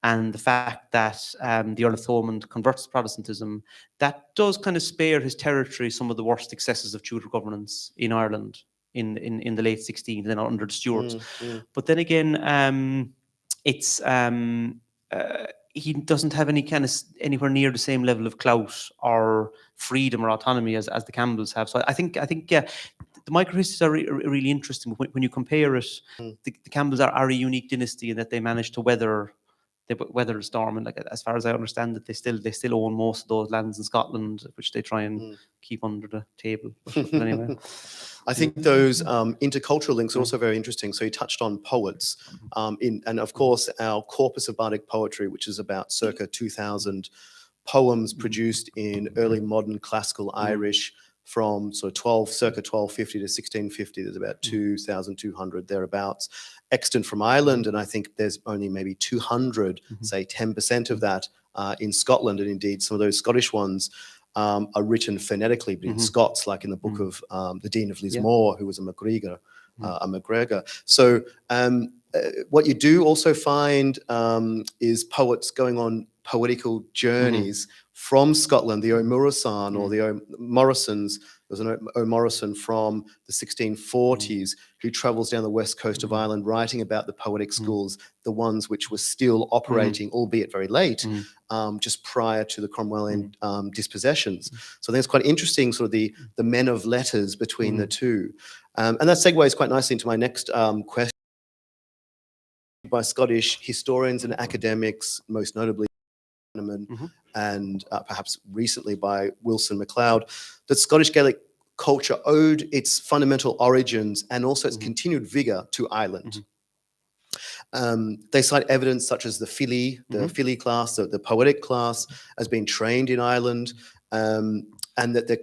And the fact that the Earl of Thomond converts to Protestantism, that does kind of spare his territory some of the worst excesses of Tudor governance in Ireland in the late 16th and then under the Stuarts. But then again, it's he doesn't have anywhere near the same level of clout or freedom or autonomy as the Campbells have. So I think yeah, the microhistories are really interesting. When you compare it, the Campbells are a unique dynasty in that they managed to weather the storm, and like as far as I understand it, they still own most of those lands in Scotland, which they try and keep under the table. But anyway. I think those intercultural links are also very interesting. So you touched on poets, and of course our corpus of bardic poetry, which is about circa 2,000 poems produced in early modern classical Irish from circa 1250 to 1650. There's about 2,200 thereabouts extant from Ireland, and I think there's only maybe 200, say 10% of that in Scotland, and indeed some of those Scottish ones are written phonetically, but in Scots, like in the book of the Dean of Lismore, who was a MacGregor. So what you do also find is poets going on poetical journeys from Scotland, the O'Morrison or the O'Morrisons. There's an O'Morrison from the 1640s who travels down the west coast of Ireland writing about the poetic schools, the ones which were still operating, albeit very late, just prior to the Cromwellian dispossessions. So I think it's quite interesting, sort of the men of letters between the two. And that segues quite nicely into my next question by Scottish historians and academics, most notably and perhaps recently by Wilson MacLeod, that Scottish Gaelic culture owed its fundamental origins and also its continued vigour to Ireland. They cite evidence such as the Fili class, the poetic class, as being trained in Ireland, and that their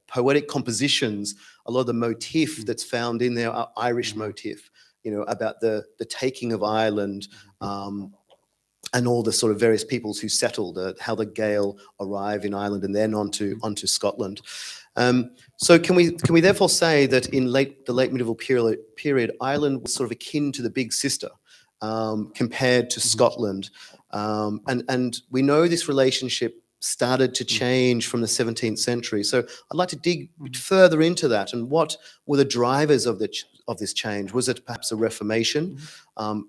poetic compositions, a lot of the motif that's found in there are Irish motif, about the taking of Ireland, and all the sort of various peoples who settled, how the Gael arrive in Ireland and then onto Scotland. So can we therefore say that in the late medieval period, Ireland was sort of akin to the big sister compared to Scotland, and we know this relationship started to change from the 17th century. So I'd like to dig a bit further into that, and what were the drivers of this change? Was it perhaps a Reformation,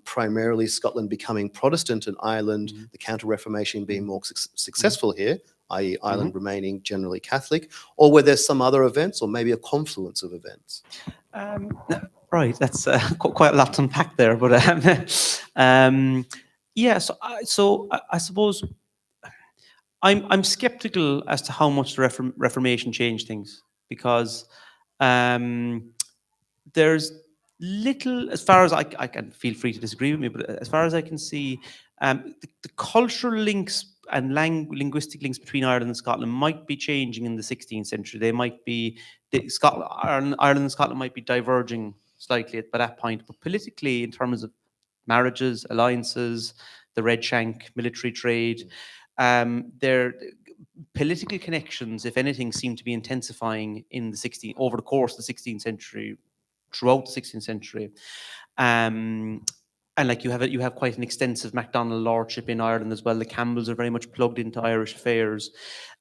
primarily Scotland becoming Protestant and Ireland, the Counter-Reformation being more successful here, i.e. Ireland remaining generally Catholic, or were there some other events, or maybe a confluence of events? Right, that's quite a lot to unpack there, but yeah. So I suppose I'm skeptical as to how much the Reformation changed things, because there's little, as far as I can, feel free to disagree with me, but as far as I can see, the cultural links and linguistic links between Ireland and Scotland might be changing in the 16th century. They might be, Ireland and Scotland might be diverging slightly by that point, but politically, in terms of marriages, alliances, the red shank, military trade, their political connections, if anything, seem to be intensifying in the over the course of the 16th century, throughout the 16th century. And like you have quite an extensive MacDonald lordship in Ireland as well. The Campbells are very much plugged into Irish affairs.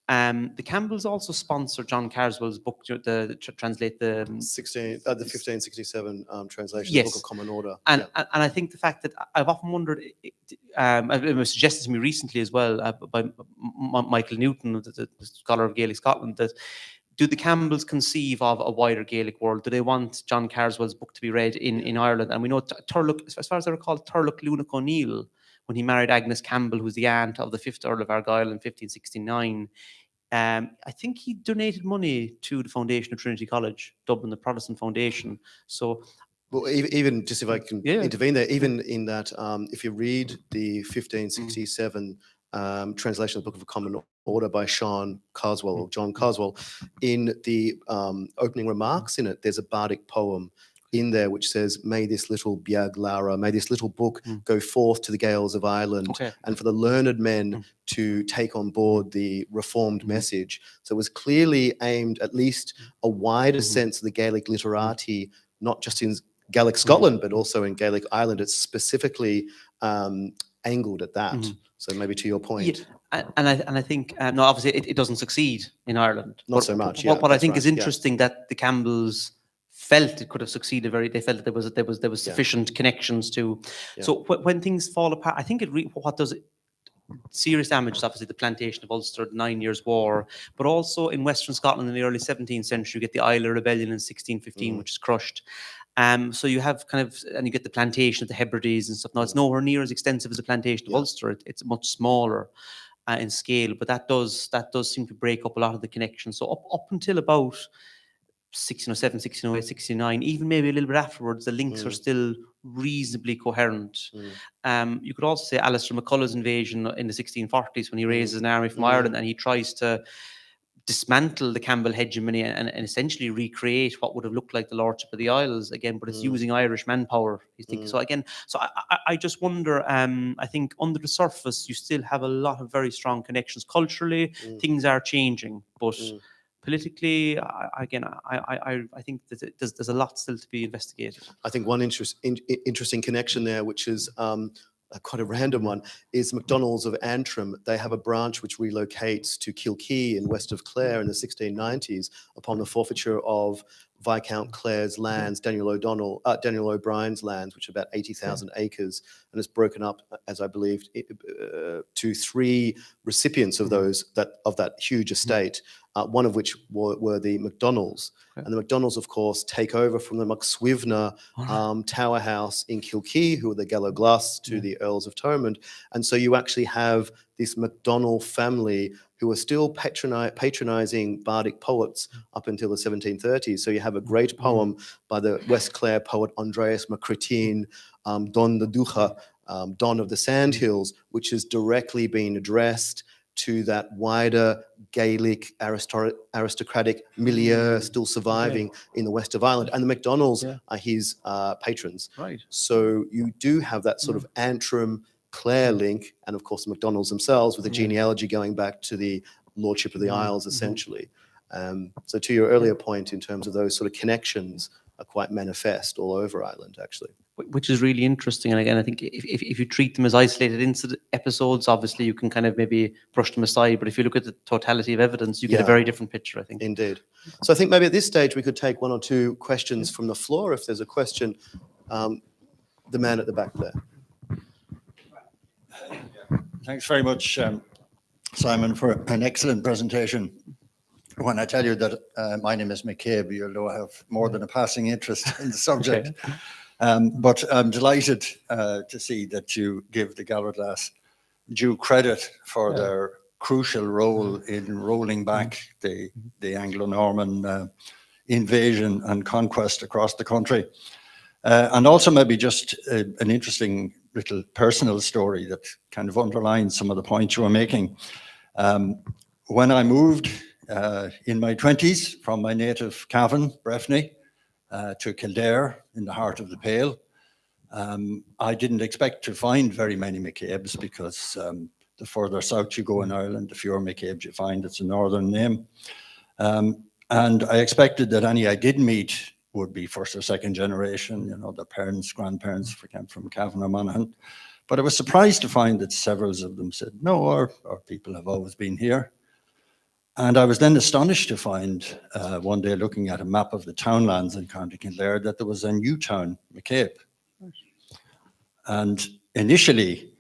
The Campbells also sponsor John Carswell's book to translate the 1567 translation yes. of the Book of Common Order. And I think the fact that I've often wondered, it was suggested to me recently as well by Michael Newton, the scholar of Gaelic Scotland, that do the Campbells conceive of a wider Gaelic world? Do they want John Carswell's book to be read in Ireland? And we know Turlough, as far as I recall, Turlough Lunach O'Neill, when he married Agnes Campbell, who's the aunt of the 5th Earl of Argyll in 1569, I think he donated money to the foundation of Trinity College, Dublin, the Protestant foundation. So, well, even just if I can intervene there, even in that, if you read the 1567 translation of the Book of Common Order by Sean Carswell, or John Carswell, in the opening remarks in it, there's a bardic poem in there which says, "May this little Biag Lara, may this little book go forth to the Gaels of Ireland, and for the learned men to take on board the reformed message." So it was clearly aimed at least a wider sense of the Gaelic literati, not just in Gaelic Scotland, but also in Gaelic Ireland. It's specifically angled at that. So maybe to your point. Yeah. And I think, no, obviously it doesn't succeed in Ireland. Not so much, yeah, What I that's think right, is interesting that the Campbells felt it could have succeeded they felt that there was sufficient connections to. So when things fall apart, I think what does it, serious damage is obviously the plantation of Ulster, the 9 Years' War, but also in Western Scotland in the early 17th century, you get the Islay Rebellion in 1615, which is crushed. So you have and you get the plantation of the Hebrides and stuff. Now, it's nowhere near as extensive as the plantation of Ulster. It's much smaller in scale, but that does seem to break up a lot of the connections. So up until about 1607, 1608, 1609, even maybe a little bit afterwards, the links are still reasonably coherent. You could also say Alistair McCullough's invasion in the 1640s, when he raises an army from Ireland and he tries to dismantle the Campbell hegemony and essentially recreate what would have looked like the Lordship of the Isles again, but it's using Irish manpower. So again, I just wonder, I think under the surface, you still have a lot of very strong connections. Culturally, things are changing, but politically, I think that there's a lot still to be investigated. I think one interesting connection there, which is quite a random one, is MacDonald's of Antrim. They have a branch which relocates to Kilkee in west of Clare in the 1690s upon the forfeiture of Viscount Clare's lands, Daniel O'Brien's lands, which are about 80,000 acres, and it's broken up, as I believe, to 3 recipients of that huge estate. One of which were the MacDonalds. And the MacDonalds, of course, take over from the MacSwivna Tower House in Kilkee, who are the Galloglass to the Earls of Thomond. And so you actually have this MacDonald family who are still patronizing bardic poets up until the 1730s. So you have a great poem by the West Clare poet Andreas MacCretin, Don the Ducha, Don of the Sandhills, which is directly being addressed to that wider Gaelic aristocratic milieu still surviving in the west of Ireland. And the MacDonalds are his patrons. Right. So you do have that sort of Antrim Clare link, and of course the MacDonalds themselves with the genealogy going back to the Lordship of the Isles, essentially. So to your earlier point in terms of those sort of connections are quite manifest all over Ireland, actually. which is really interesting. And again, I think if you treat them as isolated incident episodes, obviously you can kind of maybe brush them aside. But if you look at the totality of evidence, you get a Yeah. very different picture, I think. Indeed. So I think maybe at this stage we could take one or two questions from the floor. If there's a question, the man at the back there. Thanks very much, Simon, for an excellent presentation. When I tell you that my name is McCabe, you'll know I have more than a passing interest in the subject. But I'm delighted to see that you give the Gallerglass due credit for their crucial role in rolling back the Anglo-Norman invasion and conquest across the country. And also maybe just an interesting little personal story that kind of underlines some of the points you were making. When I moved in my 20s from my native Cavan, Breffni, to Kildare in the heart of the Pale, I didn't expect to find very many McCabes because the further south you go in Ireland, the fewer McCabes you find. It's a northern name. And I expected that any I did meet would be first or second generation, you know, their parents, grandparents came from Cavan or Monaghan. But I was surprised to find that several of them said, no, our people have always been here. And I was then astonished to find one day looking at a map of the townlands in County Kildare that there was a new town, McCabe. And initially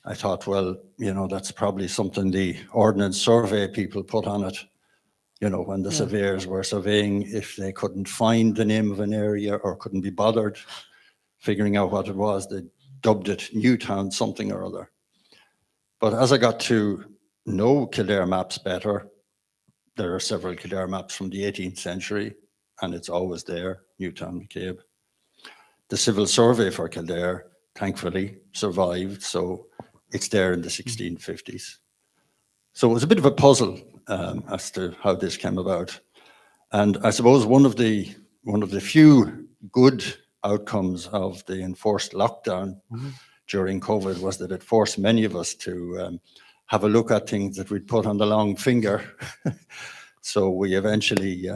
I thought, well, you know, that's probably something the Ordnance Survey people put on it. You know, when the surveyors were surveying, if they couldn't find the name of an area or couldn't be bothered figuring out what it was, they dubbed it Newtown something or other. But as I got to know Kildare maps better, there are several Kildare maps from the 18th century, and it's always there, Newtown McCabe. The civil survey for Kildare, thankfully, survived, so it's there in the 1650s. So it was a bit of a puzzle as to how this came about. And I suppose one of the few good outcomes of the enforced lockdown during COVID was that it forced many of us to have a look at things that we'd put on the long finger. So we eventually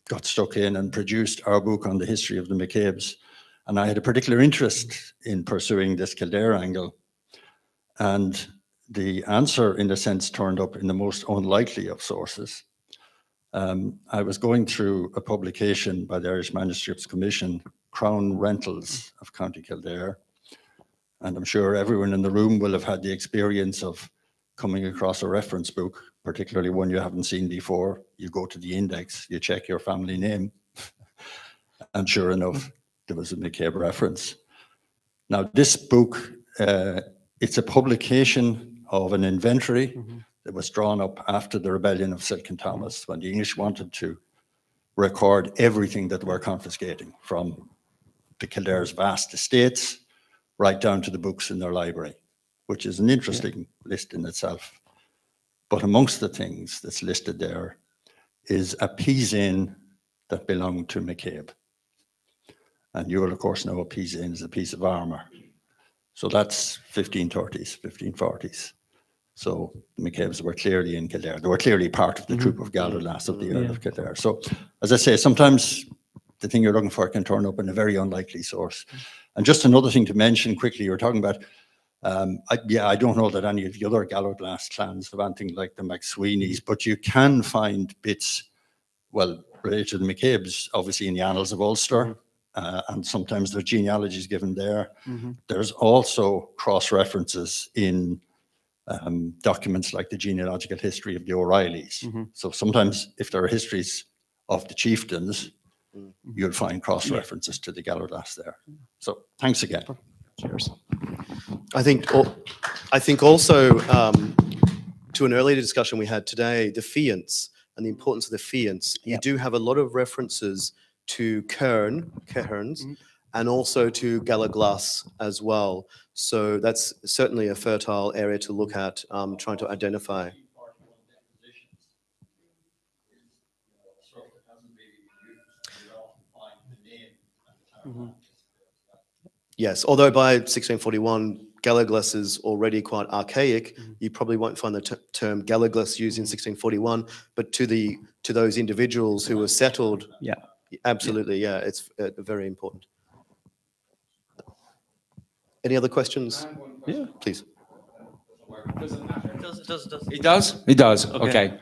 got stuck in and produced our book on the history of the McCabes. And I had a particular interest in pursuing this Kildare angle. And the answer, in a sense, turned up in the most unlikely of sources. I was going through a publication by the Irish Manuscripts Commission, Crown Rentals of County Kildare. And I'm sure everyone in the room will have had the experience of coming across a reference book, particularly one you haven't seen before. You go to the index, you check your family name, and sure enough, there was a McCabe reference. Now, this book, it's a publication of an inventory that was drawn up after the rebellion of Silken Thomas, when the English wanted to record everything that they were confiscating, from the Kildare's vast estates right down to the books in their library, which is an interesting list in itself. But amongst the things that's listed there is a peace-inn that belonged to McCabe. And you will, of course, know a peace-inn is a piece of armour. So that's 1530s, 1540s. So the McCabes were clearly in Kildare. They were clearly part of the troop of Gallerglass of the Earl of Kildare. So, as I say, sometimes the thing you're looking for can turn up in a very unlikely source. And just another thing to mention quickly, you were talking about, I don't know that any of the other Gallerglass clans have anything like the McSweeneys, but you can find bits, well, related to the McCabes, obviously in the Annals of Ulster, and sometimes their genealogy is given there. There's also cross-references in documents like the genealogical history of the O'Reillys. So sometimes if there are histories of the chieftains, you'll find cross-references to the Gallerglass there. So thanks again. Cheers. I think also to an earlier discussion we had today, the fiants and the importance of the fiants. You do have a lot of references to cairns, and also to Gallerglass as well. So that's certainly a fertile area to look at, trying to identify. Yes, although by 1641, Gallerglass is already quite archaic. You probably won't find the term Gallerglass used in 1641, but to those individuals who were settled, absolutely, it's very important. Any other questions? Yeah, please. It does? It does, Okay.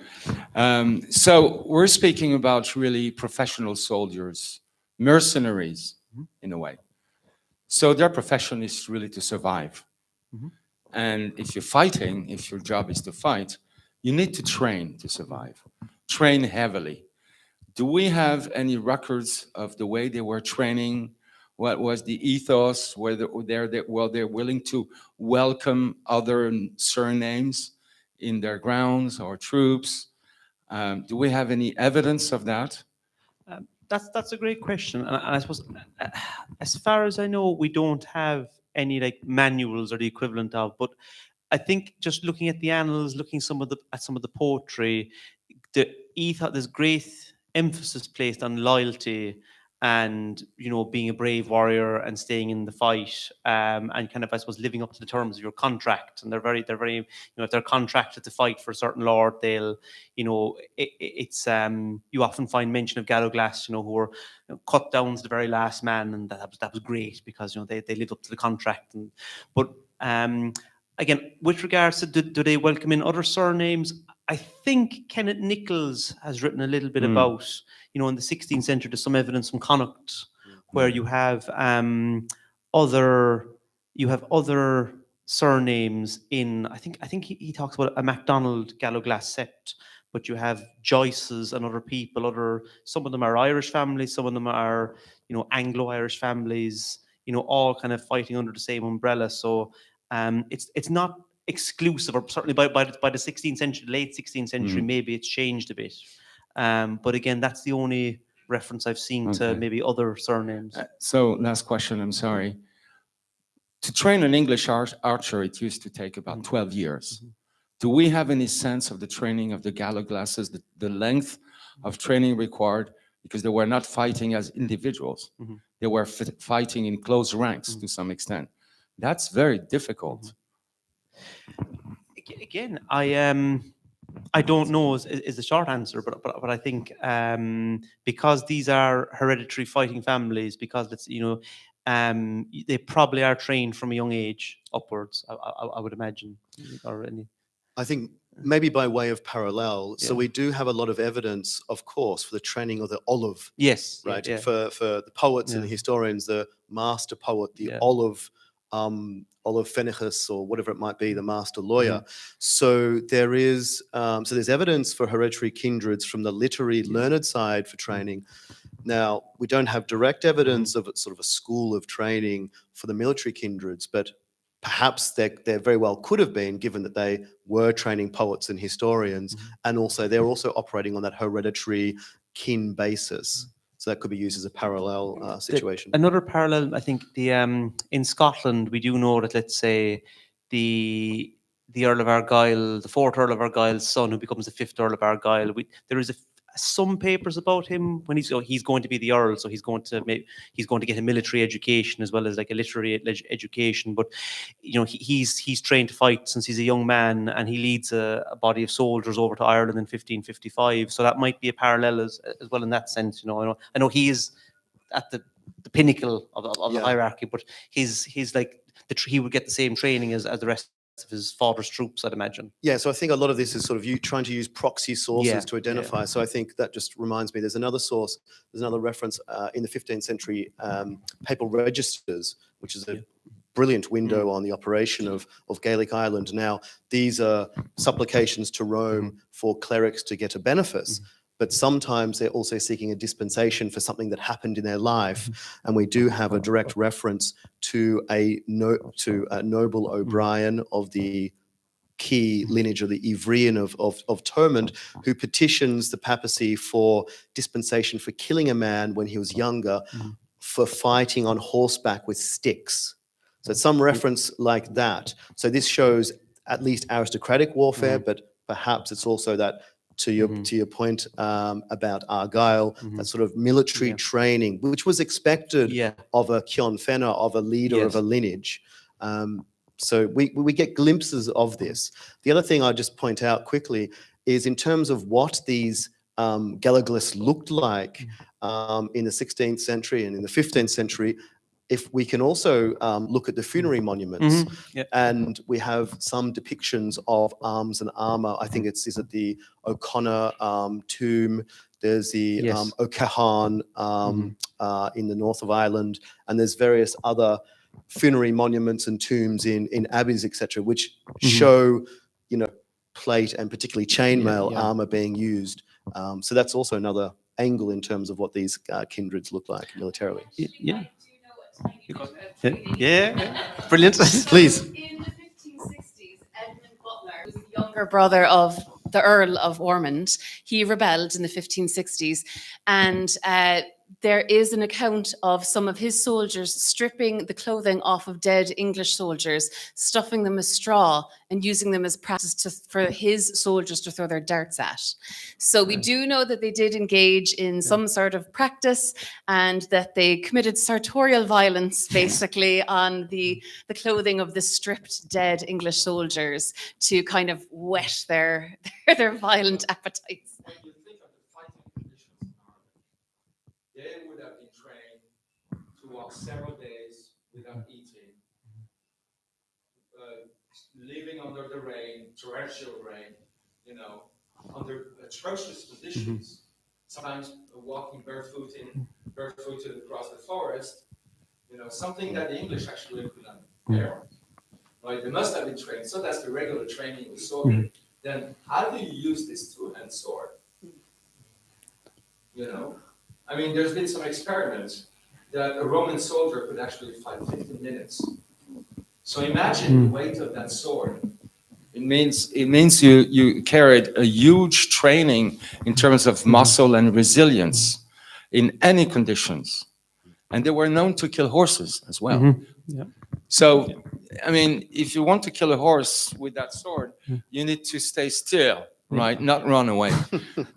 okay. So we're speaking about really professional soldiers, mercenaries, in a way. So their profession is really to survive. And if you're fighting, if your job is to fight, you need to train to survive, train heavily. Do we have any records of the way they were training? What was the ethos? Were they willing to welcome other surnames in their grounds or troops? Do we have any evidence of that? That's a great question, and I suppose, as far as I know, we don't have any like manuals or the equivalent of. But I think just looking at the annals, looking at some of the poetry, the ethos, there's great emphasis placed on loyalty and being a brave warrior and staying in the fight, and kind of, I suppose, living up to the terms of your contract. And they're very if they're contracted to fight for a certain lord, they'll it's you often find mention of Gallowglass, who were cut down to the very last man, and that was great because they lived up to the contract. But again, with regards to do they welcome in other surnames, I think Kenneth Nichols has written a little bit about, in the 16th century, there's some evidence from Connacht where you have other surnames in. I think he talks about a MacDonald Gallowglass sept, but you have Joyces and other people. Some of them are Irish families, some of them are Anglo-Irish families. All kind of fighting under the same umbrella. So it's not exclusive, or certainly by the 16th century, late 16th century, maybe it's changed a bit. But again, that's the only reference I've seen to maybe other surnames. So last question, I'm sorry. To train an English archer, it used to take about 12 years. Do we have any sense of the training of the Gallowglasses, the length of training required? Because they were not fighting as individuals. They were fighting in close ranks to some extent. That's very difficult. Again, I don't know is the short answer, but I think because these are hereditary fighting families, because it's they probably are trained from a young age upwards. I would imagine. I think maybe by way of parallel, so we do have a lot of evidence, of course, for the training of the olive. Yes, right. Yeah. For the poets and the historians, the master poet, the olive Fenechus, or whatever it might be, the master lawyer. So there's evidence for hereditary kindreds from the literary learned side for training. Now, we don't have direct evidence of sort of a school of training for the military kindreds, but perhaps there very well could have been, given that they were training poets and historians, and also they're also operating on that hereditary kin basis. So that could be used as a parallel situation. Another parallel, I think, in Scotland, we do know that, let's say, the Earl of Argyll, the fourth Earl of Argyll's son, who becomes the fifth Earl of Argyll, there is some papers about him when he's going to be the Earl, so he's going to get a military education as well as like a literary education. But he's trained to fight since he's a young man, and he leads a body of soldiers over to Ireland in 1555. So that might be a parallel as well in that sense. I know he is at the pinnacle of the hierarchy, but he's like he would get the same training as the rest of his father's troops, I'd imagine. Yeah, so I think a lot of this is sort of you trying to use proxy sources to identify. So I think that just reminds me, there's another source, there's another reference in the 15th century papal registers, which is a brilliant window on the operation of Gaelic Ireland. Now, these are supplications to Rome for clerics to get a benefice. But sometimes they're also seeking a dispensation for something that happened in their life. And we do have a direct reference to a noble O'Brien of the key lineage of the Ivrian of Thomond, who petitions the papacy for dispensation for killing a man when he was younger for fighting on horseback with sticks. So some reference like that. So this shows at least aristocratic warfare, but perhaps it's also that, to your point about Argyll, that sort of military training, which was expected of a Cion Fenna, of a leader of a lineage. So we get glimpses of this. The other thing I'll just point out quickly is in terms of what these Gallowglass looked like in the 16th century and in the 15th century, if we can also look at the funerary monuments, Yeah. and we have some depictions of arms and armor. I think is it the O'Connor tomb? There's the Yes. O'Cahan in the north of Ireland, and there's various other funerary monuments and tombs in abbeys, etc., which show, plate and particularly chainmail armor being used. So that's also another angle in terms of what these kindreds look like militarily. Yeah. Yeah. Brilliant. Please. In the 1560s, Edmund Butler, who was the younger brother of the Earl of Ormond, he rebelled in the 1560s, and there is an account of some of his soldiers stripping the clothing off of dead English soldiers, stuffing them with straw, and using them as practice for his soldiers to throw their darts at. So we do know that they did engage in some sort of practice, and that they committed sartorial violence, basically, on the clothing of the stripped dead English soldiers to kind of whet their violent appetites. When you think of the fighting conditions in Ireland, they would have been trained to walk several days without eating, living under the rain, torrential rain, under atrocious conditions. Sometimes walking barefooted across the forest, something that the English actually couldn't bear. Right? They must have been trained. So that's the regular training with soldier. Then how do you use this two-hand sword? I mean, there's been some experiments that a Roman soldier could actually fight 15 minutes. So imagine the weight of that sword. It means you carried a huge training in terms of muscle and resilience in any conditions. And they were known to kill horses as well. Yeah. So, I mean, if you want to kill a horse with that sword, you need to stay still, right? Not run away,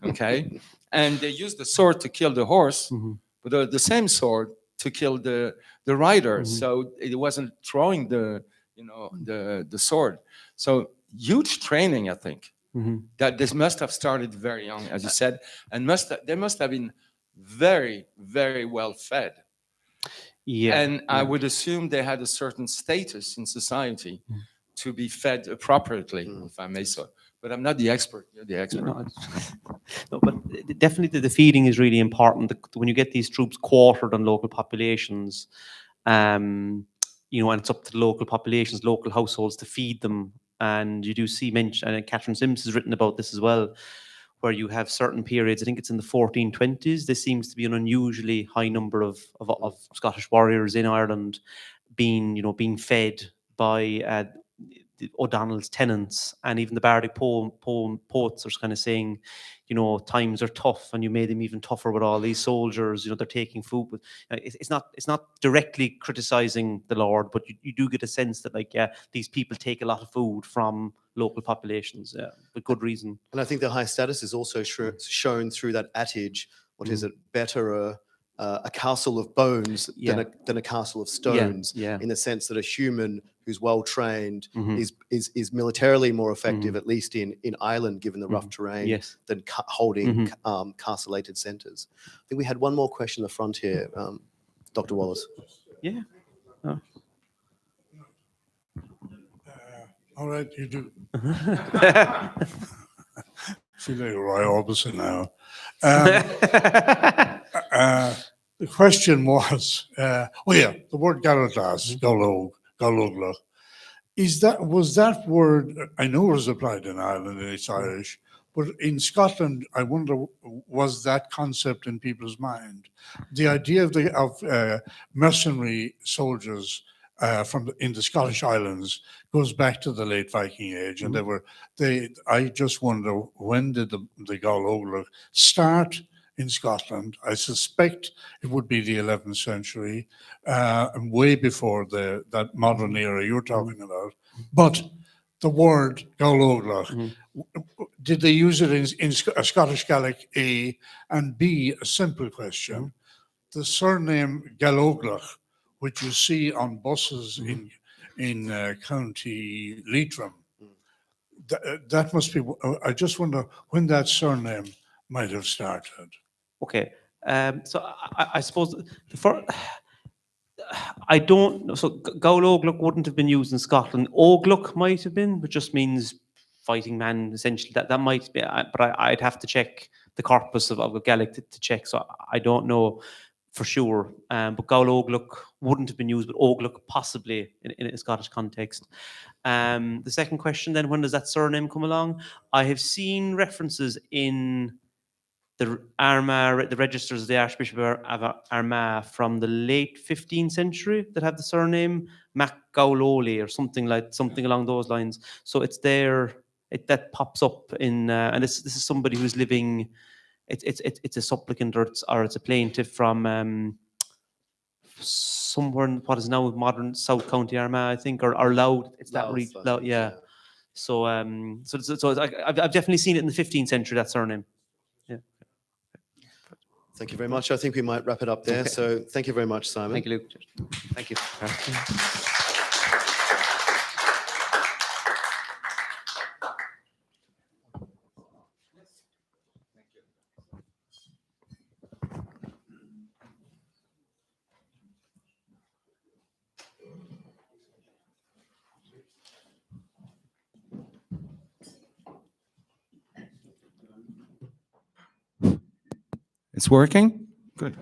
okay? And they used the sword to kill the horse, but the same sword to kill the rider. So it wasn't throwing the sword. So huge training, I think. That this must have started very young, as you said, and they must have been very, very well fed. Yeah. And I would assume they had a certain status in society to be fed appropriately, if I may so. But I'm not the expert. You're the expert. No, but definitely the feeding is really important. When you get these troops quartered on local populations, and it's up to the local populations, local households to feed them. And you do see mention, and Catherine Sims has written about this as well, where you have certain periods, I think it's in the 1420s, there seems to be an unusually high number of Scottish warriors in Ireland being fed by O'Donnell's tenants, and even the bardic poets are kind of saying, times are tough, and you made them even tougher with all these soldiers. They're taking food. But it's not directly criticizing the Lord, but you do get a sense that these people take a lot of food from local populations, with good reason. And I think the high status is also shown through that adage. What is it? Better a castle of bones than a castle of stones. Yeah. In the sense that a human who's well trained is militarily more effective, at least in Ireland, given the rough terrain, than holding castellated centres. I think we had one more question in the front here, Dr. Wallace. Yeah. Oh. All right, you do. Feel like Roy Orbison now. The question was, the word Galaglas, Galogla, was that word, I know it was applied in Ireland and it's Irish, but in Scotland, I wonder, was that concept in people's mind? The idea of mercenary soldiers in the Scottish Islands goes back to the late Viking Age, and I just wonder, when did the Galogla start in Scotland? I suspect it would be the 11th century, and way before that modern era you're talking about. But the word Galogla, did they use it in Scottish Gaelic, A, and B, a simple question, the surname Galogla, which you see on buses in County Leitrim, that must be, I just wonder when that surname might have started. Okay, so I suppose I don't know. So Gaul Ogluk wouldn't have been used in Scotland. Ogluk might have been, which just means fighting man, essentially. That might be, but I'd have to check the corpus of Gaelic to check. So I don't know for sure. But Gaul Ogluk wouldn't have been used, but Ogluk possibly in a Scottish context. The second question then, when does that surname come along? I have seen references in the Armagh, the registers of the Archbishop of Armagh from the late 15th century that have the surname MacGauloli or something along those lines. So it's there. That pops up in, and this is somebody who's living. It's a supplicant or it's a plaintiff from somewhere in what is now modern South County Armagh, I think, or Louth. It's that Louth, I Louth, think, yeah. So I've definitely seen it in the 15th century, that surname. Yeah. Thank you very much. I think we might wrap it up there. Okay. So thank you very much, Simon. Thank you, Luke. Thank you. It's working? Good.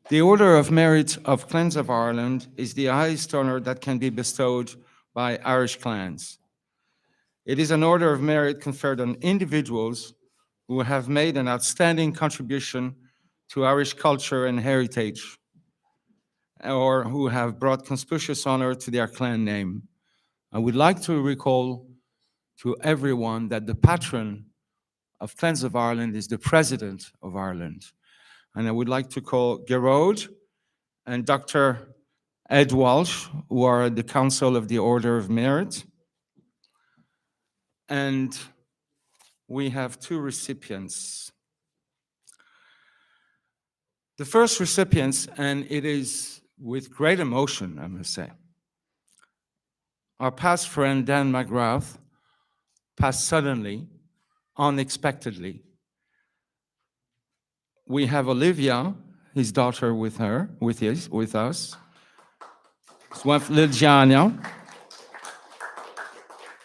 The Order of Merit of Clans of Ireland is the highest honor that can be bestowed by Irish clans. It is an order of merit conferred on individuals who have made an outstanding contribution to Irish culture and heritage, or who have brought conspicuous honor to their clan name. I would like to recall to everyone that the patron of Clans of Ireland is the President of Ireland. And I would like to call Gerard and Dr. Ed Walsh, who are the Council of the Order of Merit. And we have two recipients. The first recipients, and it is with great emotion, I must say, our past friend Dan McGrath passed suddenly, unexpectedly. We have Olivia, his daughter, with us. Liljana,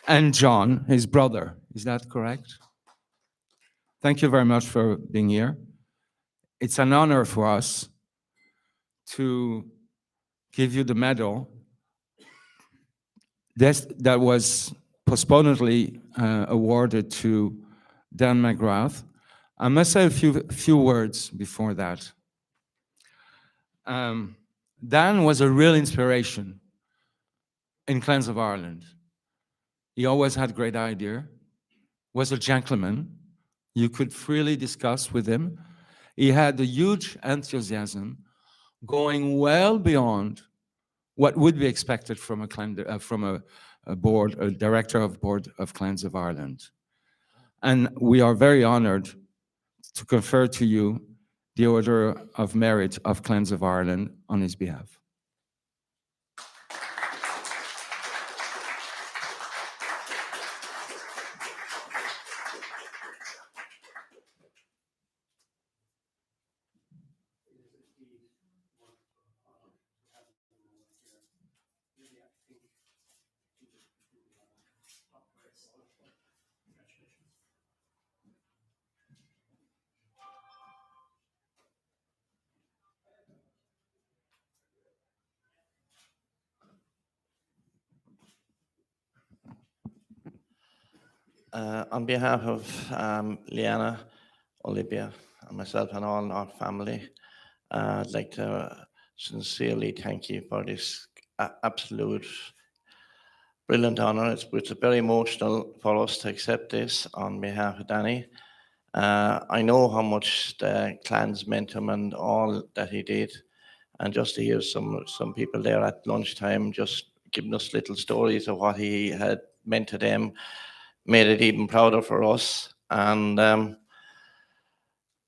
and John, his brother. Is that correct? Thank you very much for being here. It's an honor for us to give you the medal that was postponedly awarded to Dan McGrath. I must say a few words before that. Dan was a real inspiration in Clans of Ireland. He always had great idea, was a gentleman. You could freely discuss with him. He had a huge enthusiasm, going well beyond what would be expected from a director of board of Clans of Ireland. And we are very honored to confer to you the Order of Merit of Clans of Ireland on his behalf. On behalf of Liana, Olivia, and myself and all our family, I'd like to sincerely thank you for this absolute brilliant honor. It's very emotional for us to accept this on behalf of Danny. I know how much the clans meant to him and all that he did. And just to hear some people there at lunchtime just giving us little stories of what he had meant to them made it even prouder for us. And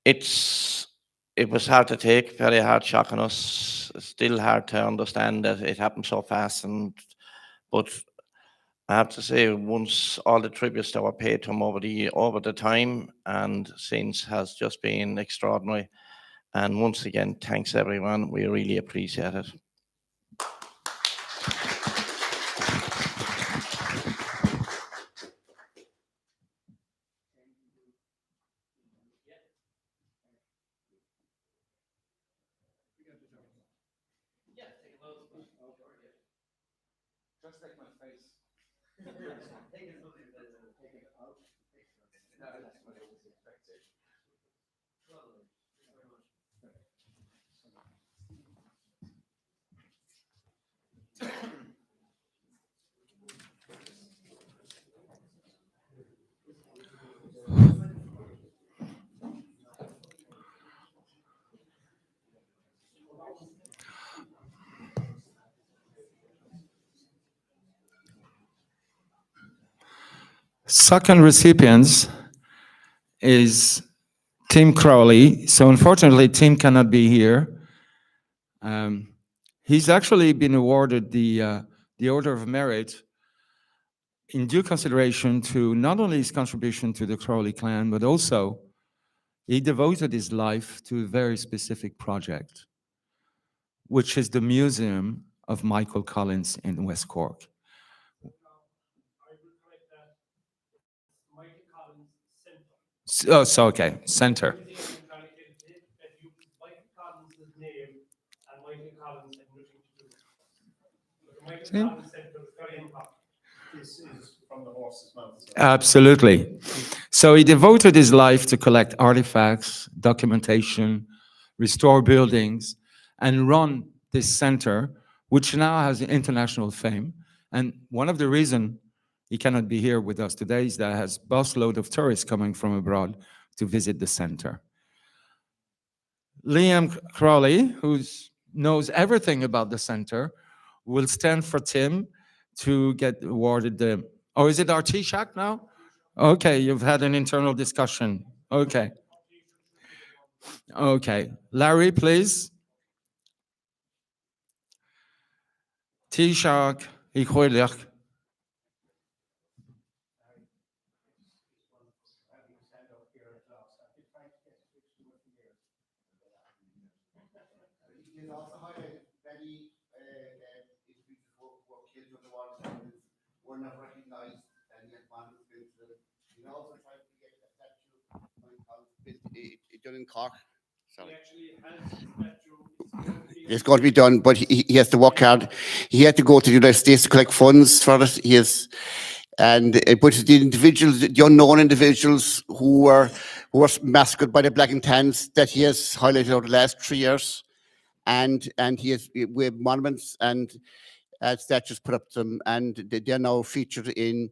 it was hard to take, very hard shock on us. It's still hard to understand that it happened so fast. But I have to say, once all the tributes that were paid to him over the time and since has just been extraordinary. And once again, thanks everyone. We really appreciate it. Just like my face. Second recipients is Tim Crowley. So unfortunately, Tim cannot be here. He's actually been awarded the Order of Merit in due consideration to not only his contribution to the Crowley clan, but also he devoted his life to a very specific project, which is the Museum of Michael Collins in West Cork. So okay, center. See? This is from the horse's mouth. Absolutely. So he devoted his life to collect artifacts, documentation, restore buildings, and run this center, which now has international fame. And one of the reasons he cannot be here with us today is that has busload of tourists coming from abroad to visit the center. Liam Crowley, who knows everything about the center, will stand for Tim to get awarded the, oh, is it our Taoiseach now? Okay, you've had an internal discussion. Okay. Okay. Larry, please. Taoiseach, I chóileach. Were not recognized, and yet one was built to them. He also tried to get a statue done in Cork. Sorry. It's going to be done, but he has to work hard. He had to go to the United States to collect funds for it. He has, but the individuals, the unknown individuals who were massacred by the Black and Tans, that he has highlighted over the last 3 years, and he has with monuments and statues put up to them, and they're now featured in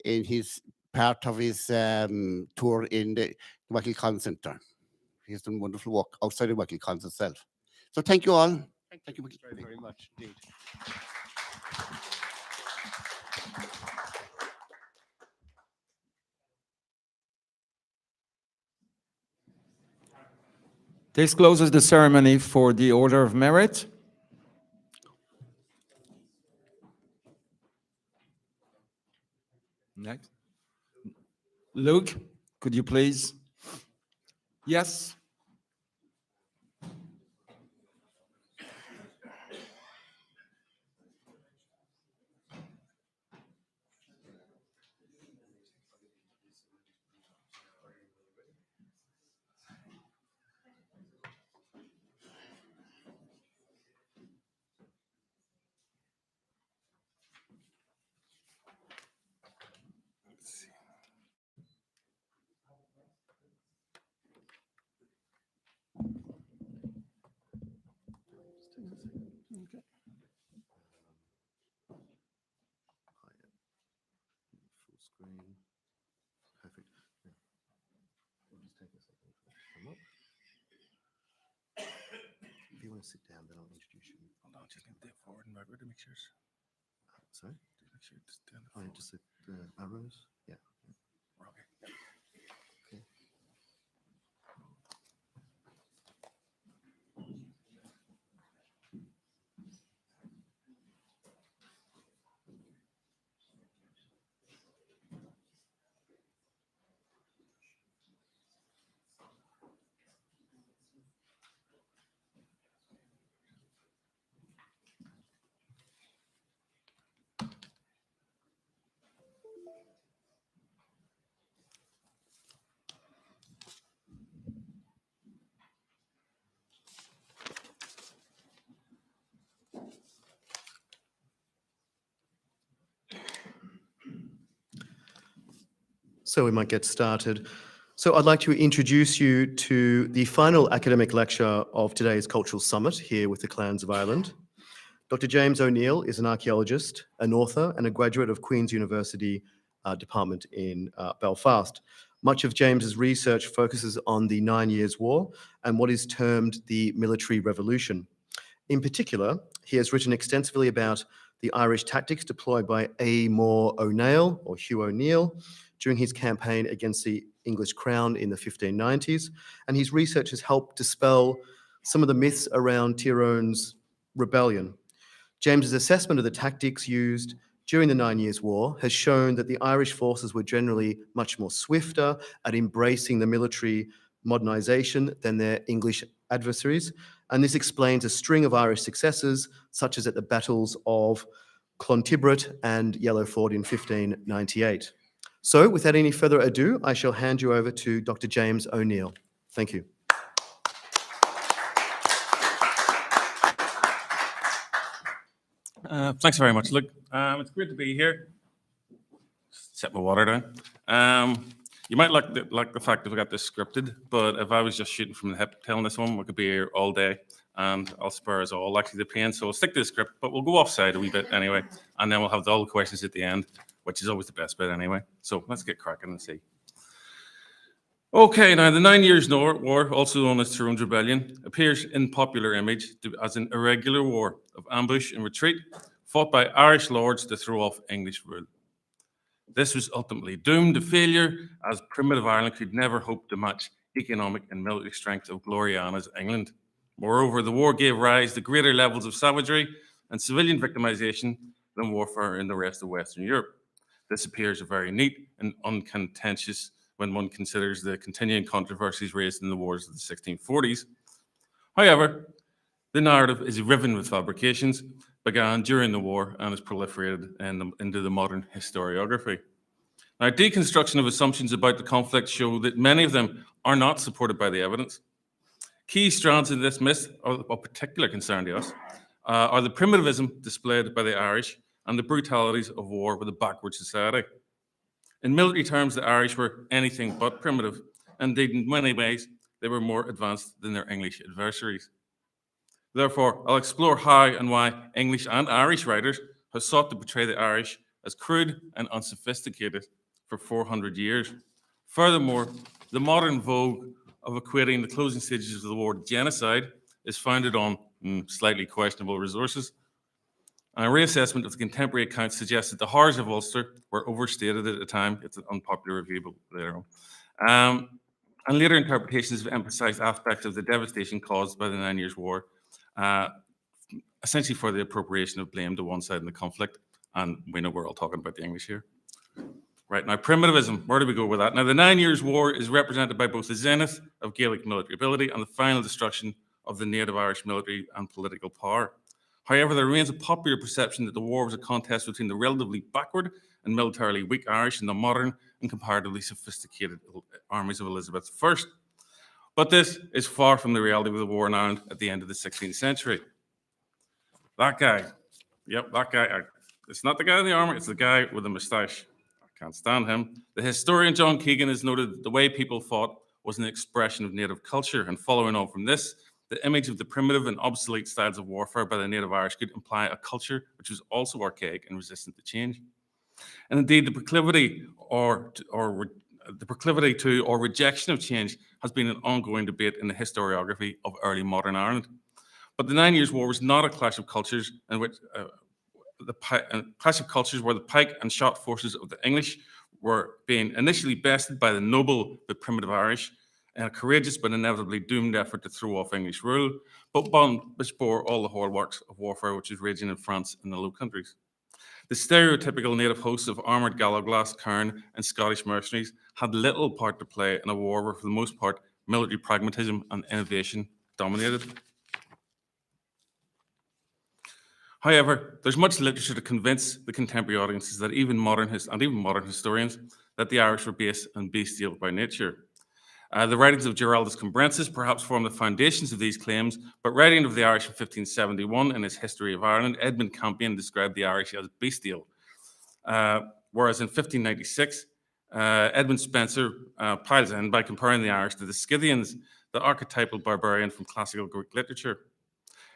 his part of his tour in the Michael Collins Centre. He's done wonderful work outside of Michael Collins itself. So thank you all. Thank you very, very much indeed. This closes the ceremony for the Order of Merit. Next. Luke, could you please? Yes. Full screen. Perfect. Yeah. We'll just take a second to come up. If you want to sit down, then I'll introduce you. Hold on, just get forward and backward to make sure. Sorry? Make sure it's down the Oh, forward. just the arrows? Yeah. We're okay. Okay. So we might get started. So I'd like to introduce you to the final academic lecture of today's Cultural Summit here with the Clans of Ireland. Dr. James O'Neill is an archaeologist, an author, and a graduate of Queen's University Department in Belfast. Much of James's research focuses on the 9 Years' War and what is termed the Military Revolution. In particular, he has written extensively about the Irish tactics deployed by A. More O'Neill, or Hugh O'Neill, during his campaign against the English crown in the 1590s, and his research has helped dispel some of the myths around Tyrone's rebellion. James's assessment of the tactics used during the 9 Years' War has shown that the Irish forces were generally much more swifter at embracing the military modernisation than their English adversaries, and this explains a string of Irish successes, such as at the battles of Clontibret and Yellowford in 1598. So, without any further ado, I shall hand you over to Dr. James O'Neill. Thank you. Thanks very much. Look, it's great to be here. Set my water down. You might like the fact that we got this scripted, but if I was just shooting from the hip telling this one, we could be here all day, and I'll spare us all actually the pain. So we'll stick to the script, but we'll go offside a wee bit anyway, and then we'll have all the questions at the end, which is always the best bit anyway. So let's get cracking and see. Okay, now the 9 Years' War, also known as Tyrone's Rebellion, appears in popular image as an irregular war of ambush and retreat fought by Irish lords to throw off English rule. This was ultimately doomed to failure, as primitive Ireland could never hope to match economic and military strength of Gloriana's England. Moreover, the war gave rise to greater levels of savagery and civilian victimization than warfare in the rest of Western Europe. This appears very neat and uncontentious when one considers the continuing controversies raised in the wars of the 1640s. However, the narrative is riven with fabrications, began during the war, and has proliferated into the modern historiography. Now, deconstruction of assumptions about the conflict show that many of them are not supported by the evidence. Key strands in this myth, of particular concern to us, are the primitivism displayed by the Irish and the brutalities of war with a backward society. In military terms, the Irish were anything but primitive, and indeed, in many ways, they were more advanced than their English adversaries. Therefore, I'll explore how and why English and Irish writers have sought to portray the Irish as crude and unsophisticated for 400 years. Furthermore, the modern vogue of equating the closing stages of the war to genocide is founded on slightly questionable resources. And a reassessment of the contemporary accounts suggests that the horrors of Ulster were overstated at the time. It's an unpopular review later on. And later interpretations have emphasized aspects of the devastation caused by the 9 Years' War, essentially for the appropriation of blame to one side in the conflict. And we know we're all talking about the English here. Right, now primitivism, where do we go with that? Now, the 9 Years' War is represented by both the zenith of Gaelic military ability and the final destruction of the native Irish military and political power. However, there remains a popular perception that the war was a contest between the relatively backward and militarily weak Irish and the modern and comparatively sophisticated armies of Elizabeth I. But this is far from the reality of the war in Ireland at the end of the 16th century. That guy, yep, that guy, it's not the guy in the armour, it's the guy with the moustache. I can't stand him. The historian John Keegan has noted that the way people fought was an expression of native culture, and following on from this, the image of the primitive and obsolete styles of warfare by the native Irish could imply a culture which was also archaic and resistant to change. And indeed, the proclivity to or rejection of change has been an ongoing debate in the historiography of early modern Ireland. But the 9 Years' War was not a clash of cultures in which clash of cultures where the pike and shot forces of the English were being initially bested by the noble but primitive Irish in a courageous but inevitably doomed effort to throw off English rule, but one which bore all the horrors of warfare which was raging in France and the Low Countries. The stereotypical native hosts of armoured gallowglass, cairn, and Scottish mercenaries had little part to play in a war where, for the most part, military pragmatism and innovation dominated. However, there's much literature to convince the contemporary audiences that even modern historians that the Irish were base and bestial by nature. The writings of Giraldus Cambrensis perhaps form the foundations of these claims, but writing of the Irish in 1571 in his History of Ireland, Edmund Campion described the Irish as bestial, whereas in 1596, Edmund Spencer piles in by comparing the Irish to the Scythians, the archetypal barbarian from classical Greek literature.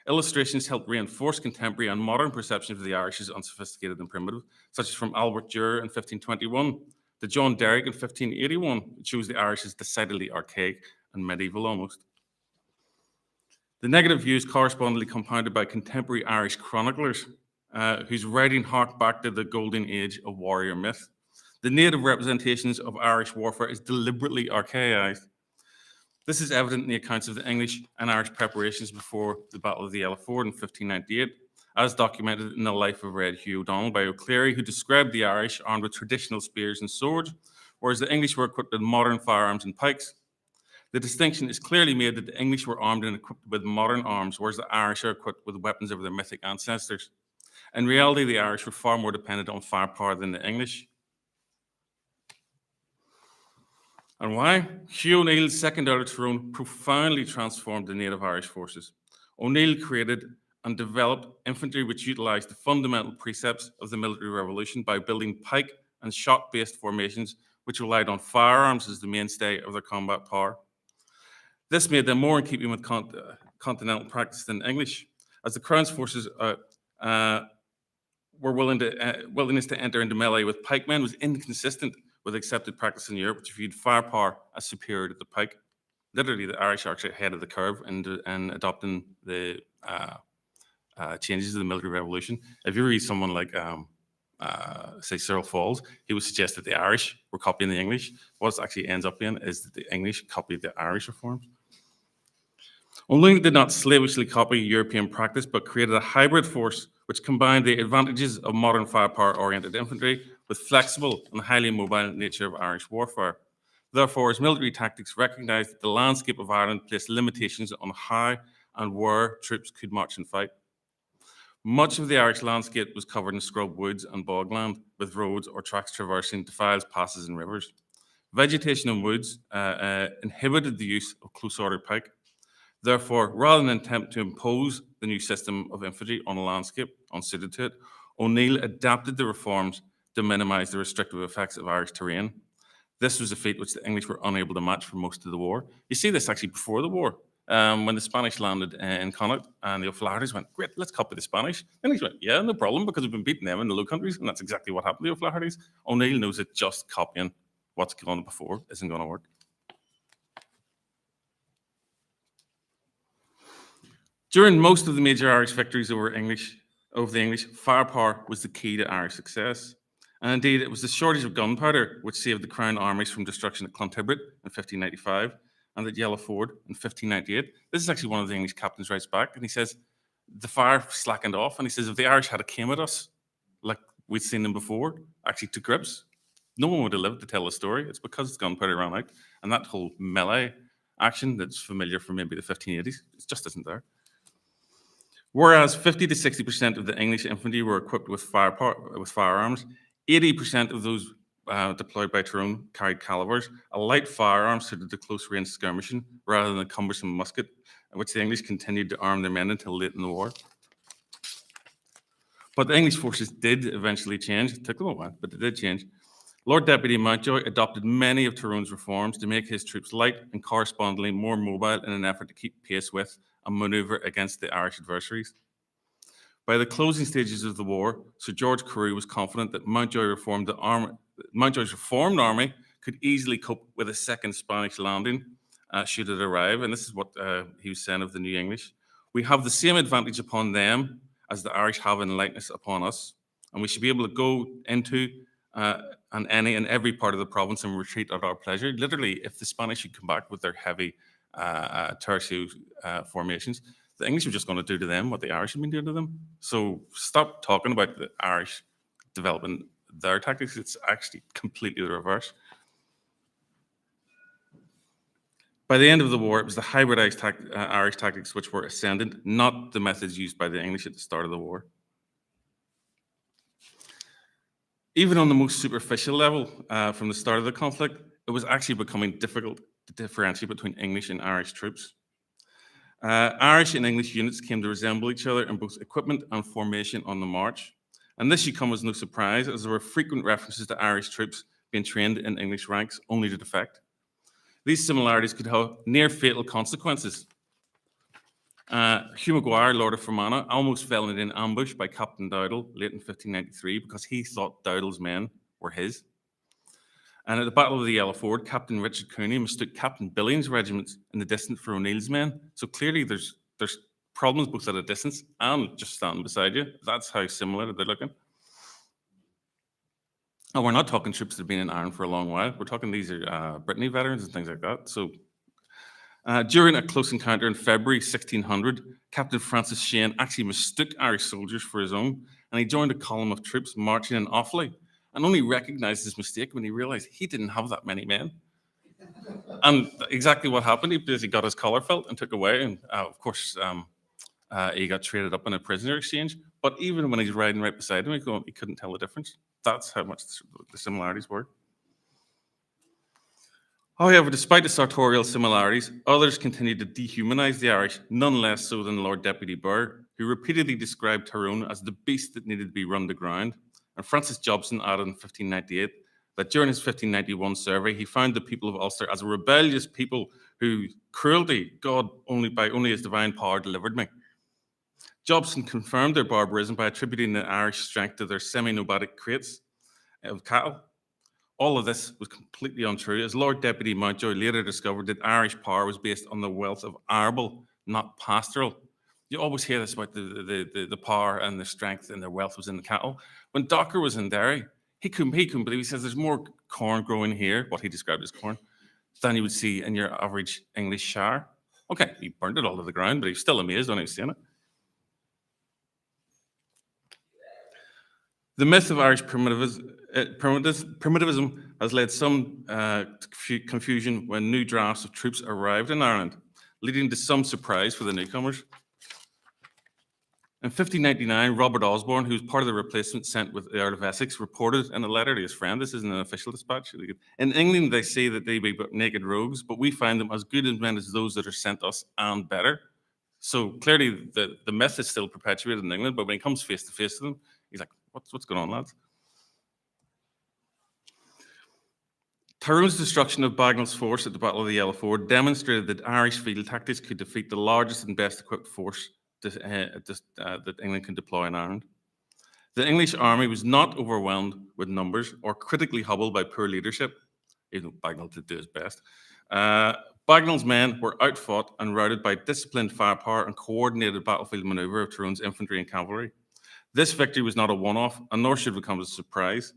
Illustrations help reinforce contemporary and modern perceptions of the Irish as unsophisticated and primitive, such as from Albert Durer in 1521 to John Derrick in 1581. It shows the Irish as decidedly archaic and medieval almost. The negative views correspondingly compounded by contemporary Irish chroniclers whose writing harked back to the golden age of warrior myth. The native representations of Irish warfare is deliberately archaized. This is evident in the accounts of the English and Irish preparations before the Battle of the Yellow Ford in 1598, as documented in the Life of Red Hugh O'Donnell by O'Clery, who described the Irish armed with traditional spears and swords, whereas the English were equipped with modern firearms and pikes. The distinction is clearly made that the English were armed and equipped with modern arms, whereas the Irish are equipped with weapons of their mythic ancestors. In reality, the Irish were far more dependent on firepower than the English. And why? Hugh O'Neill's second Earl of Tyrone profoundly transformed the native Irish forces. O'Neill created and developed infantry which utilised the fundamental precepts of the military revolution by building pike and shot-based formations which relied on firearms as the mainstay of their combat power. This made them more in keeping with continental practice than English, as the Crown's forces were willingness to enter into melee with pikemen was inconsistent with accepted practice in Europe, which viewed firepower as superior to the pike. Literally, the Irish are actually ahead of the curve in adopting the changes of the military revolution. If you read someone like, say, Cyril Falls, he would suggest that the Irish were copying the English. What it actually ends up being is that the English copied the Irish reforms. O'Neill did not slavishly copy European practice, but created a hybrid force which combined the advantages of modern firepower-oriented infantry with flexible and highly mobile nature of Irish warfare. Therefore, his military tactics recognised that the landscape of Ireland placed limitations on how and where troops could march and fight. Much of the Irish landscape was covered in scrub woods and bogland, with roads or tracks traversing defiles, passes, and rivers. Vegetation and woods inhibited the use of close-ordered pike. Therefore, rather than attempt to impose the new system of infantry on a landscape unsuited to it, O'Neill adapted the reforms to minimise the restrictive effects of Irish terrain. This was a feat which the English were unable to match for most of the war. You see this actually before the war, when the Spanish landed in Connaught and the O'Flahertys went, great, let's copy the Spanish. The English went, yeah, no problem, because we've been beating them in the Low Countries, and that's exactly what happened to the O'Flahertys. O'Neill knows that just copying what's gone before isn't going to work. During most of the major Irish victories over the English, firepower was the key to Irish success. And indeed, it was the shortage of gunpowder which saved the Crown armies from destruction at Clontibret in 1595 and at Yellow Ford in 1598. This is actually one of the English captains writes back, and he says, the fire slackened off, and he says, if the Irish had came at us like we'd seen them before, actually to grips, no one would have lived to tell the story. It's because gunpowder ran out, and that whole melee action that's familiar from maybe the 1580s, it just isn't there. Whereas 50 to 60% of the English infantry were equipped with firearms, 80% of those deployed by Tyrone carried calivers, a light firearm suited to close-range skirmishing rather than a cumbersome musket, which the English continued to arm their men until late in the war. But the English forces did eventually change. It took them a while, but they did change. Lord Deputy Mountjoy adopted many of Tyrone's reforms to make his troops light and correspondingly more mobile in an effort to keep pace with and manoeuvre against the Irish adversaries. By the closing stages of the war, Sir George Carew was confident that Mountjoy's reformed army could easily cope with a second Spanish landing should it arrive. And this is what he was saying of the New English. We have the same advantage upon them as the Irish have in lightness upon us, and we should be able to go into any and every part of the province and retreat at our pleasure. Literally, if the Spanish should come back with their heavy tertiary formations, the English were just going to do to them what the Irish had been doing to them. So stop talking about the Irish developing their tactics. It's actually completely the reverse. By the end of the war, it was the hybridized Irish tactics which were ascendant, not the methods used by the English at the start of the war. Even on the most superficial level, from the start of the conflict, it was actually becoming difficult to differentiate between English and Irish troops. Irish and English units came to resemble each other in both equipment and formation on the march. And this should come as no surprise, as there were frequent references to Irish troops being trained in English ranks only to defect. These similarities could have near fatal consequences. Hugh Maguire, Lord of Fermanagh, almost fell in an ambush by Captain Dowdall late in 1593 because he thought Dowdall's men were his. And at the Battle of the Yellow Ford, Captain Richard Cooney mistook Captain Billing's regiment in the distance for O'Neill's men. So clearly there's problems both at a distance and just standing beside you. That's how similar they're looking. And we're not talking troops that have been in Ireland for a long while. We're talking these are Brittany veterans and things like that. So during a close encounter in February 1600, Captain Francis Shane actually mistook Irish soldiers for his own, and he joined a column of troops marching in Offaly, and only recognized his mistake when he realized he didn't have that many men. And exactly what happened, he basically got his collar felt and took away, and of course, he got traded up in a prisoner exchange. But even when he's riding right beside him, he couldn't tell the difference. That's how much the similarities were. However, despite the sartorial similarities, others continued to dehumanize the Irish, none less so than Lord Deputy Burr, who repeatedly described Tyrone as the beast that needed to be run to ground. And Francis Jobson added in 1598 that during his 1591 survey, he found the people of Ulster as a rebellious people who cruelty God only his divine power delivered me. Jobson confirmed their barbarism by attributing the Irish strength to their semi-nomadic crates of cattle. All of this was completely untrue, as Lord Deputy Mountjoy later discovered that Irish power was based on the wealth of arable, not pastoral. You always hear this about the power and the strength and their wealth was in the cattle. When Docker was in Derry, he couldn't believe, he says there's more corn growing here, what he described as corn, than you would see in your average English shire. Okay, he burned it all to the ground, but he was still amazed when he was seeing it. The myth of Irish primitivism has led some confusion when new drafts of troops arrived in Ireland, leading to some surprise for the newcomers. In 1599, Robert Osborne, who was part of the replacement sent with the Earl of Essex, reported in a letter to his friend, this isn't an official dispatch, in England they say that they be but naked rogues, but we find them as good men as those that are sent us and better. So clearly the myth is still perpetuated in England, but when he comes face to face with them, he's like, what's going on, lads? Tyrone's destruction of Bagnall's force at the Battle of the Yellow Ford demonstrated that Irish field tactics could defeat the largest and best equipped force that England can deploy in Ireland. The English army was not overwhelmed with numbers or critically hobbled by poor leadership, even though Bagnall did do his best. Bagnall's men were outfought and routed by disciplined firepower and coordinated battlefield maneuver of Tyrone's infantry and cavalry. This victory was not a one-off, and nor should it come as a surprise.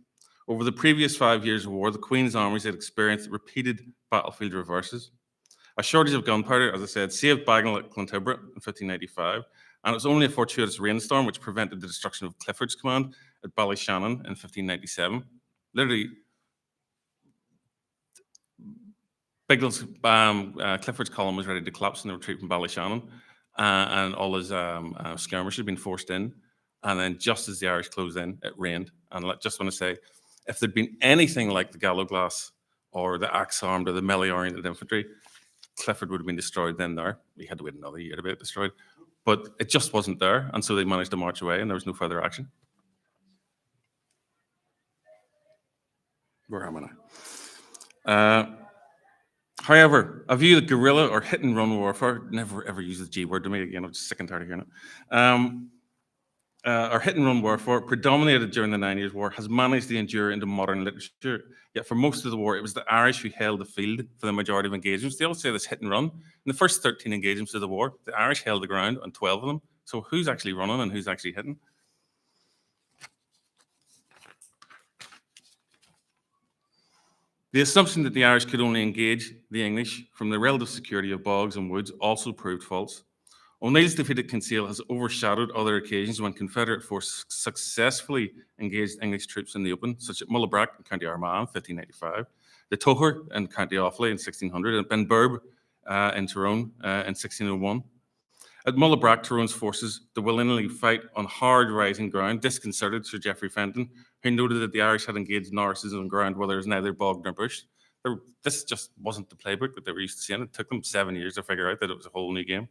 Over the previous 5 years of war, the Queen's armies had experienced repeated battlefield reverses. A shortage of gunpowder, as I said, saved Bagnall at Clontibret in 1595, and it was only a fortuitous rainstorm which prevented the destruction of Clifford's command at Ballyshannon in 1597. Literally, Clifford's column was ready to collapse in the retreat from Ballyshannon, and all his skirmishers had been forced in. And then just as the Irish closed in, it rained. And I just want to say, if there'd been anything like the Galloglass or the axe-armed or the melee-oriented infantry, Clifford would have been destroyed then there. We had to wait another year to be destroyed. But it just wasn't there. And so they managed to march away and there was no further action. Where am I now? However, a view that guerrilla or hit-and-run warfare, never ever use the G word to me again, I'm just sick and tired of hearing it. Our hit-and-run warfare, predominated during the 9 Years' War, has managed to endure into modern literature. Yet for most of the war, it was the Irish who held the field for the majority of engagements. They all say this hit-and-run. In the first 13 engagements of the war, the Irish held the ground on 12 of them. So who's actually running and who's actually hitting? The assumption that the Irish could only engage the English from the relative security of bogs and woods also proved false. O'Neill's defeat at Kinsale has overshadowed other occasions when Confederate force successfully engaged English troops in the open, such as Mullabrack in County Armagh in 1585, the Toher in County Offaly in 1600, and Benburb in Tyrone in 1601. At Mullabrack, Tyrone's forces to willingly fight on hard rising ground disconcerted Sir Geoffrey Fenton, who noted that the Irish had engaged Norrises on ground where there was neither bog nor bush. This just wasn't the playbook that they were used to seeing. It took them 7 years to figure out that it was a whole new game.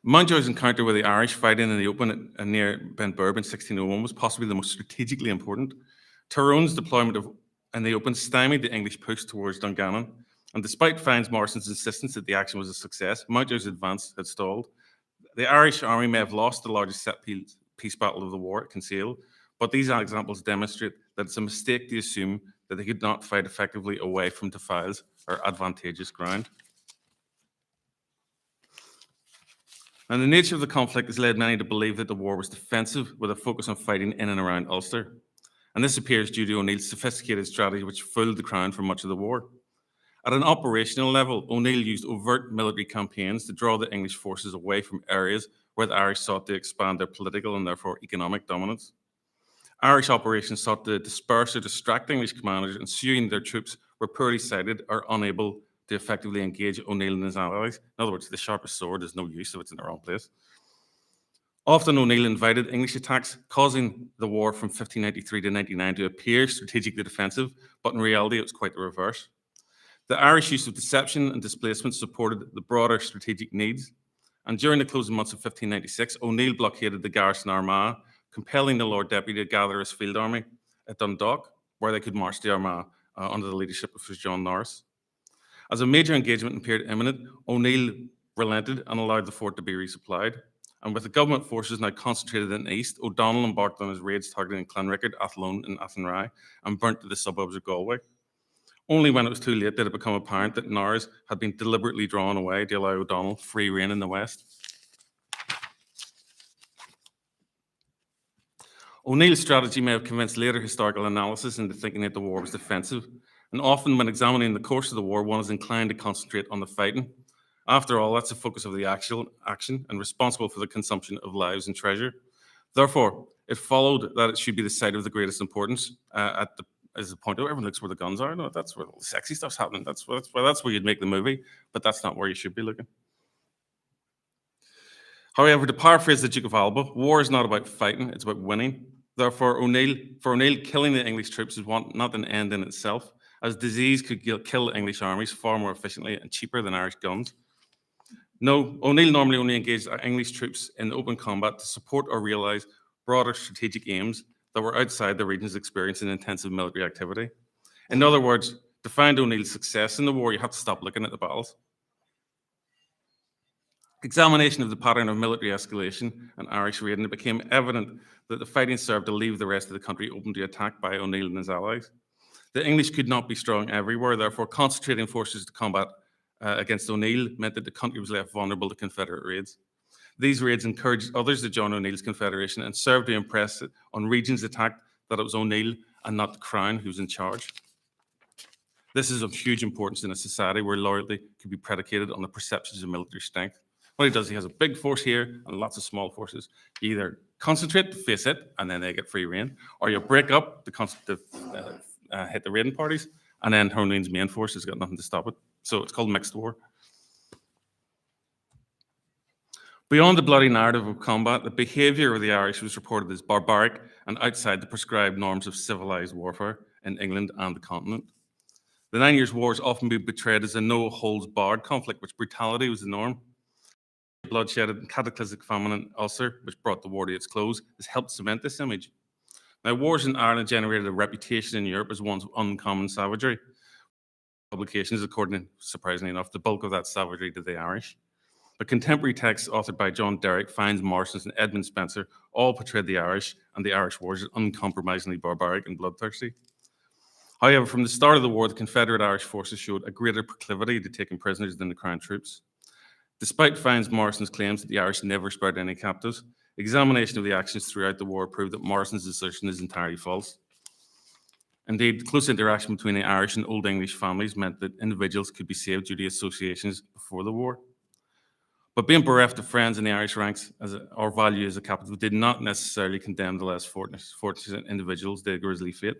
Mountjoy's encounter with the Irish fighting in the open near Benburb in 1601 was possibly the most strategically important. Tyrone's deployment in the open stymied the English push towards Dungannon, and despite Fynes Morrison's insistence that the action was a success, Mountjoy's advance had stalled. The Irish army may have lost the largest set piece battle of the war at Kinsale, but these examples demonstrate that it's a mistake to assume that they could not fight effectively away from defiles or advantageous ground. And the nature of the conflict has led many to believe that the war was defensive with a focus on fighting in and around Ulster. And this appears due to O'Neill's sophisticated strategy which fooled the Crown for much of the war. At an operational level, O'Neill used overt military campaigns to draw the English forces away from areas where the Irish sought to expand their political and therefore economic dominance. Irish operations sought to disperse or distract English commanders, ensuring their troops were poorly sighted or unable to effectively engage O'Neill and his allies. In other words, the sharpest sword is no use if it's in the wrong place. Often O'Neill invited English attacks, causing the war from 1593 to 99 to appear strategically defensive, but in reality it was quite the reverse. The Irish use of deception and displacement supported the broader strategic needs, and during the closing months of 1596, O'Neill blockaded the garrison Armagh, compelling the Lord Deputy to gather his field army at Dundalk, where they could march the Armagh under the leadership of Sir John Norris. As a major engagement appeared imminent, O'Neill relented and allowed the fort to be resupplied. And with the government forces now concentrated in the east, O'Donnell embarked on his raids targeting Clanrickard, Athlone and Athenry and burnt to the suburbs of Galway. Only when it was too late did it become apparent that Norris had been deliberately drawn away to allow O'Donnell free rein in the west. O'Neill's strategy may have convinced later historical analysis into thinking that the war was defensive, and often when examining the course of the war, one is inclined to concentrate on the fighting. After all, that's the focus of the actual action and responsible for the consumption of lives and treasure. Therefore, it followed that it should be the site of the greatest importance as the point. Oh, everyone looks where the guns are. No, that's where all the sexy stuff's happening. That's where you'd make the movie, but that's not where you should be looking. However, to paraphrase the Duke of Alba, war is not about fighting, it's about winning. Therefore, for O'Neill, killing the English troops is not an end in itself, as disease could kill English armies far more efficiently and cheaper than Irish guns. No, O'Neill normally only engaged English troops in open combat to support or realise broader strategic aims that were outside the region's experience in intensive military activity. In other words, to find O'Neill's success in the war, you have to stop looking at the battles. Examination of the pattern of military escalation and Irish raiding, it became evident that the fighting served to leave the rest of the country open to attack by O'Neill and his allies. The English could not be strong everywhere, therefore concentrating forces to combat against O'Neill meant that the country was left vulnerable to Confederate raids. These raids encouraged others to join O'Neill's Confederation and served to impress on regions attacked that it was O'Neill and not the Crown who was in charge. This is of huge importance in a society where loyalty could be predicated on the perceptions of military strength. What he does, he has a big force here and lots of small forces. You either concentrate to face it and then they get free rein, or you break up to hit the raiding parties, and then O'Neill's main force has got nothing to stop it. So it's called mixed war. Beyond the bloody narrative of combat, the behaviour of the Irish was reported as barbaric and outside the prescribed norms of civilised warfare in England and the continent. The 9 Years' War has often been portrayed as a no-holds-barred conflict, which brutality was the norm. Bloodshed and cataclysmic famine in Ulster, which brought the war to its close, has helped cement this image. Now, wars in Ireland generated a reputation in Europe as one of uncommon savagery. Publications, according, surprisingly enough, the bulk of that savagery to the Irish. But contemporary texts authored by John Derrick, Fynes Morrison, and Edmund Spencer all portrayed the Irish and the Irish wars as uncompromisingly barbaric and bloodthirsty. However, from the start of the war, the Confederate Irish forces showed a greater proclivity to taking prisoners than the Crown troops. Despite Fynes Morrison's claims that the Irish never spared any captives, examination of the actions throughout the war proved that Morrison's assertion is entirely false. Indeed, close interaction between the Irish and Old English families meant that individuals could be saved due to associations before the war. But being bereft of friends in the Irish ranks or value as a capital did not necessarily condemn the less fortunate individuals to a grisly fate.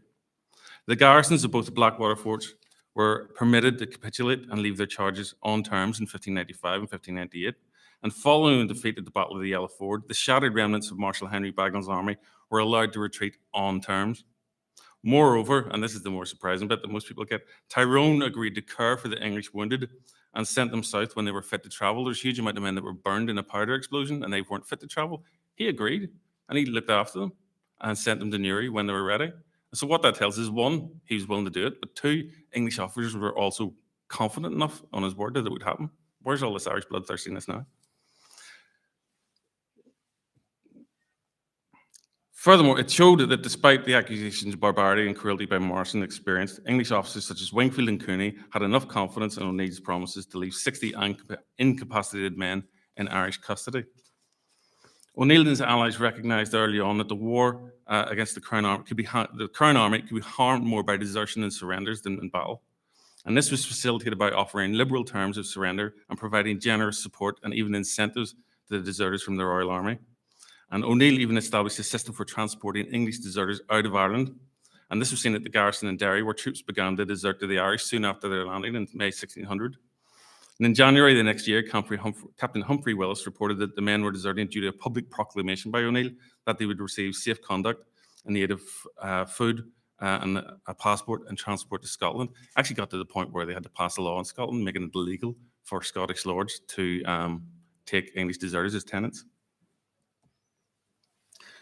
The garrisons of both the Blackwater forts were permitted to capitulate and leave their charges on terms in 1595 and 1598. And following the defeat at the Battle of the Yellow Ford, the shattered remnants of Marshal Henry Bagnall's army were allowed to retreat on terms. Moreover, and this is the more surprising bit that most people get, Tyrone agreed to care for the English wounded and sent them south when they were fit to travel. There's a huge amount of men that were burned in a powder explosion and they weren't fit to travel. He agreed and he looked after them and sent them to Newry when they were ready. So what that tells us, one, he was willing to do it, but two, English officers were also confident enough on his word that it would happen. Where's all this Irish bloodthirstiness now? Furthermore, it showed that despite the accusations of barbarity and cruelty by Morrison experienced, English officers such as Wingfield and Cooney had enough confidence in O'Neill's promises to leave 60 incapacitated men in Irish custody. O'Neill and his allies recognised early on that the war against the Crown Army could be harmed more by desertion and surrenders than in battle. And this was facilitated by offering liberal terms of surrender and providing generous support and even incentives to the deserters from the Royal Army. And O'Neill even established a system for transporting English deserters out of Ireland. And this was seen at the garrison in Derry, where troops began to desert to the Irish soon after their landing in May 1600. And in January the next year, Captain Humphrey Willis reported that the men were deserting due to a public proclamation by O'Neill that they would receive safe conduct in the aid of food and a passport and transport to Scotland. Actually got to the point where they had to pass a law in Scotland making it illegal for Scottish lords to take English deserters as tenants.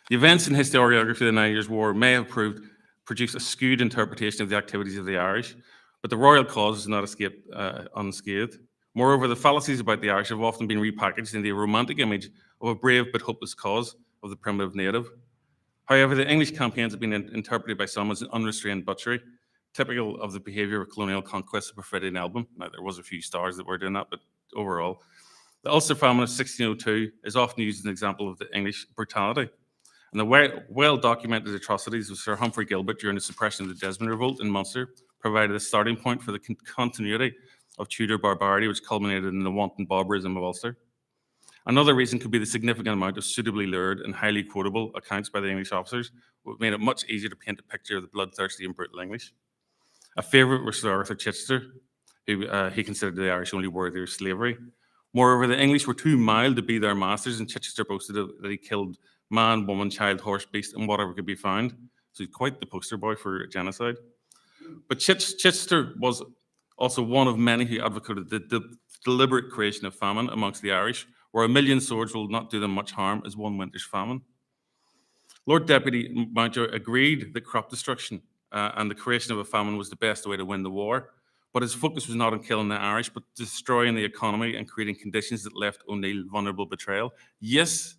The events in historiography of the 9 Years' War may have produced a skewed interpretation of the activities of the Irish, but the royal cause has not escaped unscathed. Moreover, the fallacies about the Irish have often been repackaged in the romantic image of a brave but hopeless cause of the primitive native. However, the English campaigns have been interpreted by some as an unrestrained butchery, typical of the behaviour of colonial conquest of Perfidian Albion. Now, there was a few stars that were doing that, but overall. The Ulster famine of 1602 is often used as an example of the English brutality. And the well-documented atrocities of Sir Humphrey Gilbert during the suppression of the Desmond Revolt in Munster provided a starting point for the continuity of Tudor barbarity, which culminated in the wanton barbarism of Ulster. Another reason could be the significant amount of suitably lurid and highly quotable accounts by the English officers, which made it much easier to paint a picture of the bloodthirsty and brutal English. A favourite was Sir Arthur Chichester, who he considered the Irish only worthy of slavery. Moreover, the English were too mild to be their masters, and Chichester boasted that he killed man, woman, child, horse, beast, and whatever could be found. So he's quite the poster boy for genocide. But Chichester was also one of many who advocated the deliberate creation of famine amongst the Irish, where 1 million swords will not do them much harm as one winter's famine. Lord Deputy Mountjoy agreed that crop destruction and the creation of a famine was the best way to win the war, but his focus was not on killing the Irish, but destroying the economy and creating conditions that left O'Neill vulnerable to betrayal. Yes,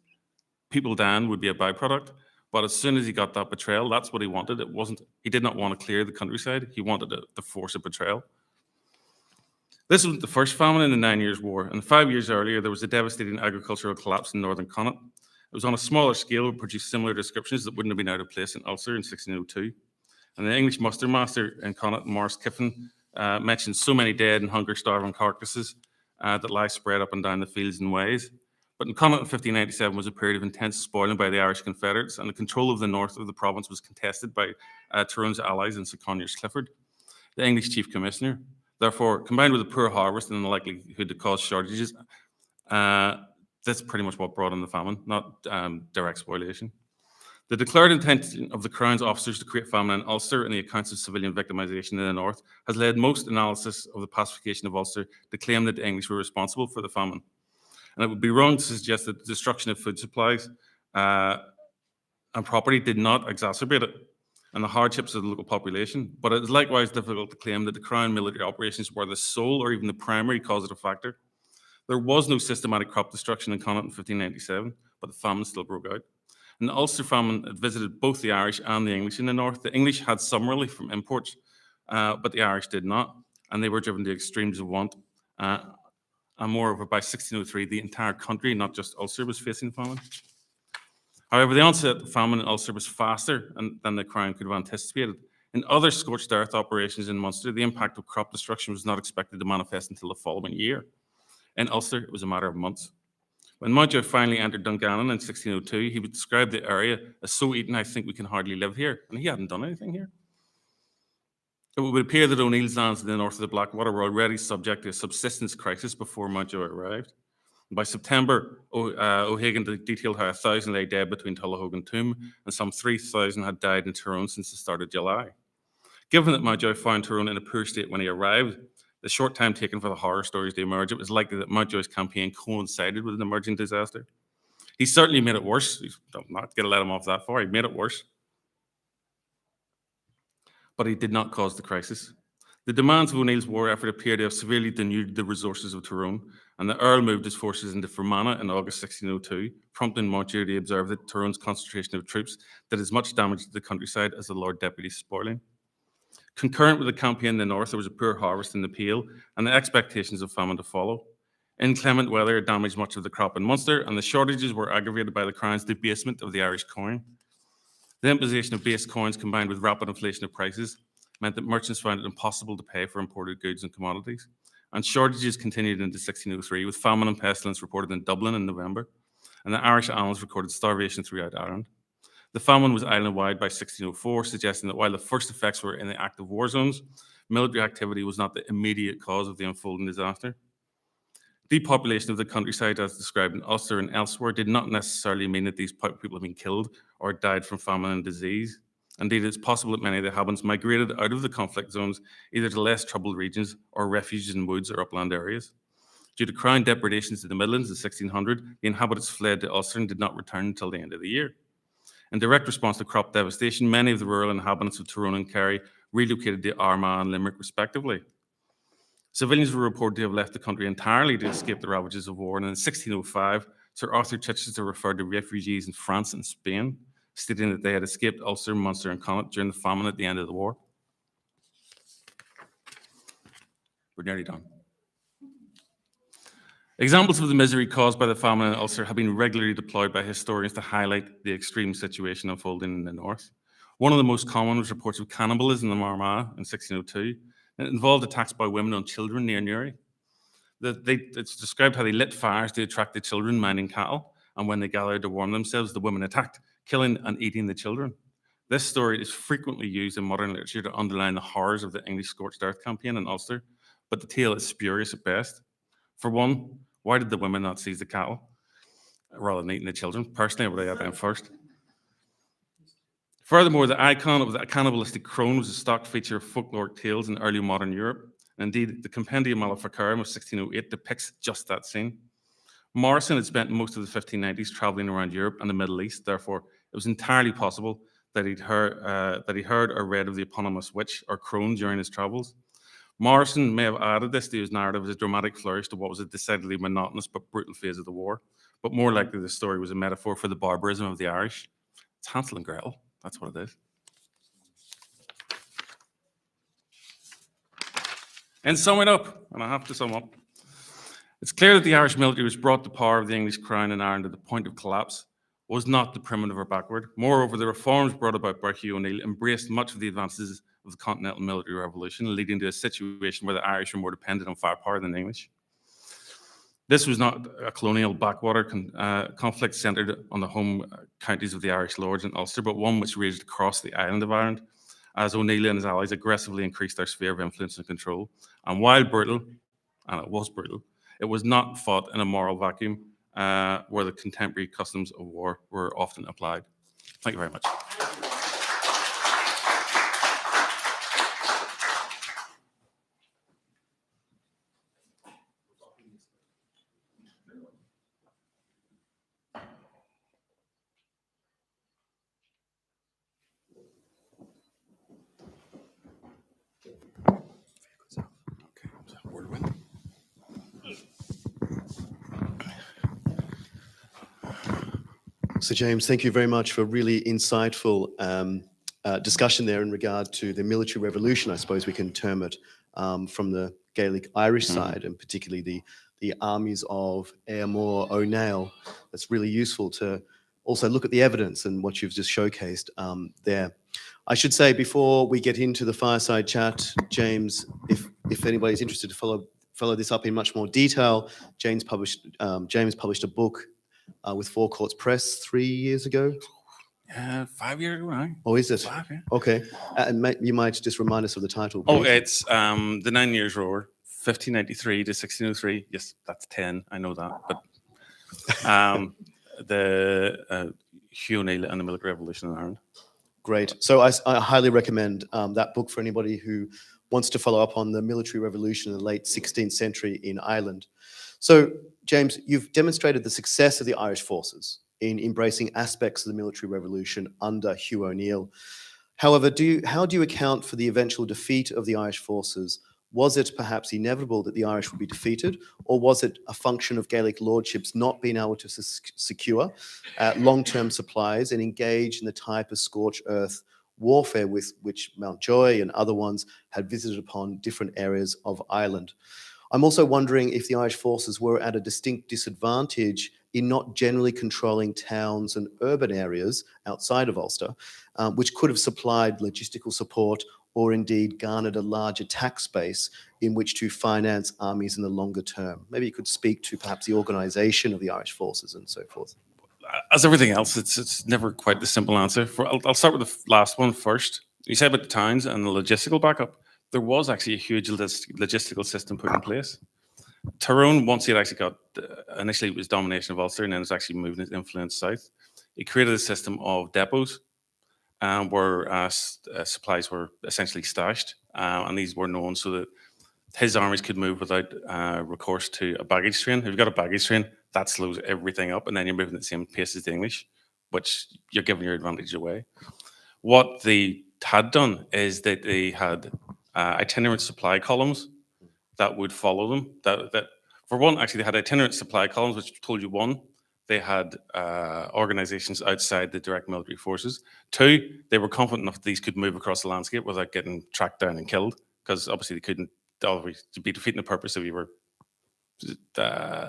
people dying would be a byproduct, but as soon as he got that betrayal, that's what he wanted. He did not want to clear the countryside. He wanted the force of betrayal. This wasn't the first famine in the 9 Years' War, and 5 years earlier, there was a devastating agricultural collapse in northern Connaught. It was on a smaller scale, but produced similar descriptions that wouldn't have been out of place in Ulster in 1602. And the English muster master in Connaught, Morris Kiffin, mentioned so many dead and hunger-starving carcasses that lie spread up and down the fields and ways. But in Connaught in 1597 was a period of intense spoiling by the Irish Confederates, and the control of the north of the province was contested by Tyrone's allies and Sir Conyers Clifford, the English chief commissioner. Therefore, combined with a poor harvest and the likelihood to cause shortages, that's pretty much what brought on the famine, not direct spoliation. The declared intention of the Crown's officers to create famine in Ulster and the accounts of civilian victimisation in the north has led most analysis of the pacification of Ulster to claim that the English were responsible for the famine. And it would be wrong to suggest that the destruction of food supplies and property did not exacerbate it and the hardships of the local population. But it is likewise difficult to claim that the Crown military operations were the sole or even the primary causative factor. There was no systematic crop destruction in Connaught in 1597, but the famine still broke out. And the Ulster famine had visited both the Irish and the English in the north. The English had some relief from imports, but the Irish did not, and they were driven to extremes of want. And moreover, by 1603, the entire country, not just Ulster, was facing famine. However, the onset of famine in Ulster was faster than the Crown could have anticipated. In other scorched earth operations in Munster, the impact of crop destruction was not expected to manifest until the following year. In Ulster, it was a matter of months. When Mountjoy finally entered Dungannon in 1602, he would describe the area as so eaten, I think we can hardly live here. And he hadn't done anything here. It would appear that O'Neill's lands in the north of the Blackwater were already subject to a subsistence crisis before Mountjoy arrived. By September, O'Hagan detailed how 1,000 lay dead between Tullahoge and Toome, and some 3,000 had died in Tyrone since the start of July. Given that Mountjoy found Tyrone in a poor state when he arrived, the short time taken for the horror stories to emerge, it was likely that Mountjoy's campaign coincided with an emerging disaster. He certainly made it worse. I'm not going to let him off that far. He made it worse. But he did not cause the crisis. The demands of O'Neill's war effort appear to have severely denuded the resources of Tyrone, and the Earl moved his forces into Fermanagh in August 1602, prompting Mountjoy to observe that Tyrone's concentration of troops did as much damage to the countryside as the Lord Deputy's spoiling. Concurrent with the campaign in the north, there was a poor harvest in the Peel, and the expectations of famine to follow. Inclement weather damaged much of the crop in Munster, and the shortages were aggravated by the Crown's debasement of the Irish coin. The imposition of base coins combined with rapid inflation of prices meant that merchants found it impossible to pay for imported goods and commodities. And shortages continued into 1603, with famine and pestilence reported in Dublin in November, and the Irish annals recorded starvation throughout Ireland. The famine was island-wide by 1604, suggesting that while the first effects were in the active war zones, military activity was not the immediate cause of the unfolding disaster. Depopulation of the countryside, as described in Ulster and elsewhere, did not necessarily mean that these people had been killed or died from famine and disease. Indeed, it's possible that many of the inhabitants migrated out of the conflict zones, either to less troubled regions or refuges in woods or upland areas. Due to Crown depredations to the Midlands in 1600, the inhabitants fled to Ulster and did not return until the end of the year. In direct response to crop devastation, many of the rural inhabitants of Tyrone and Kerry relocated to Armagh and Limerick, respectively. Civilians were reported to have left the country entirely to escape the ravages of war, and in 1605, Sir Arthur Chichester referred to refugees in France and Spain, stating that they had escaped Ulster, Munster, and Connaught during the famine at the end of the war. We're nearly done. Examples of the misery caused by the famine in Ulster have been regularly deployed by historians to highlight the extreme situation unfolding in the north. One of the most common was reports of cannibalism in Armagh in 1602. It involved attacks by women on children near Newry. It's described how they lit fires to attract the children minding cattle, and when they gathered to warm themselves, the women attacked, killing and eating the children. This story is frequently used in modern literature to underline the horrors of the English Scorched Earth campaign in Ulster, but the tale is spurious at best. For one, why did the women not seize the cattle rather than eating the children? Personally, I would have had them first. Furthermore, the icon of the cannibalistic crone was a stock feature of folkloric tales in early modern Europe. Indeed, the Compendium Maleficarum of 1608 depicts just that scene. Morrison had spent most of the 1590s traveling around Europe and the Middle East. Therefore, it was entirely possible that he heard or read of the eponymous witch or crone during his travels. Morrison may have added this to his narrative as a dramatic flourish to what was a decidedly monotonous but brutal phase of the war, but more likely the story was a metaphor for the barbarism of the Irish. It's Hansel and Gretel, that's what it is. In summing up, and I have to sum up, it's clear that the Irish military was brought to power of the English crown in Ireland at the point of collapse was not the primitive or backward. Moreover, the reforms brought about by Hugh O'Neill embraced much of the advances of the Continental Military Revolution, leading to a situation where the Irish were more dependent on firepower than the English. This was not a colonial backwater conflict centred on the home counties of the Irish lords in Ulster, but one which raged across the island of Ireland, as O'Neill and his allies aggressively increased their sphere of influence and control. And while brutal, and it was brutal, it was not fought in a moral vacuum where the contemporary customs of war were often applied. Thank you very much. So James, thank you very much for a really insightful discussion there in regard to the military revolution, I suppose we can term it, from the Gaelic Irish side, and particularly the armies of Éamor O'Neill. That's really useful to also look at the evidence and what you've just showcased there. I should say before we get into the fireside chat, James, if anybody's interested to follow this up in much more detail, James published a book with Four Courts Press 3 years ago. 5 years ago now. Oh, is it? 5, yeah. Okay. And you might just remind us of the title, Oh, please. it's the 9 Years' War, 1593 to 1603. Yes, that's 10. I know that. But the Hugh O'Neill and the Military Revolution in Ireland. Great. So I highly recommend that book for anybody who wants to follow up on the military revolution in the late 16th century in Ireland. So, James, you've demonstrated the success of the Irish forces in embracing aspects of the military revolution under Hugh O'Neill. However, how do you account for the eventual defeat of the Irish forces? Was it perhaps inevitable that the Irish would be defeated, or was it a function of Gaelic lordships not being able to secure long-term supplies and engage in the type of scorched earth warfare with which Mountjoy and other ones had visited upon different areas of Ireland? I'm also wondering if the Irish forces were at a distinct disadvantage in not generally controlling towns and urban areas outside of Ulster, which could have supplied logistical support or indeed garnered a larger tax base in which to finance armies in the longer term. Maybe you could speak to perhaps the organisation of the Irish forces and so forth. As everything else, it's never quite the simple answer. I'll start with the last one first. You said about the towns and the logistical backup. There was actually a huge logistical system put in place. Tyrone, once he had actually got, initially it was domination of Ulster and then it's actually moving its influence south. He created a system of depots where supplies were essentially stashed, and these were known so that his armies could move without recourse to a baggage train. If you've got a baggage train, that slows everything up, and then you're moving at the same pace as the English, which you're giving your advantage away. What they had done is that they had itinerant supply columns that would follow them. That for one, actually, they had itinerant supply columns, which told you one, they had organizations outside the direct military forces. Two, they were confident enough that these could move across the landscape without getting tracked down and killed, because obviously they couldn't always be defeating the purpose if you were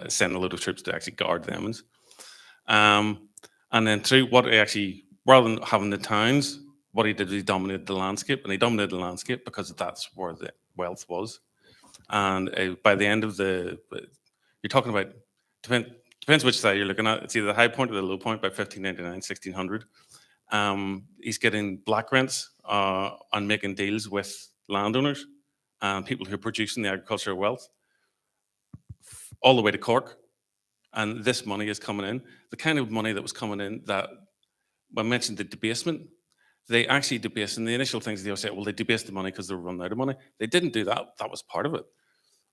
sending a load of troops to actually guard the Emmons. And then through what he actually, rather than having the towns, what he did was he dominated the landscape, and he dominated the landscape because that's where the wealth was. And by the end of you're talking about, depends which side you're looking at. It's either the high point or the low point by 1599, 1600. He's getting black rents and making deals with landowners and people who are producing the agricultural wealth all the way to Cork. And this money is coming in. The kind of money that was coming in that, when I mentioned the debasement, they actually debased, and the initial things they always say, well, they debased the money because they were running out of money. They didn't do that. That was part of it.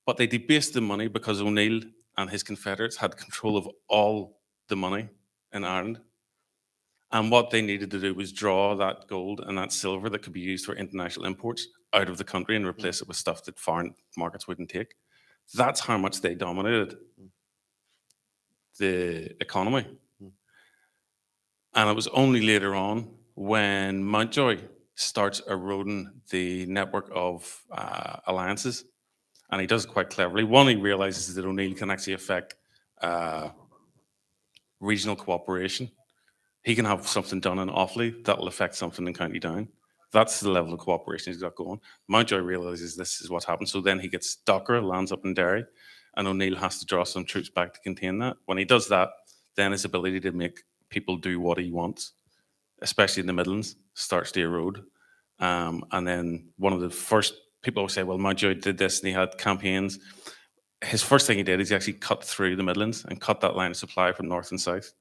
But they debased the money because O'Neill and his Confederates had control of all the money in Ireland. And what they needed to do was draw that gold and that silver that could be used for international imports out of the country and replace it with stuff that foreign markets wouldn't take. That's how much they dominated the economy. And it was only later on when Mountjoy starts eroding the network of alliances, and he does it quite cleverly. One, he realizes that O'Neill can actually affect regional cooperation. He can have something done in Offaly that will affect something in County Down. That's the level of cooperation he's got going. Mountjoy realizes this is what happens, so then he gets Dockra, lands up in Derry, and O'Neill has to draw some troops back to contain that. When he does that, then his ability to make people do what he wants, especially in the Midlands, starts to erode. And then one of the first people always say, well, Mountjoy did this and he had campaigns. His first thing he did is he actually cut through the Midlands and cut that line of supply from north and south.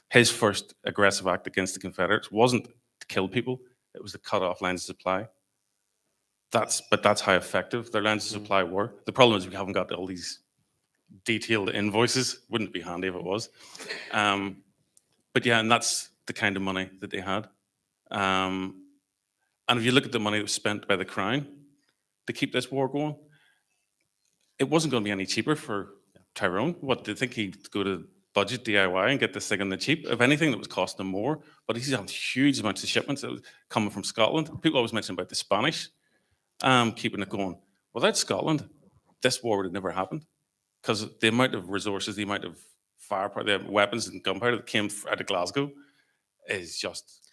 His first aggressive act against the Confederates wasn't to kill people, it was to cut off lines of supply. But that's how effective their lines of supply were. The problem is we haven't got all these detailed invoices. Wouldn't be handy if it was. But yeah, and that's the kind of money that they had. And if you look at the money that was spent by the Crown to keep this war going, it wasn't going to be any cheaper for Tyrone. What, do you think he'd go to budget DIY and get this thing on the cheap? If anything, that was costing him more. But he's had huge amounts of shipments that was coming from Scotland. People always mention about the Spanish keeping it going. Without Scotland, this war would have never happened, because the amount of resources, the amount of firepower, the weapons and gunpowder that came out of Glasgow is just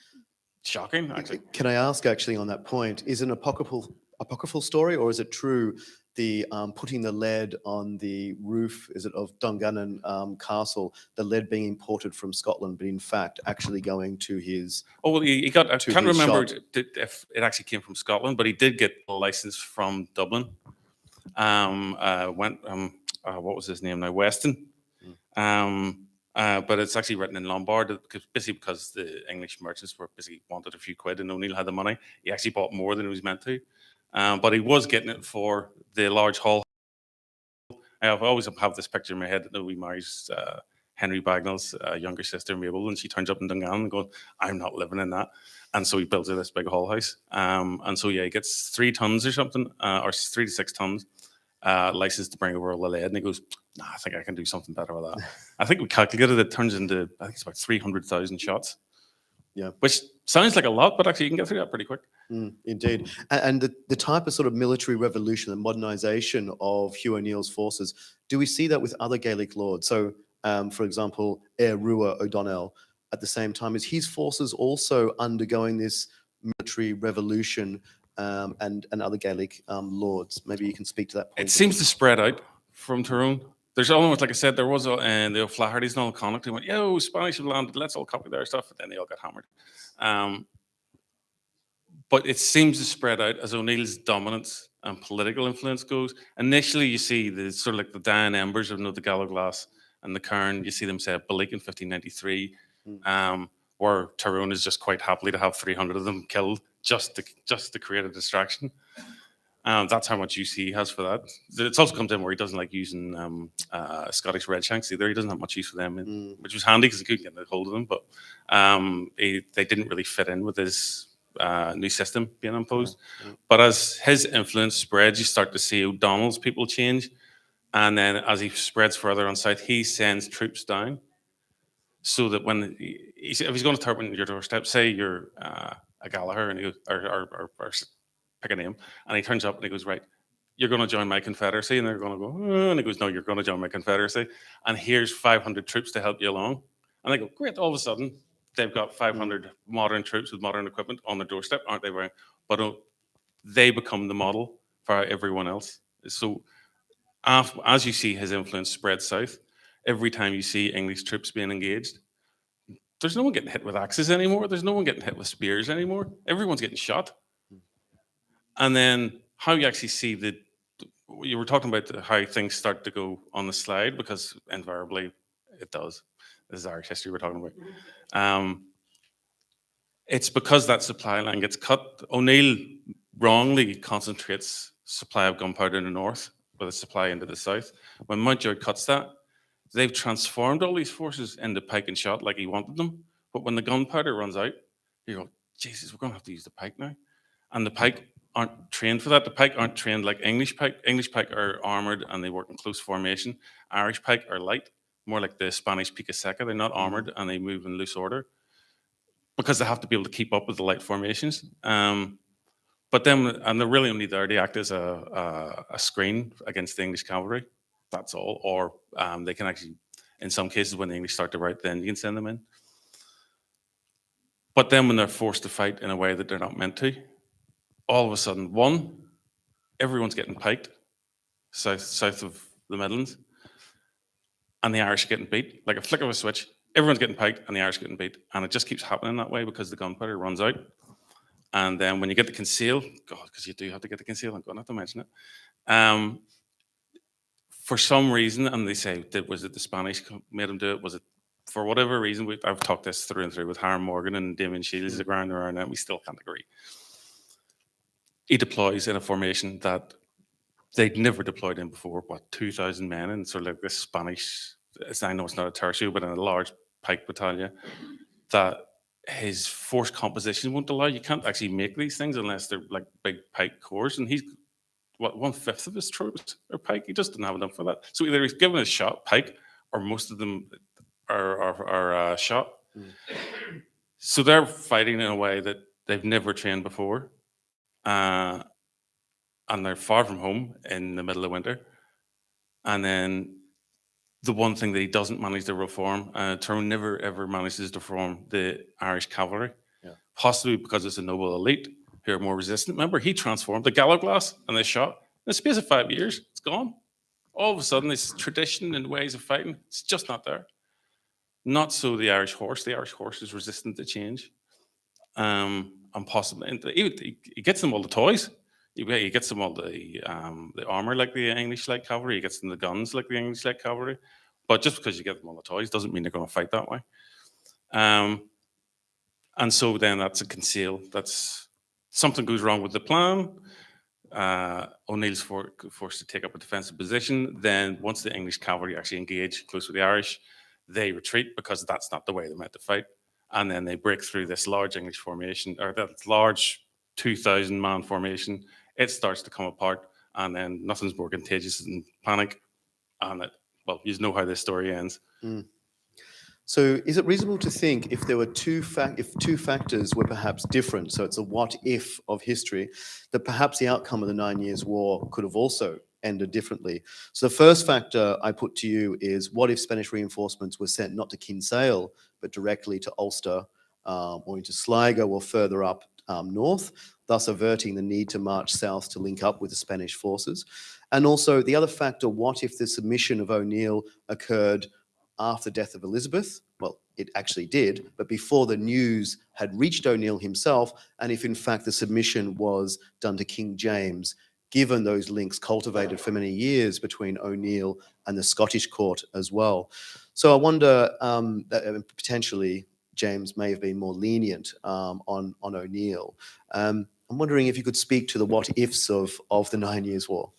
shocking, actually. Can I ask, actually, on that point, is it an apocryphal story, or is it true the putting the lead on the roof, is it, of Dungannon Castle, the lead being imported from Scotland, but in fact actually going to his. Oh, well, he got, I to can't his remember shop. if it actually came from Scotland, but he did get a license from Dublin. What was his name now? Weston. But it's actually written in Lombard, because the English merchants were busy wanted a few quid and O'Neill had the money. He actually bought more than he was meant to. But he was getting it for the large hall. I always have this picture in my head that he marries Henry Bagnall's younger sister, Mabel, and she turns up in Dungannon and goes, I'm not living in that. And so he builds her this big hall house. And so, yeah, he gets 3 tons or something, or 3 to 6 tons. License to bring over all the lead, and he goes, "Nah, I think I can do something better with that." I think we calculated it turns into, I think it's about 300,000 shots. Yeah, which sounds like a lot, but actually you can get through that pretty quick. Indeed, and the type of sort of military revolution and modernisation of Hugh O'Neill's forces, do we see that with other Gaelic lords? So, for example, Air Rua O'Donnell, at the same time, is his forces also undergoing this military revolution? And other Gaelic lords. Maybe you can speak to that point. It seems to spread out from Tyrone. There's almost, like I said, there was the O'Flaherty's and all Connacht who went, yo, Spanish have landed, let's all copy their stuff, and then they all got hammered. But it seems to spread out as O'Neill's dominance and political influence goes. Initially, you see the sort of like the dying embers of the Gallowglass and the Cairn. You see them say Ballick in 1593, where Tyrone is just quite happily to have 300 of them killed just to create a distraction. That's how much use he has for that. It's also comes in where he doesn't like using Scottish red shanks either. He doesn't have much use for them, which was handy because he couldn't get a hold of them. But they didn't really fit in with his new system being imposed. But as his influence spreads, you start to see O'Donnell's people change. And then as he spreads further on south, he sends troops down so that when if he's going to turn on your doorstep, say you're a Gallagher, and he goes, or pick a name, and he turns up and he goes, right, you're going to join my confederacy, and they're going to go, and he goes, no, you're going to join my confederacy, and here's 500 troops to help you along, and they go, great. All of a sudden, they've got 500 modern troops with modern equipment on their doorstep, aren't they? But they become the model for everyone else. So as you see his influence spread south, every time you see English troops being engaged, there's no one getting hit with axes anymore. There's no one getting hit with spears anymore. Everyone's getting shot. And then how you actually see you were talking about how things start to go on the slide, because invariably it does. This is Irish history we're talking about. It's because that supply line gets cut. O'Neill wrongly concentrates supply of gunpowder in the north with a supply into the south. When Mountjoy cuts that, they've transformed all these forces into pike and shot like he wanted them. But when the gunpowder runs out, you go, Jesus, we're going to have to use the pike now. And the pike aren't trained for that. The pike aren't trained like English pike. English pike are armored and they work in close formation. Irish pike are light, more like the Spanish pica seca. They're not armored and they move in loose order because they have to be able to keep up with the light formations. But then, and they're really only there to act as a screen against the English cavalry. That's all. Or they can actually, in some cases, when the English start to rout, then you can send them in. But then when they're forced to fight in a way that they're not meant to, all of a sudden, everyone's getting piked south of the Midlands, and the Irish are getting beat. Like a flick of a switch, everyone's getting piked and the Irish are getting beat. And it just keeps happening that way because the gunpowder runs out. And then when you get the conceal, God, because you do have to get the conceal, I'm going to have to mention it. For some reason, and they say, was it the Spanish made them do it? Was it for whatever reason? I've talked this through and through with Hiram Morgan and Damien Shields around and we still can't agree. He deploys in a formation that they'd never deployed in before, 2,000 men in sort of like this Spanish, I know it's not a tertiary, but in a large pike battalion, that his force composition won't allow. You can't actually make these things unless they're like big pike corps, and he's, 1/5 of his troops are pike. He just didn't have enough for that. So either he's given a shot pike, or most of them are shot. So they're fighting in a way that they've never trained before. And they're far from home in the middle of winter. And then the one thing that he doesn't manage to reform, Tyrone never ever manages to reform the Irish cavalry, possibly because it's a noble elite who are more resistant. Remember, he transformed the Gallowglass and the shot the space of 5 years, it's gone. All of a sudden, this tradition and ways of fighting, it's just not there. Not so the Irish horse. The Irish horse is resistant to change. And possibly, and he gets them all the toys. He gets them all the armor like the English light cavalry. He gets them the guns like the English light cavalry. But just because you get them all the toys doesn't mean they're going to fight that way. And so then that's a conceal. That's something goes wrong with the plan. O'Neill's forced to take up a defensive position. Then once the English cavalry actually engage close with the Irish, they retreat because that's not the way they're meant to fight. And then they break through this large English formation, or that large 2,000-man formation. It starts to come apart, and then nothing's more contagious than panic. And well, you know how this story ends. Mm. So is it reasonable to think if there were two factors were perhaps different, so it's a what if of history, that perhaps the outcome of the 9 Years' War could have also ended differently? So the first factor I put to you is, what if Spanish reinforcements were sent not to Kinsale, but directly to Ulster or into Sligo or further up north, thus averting the need to march south to link up with the Spanish forces? And also the other factor, what if the submission of O'Neill occurred after the death of Elizabeth? Well, it actually did, but before the news had reached O'Neill himself, and if in fact the submission was done to King James, given those links cultivated for many years between O'Neill and the Scottish court as well. So I wonder that potentially James may have been more lenient on O'Neill. I'm wondering if you could speak to the what ifs of the 9 Years' War.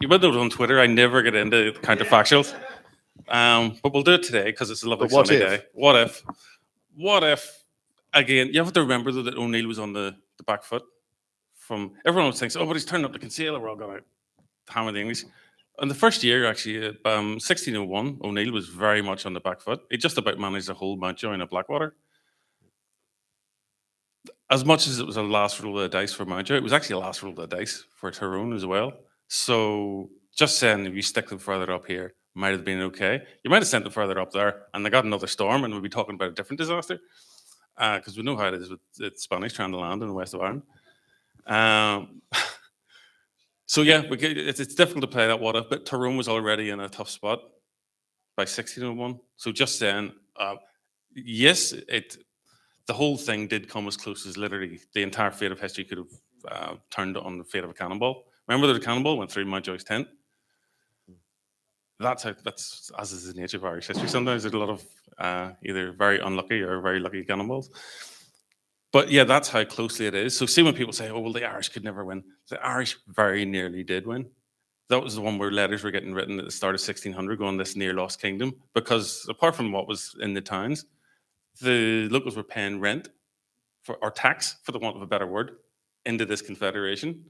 You might know on Twitter, I never get into counterfactuals. But we'll do it today because it's a lovely sunny day. What if, again, you have to remember that O'Neill was on the back foot. Everyone always thinks, oh, but he's turning up the Kinsale, we're all going to hammer the English. In the first year, actually, 1601, O'Neill was very much on the back foot. He just about managed to hold Mountjoy in Blackwater. As much as it was a last roll of the dice for Mountjoy, it was actually a last roll of the dice for Tyrone as well. So just saying, if you stick them further up here, might have been okay. You might have sent them further up there, and they got another storm, and we'll be talking about a different disaster. Because we know how it is with the Spanish trying to land in the west of Ireland. So yeah, it's difficult to play that what if, but Tyrone was already in a tough spot by 1601. So just saying, yes, the whole thing did come as close as literally the entire fate of history could have turned on the fate of a cannonball. Remember that a cannonball went through Mountjoy's tent? That's as is the nature of Irish history. Sometimes there's a lot of either very unlucky or very lucky cannonballs. But yeah, that's how closely it is. So see when people say, oh, well, the Irish could never win. The Irish very nearly did win. That was the one where letters were getting written at the start of 1600 going, this near lost kingdom. Because apart from what was in the towns, the locals were paying rent or tax, for the want of a better word, into this confederation.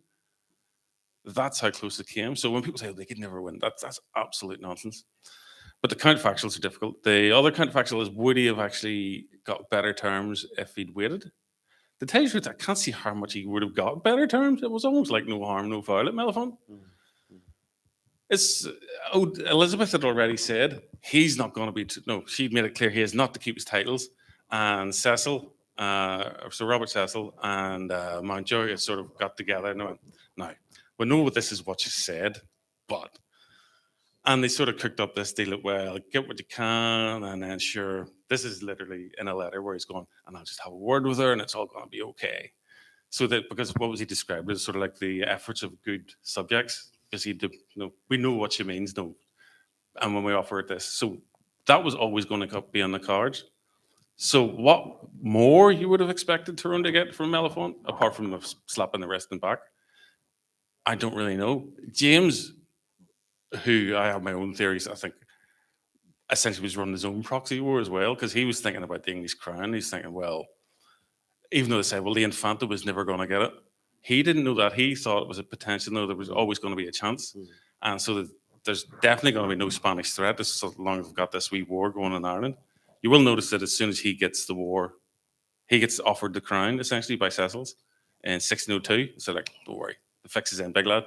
That's how close it came. So when people say, oh, they could never win, that's absolute nonsense. But the counterfactuals are difficult. The other counterfactual is, would he have actually got better terms if he'd waited? To tell you the truth, I can't see how much he would have got better terms. It was almost like no harm, no foul at Mellifont. Elizabeth had already said he's not going to be. She'd made it clear he is not to keep his titles. And Cecil, Sir Robert Cecil, and Mountjoy had sort of got together. No, we know what this is what you said, but. And they sort of cooked up this deal of, well, get what you can, and then sure, this is literally in a letter where he's going, and I'll just have a word with her, and it's all going to be okay. So that, because what was he described as, sort of like the efforts of good subjects, because we know what she means, no, and when we offer it this, so that was always going to be on the cards. So what more you would have expected Tyrone to get from Mellifont, apart from the slap in the wrist and back, I don't really know. James, who I have my own theories, I think essentially was running his own proxy war as well, because he was thinking about the English crown. He's thinking, well, even though they said, well, the Infanta was never going to get it, he didn't know that. He thought it was a potential, there was always going to be a chance. And so there's definitely going to be no Spanish threat as long as we've got this wee war going in Ireland. You will notice that as soon as he gets the war, he gets offered the crown essentially by Cecil's in 1602. So like, don't worry, the fix is in, big lad.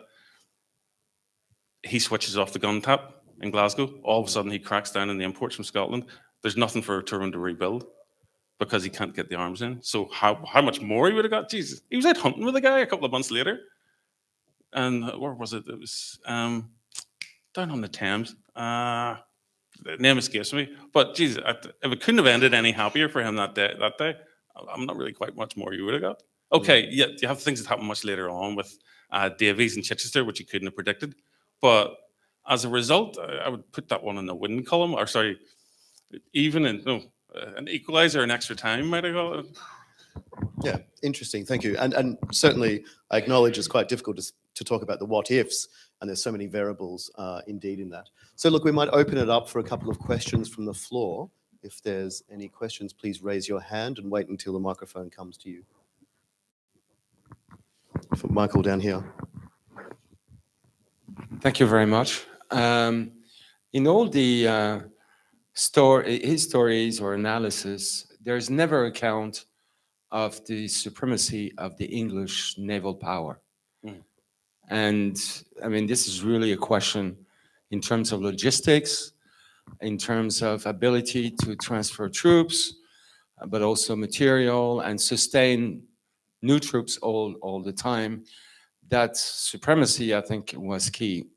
He switches off the gun tap in Glasgow. All of a sudden, he cracks down on the imports from Scotland. There's nothing for Tyrone to rebuild because he can't get the arms in. So how much more he would have got? Jesus, he was out hunting with the guy a couple of months later. and where was it? It was down on the Thames. The name escapes me, but geez, if it couldn't have ended any happier for him that day, I'm not really quite much more you would have got. Okay, yeah, you have things that happen much later on with Davies and Chichester, which you couldn't have predicted. But as a result, I would put that one in the win column, or sorry, even in no, an equalizer, an extra time might have got it. Yeah, interesting. Thank you. And certainly, I acknowledge it's quite difficult to talk about the what ifs, and there's so many variables indeed in that. So look, we might open it up for a couple of questions from the floor. If there's any questions, please raise your hand and wait until the microphone comes to you. For Michael down here. Thank you very much. In all the his stories or analysis, there's never account of the supremacy of the English naval power. Mm. And I mean, this is really a question in terms of logistics, in terms of ability to transfer troops, but also material and sustain new troops all the time. That supremacy, I think, was key.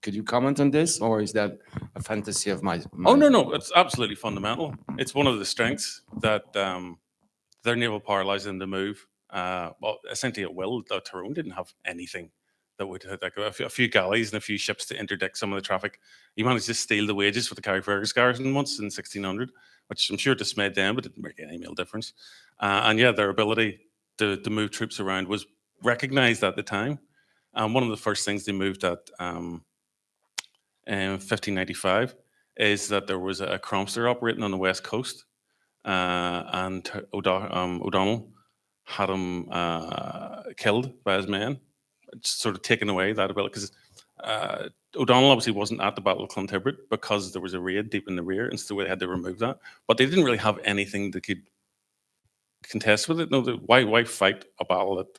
Could you comment on this, or is that a fantasy of mine? Oh no, it's absolutely fundamental. It's one of the strengths that their naval power allows them to move. Well, essentially at will. The Tyrone didn't have anything that would like a few galleys and a few ships to interdict some of the traffic. He managed to steal the wages for the Carrickfergus garrison once in 1600, which I'm sure dismayed them, but didn't make any real difference. And yeah, their ability to move troops around was recognized at the time. And one of the first things they moved at in 1595 is that there was a Cromster operating on the west coast, and O'Donnell had him killed by his men, sort of taking away that ability, because O'Donnell obviously wasn't at the Battle of Clontibret because there was a raid deep in the rear, and so they had to remove that. But they didn't really have anything that could contest with it. No, why fight a battle that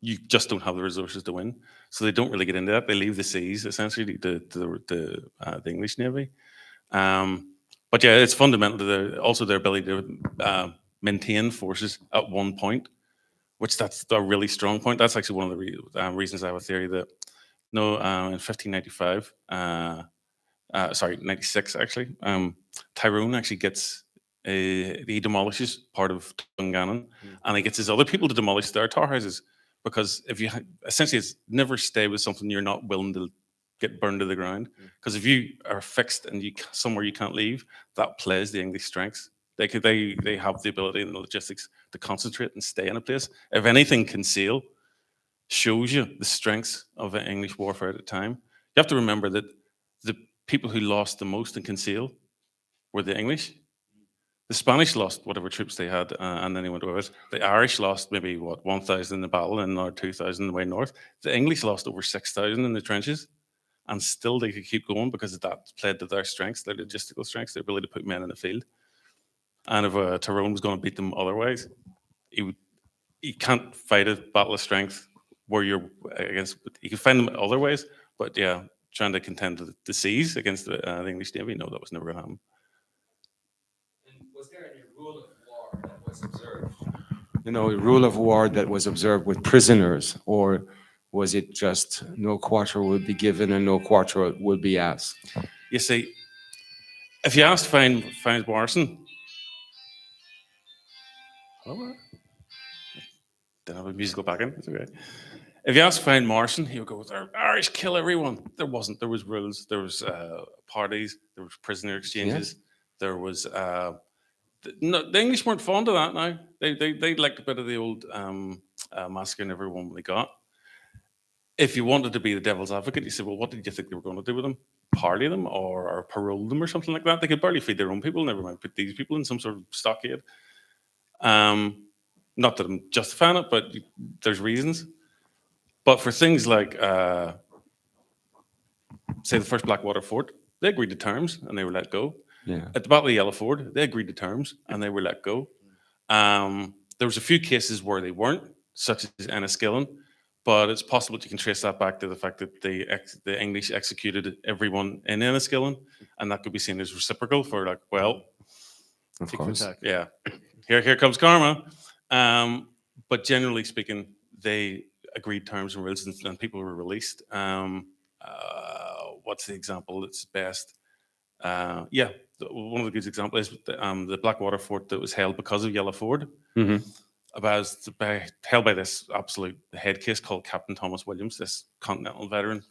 you just don't have the resources to win? So they don't really get into that. They leave the seas essentially to the English Navy. But yeah, it's fundamental to also their ability to maintain forces at one point, which that's a really strong point. That's actually one of the reasons I have a theory that in 1595, sorry, 96 actually, Tyrone actually gets he demolishes part of Dungannon, and he gets his other people to demolish their tar houses, because if you essentially it's never stay with something you're not willing to get burned to the ground, because if you are fixed and you somewhere you can't leave, that plays the English strengths. They have the ability and the logistics to concentrate and stay in a place. If anything, conceal shows you the strengths of English warfare at the time. You have to remember that the people who lost the most in conceal were the English. The Spanish lost whatever troops they had, and then they went over it. The Irish lost maybe 1,000 in the battle and or 2,000 the way north. The English lost over 6,000 in the trenches, and still they could keep going because that played to their strengths, their logistical strengths, their ability to put men in the field. And if Tyrone was going to beat them otherwise, you can't fight a battle of strength where you're against. You can find them other ways, but yeah, trying to contend the seas against the English Navy, no, that was never going to happen. Was there any rule of war that was observed? You know, a rule of war that was observed with prisoners, or was it just no quarter would be given and no quarter would be asked? You see, if you asked Find Morrison, didn't have a musical backing. It's okay. If you ask Find Morrison, he would go, "The Irish kill everyone." There wasn't. There was rules. There was parties. There was prisoner exchanges. Yes. There was. No, the English weren't fond of that. Now they liked a bit of the old massacring everyone they got. If you wanted to be the devil's advocate, you said, "Well, what did you think they were going to do with them? Parley them or parole them or something like that?" They could barely feed their own people. Never mind put these people in some sort of stockade. Not that I'm justifying it, but there's reasons. But for things like, say, the first Blackwater Fort, they agreed to terms and they were let go. Yeah. At the Battle of Yellowford, they agreed to terms and they were let go. There was a few cases where they weren't, such as Enniskillen, but it's possible that you can trace that back to the fact that the English executed everyone in Enniskillen, and that could be seen as reciprocal for like, well, Of course. yeah, here comes karma. But generally speaking, they agreed terms and rules, and people were released. What's the example that's best? Yeah, one of the good examples is the Blackwater fort that was held because of Yellow Ford. Held by this absolute head case called Captain Thomas Williams, this Continental veteran.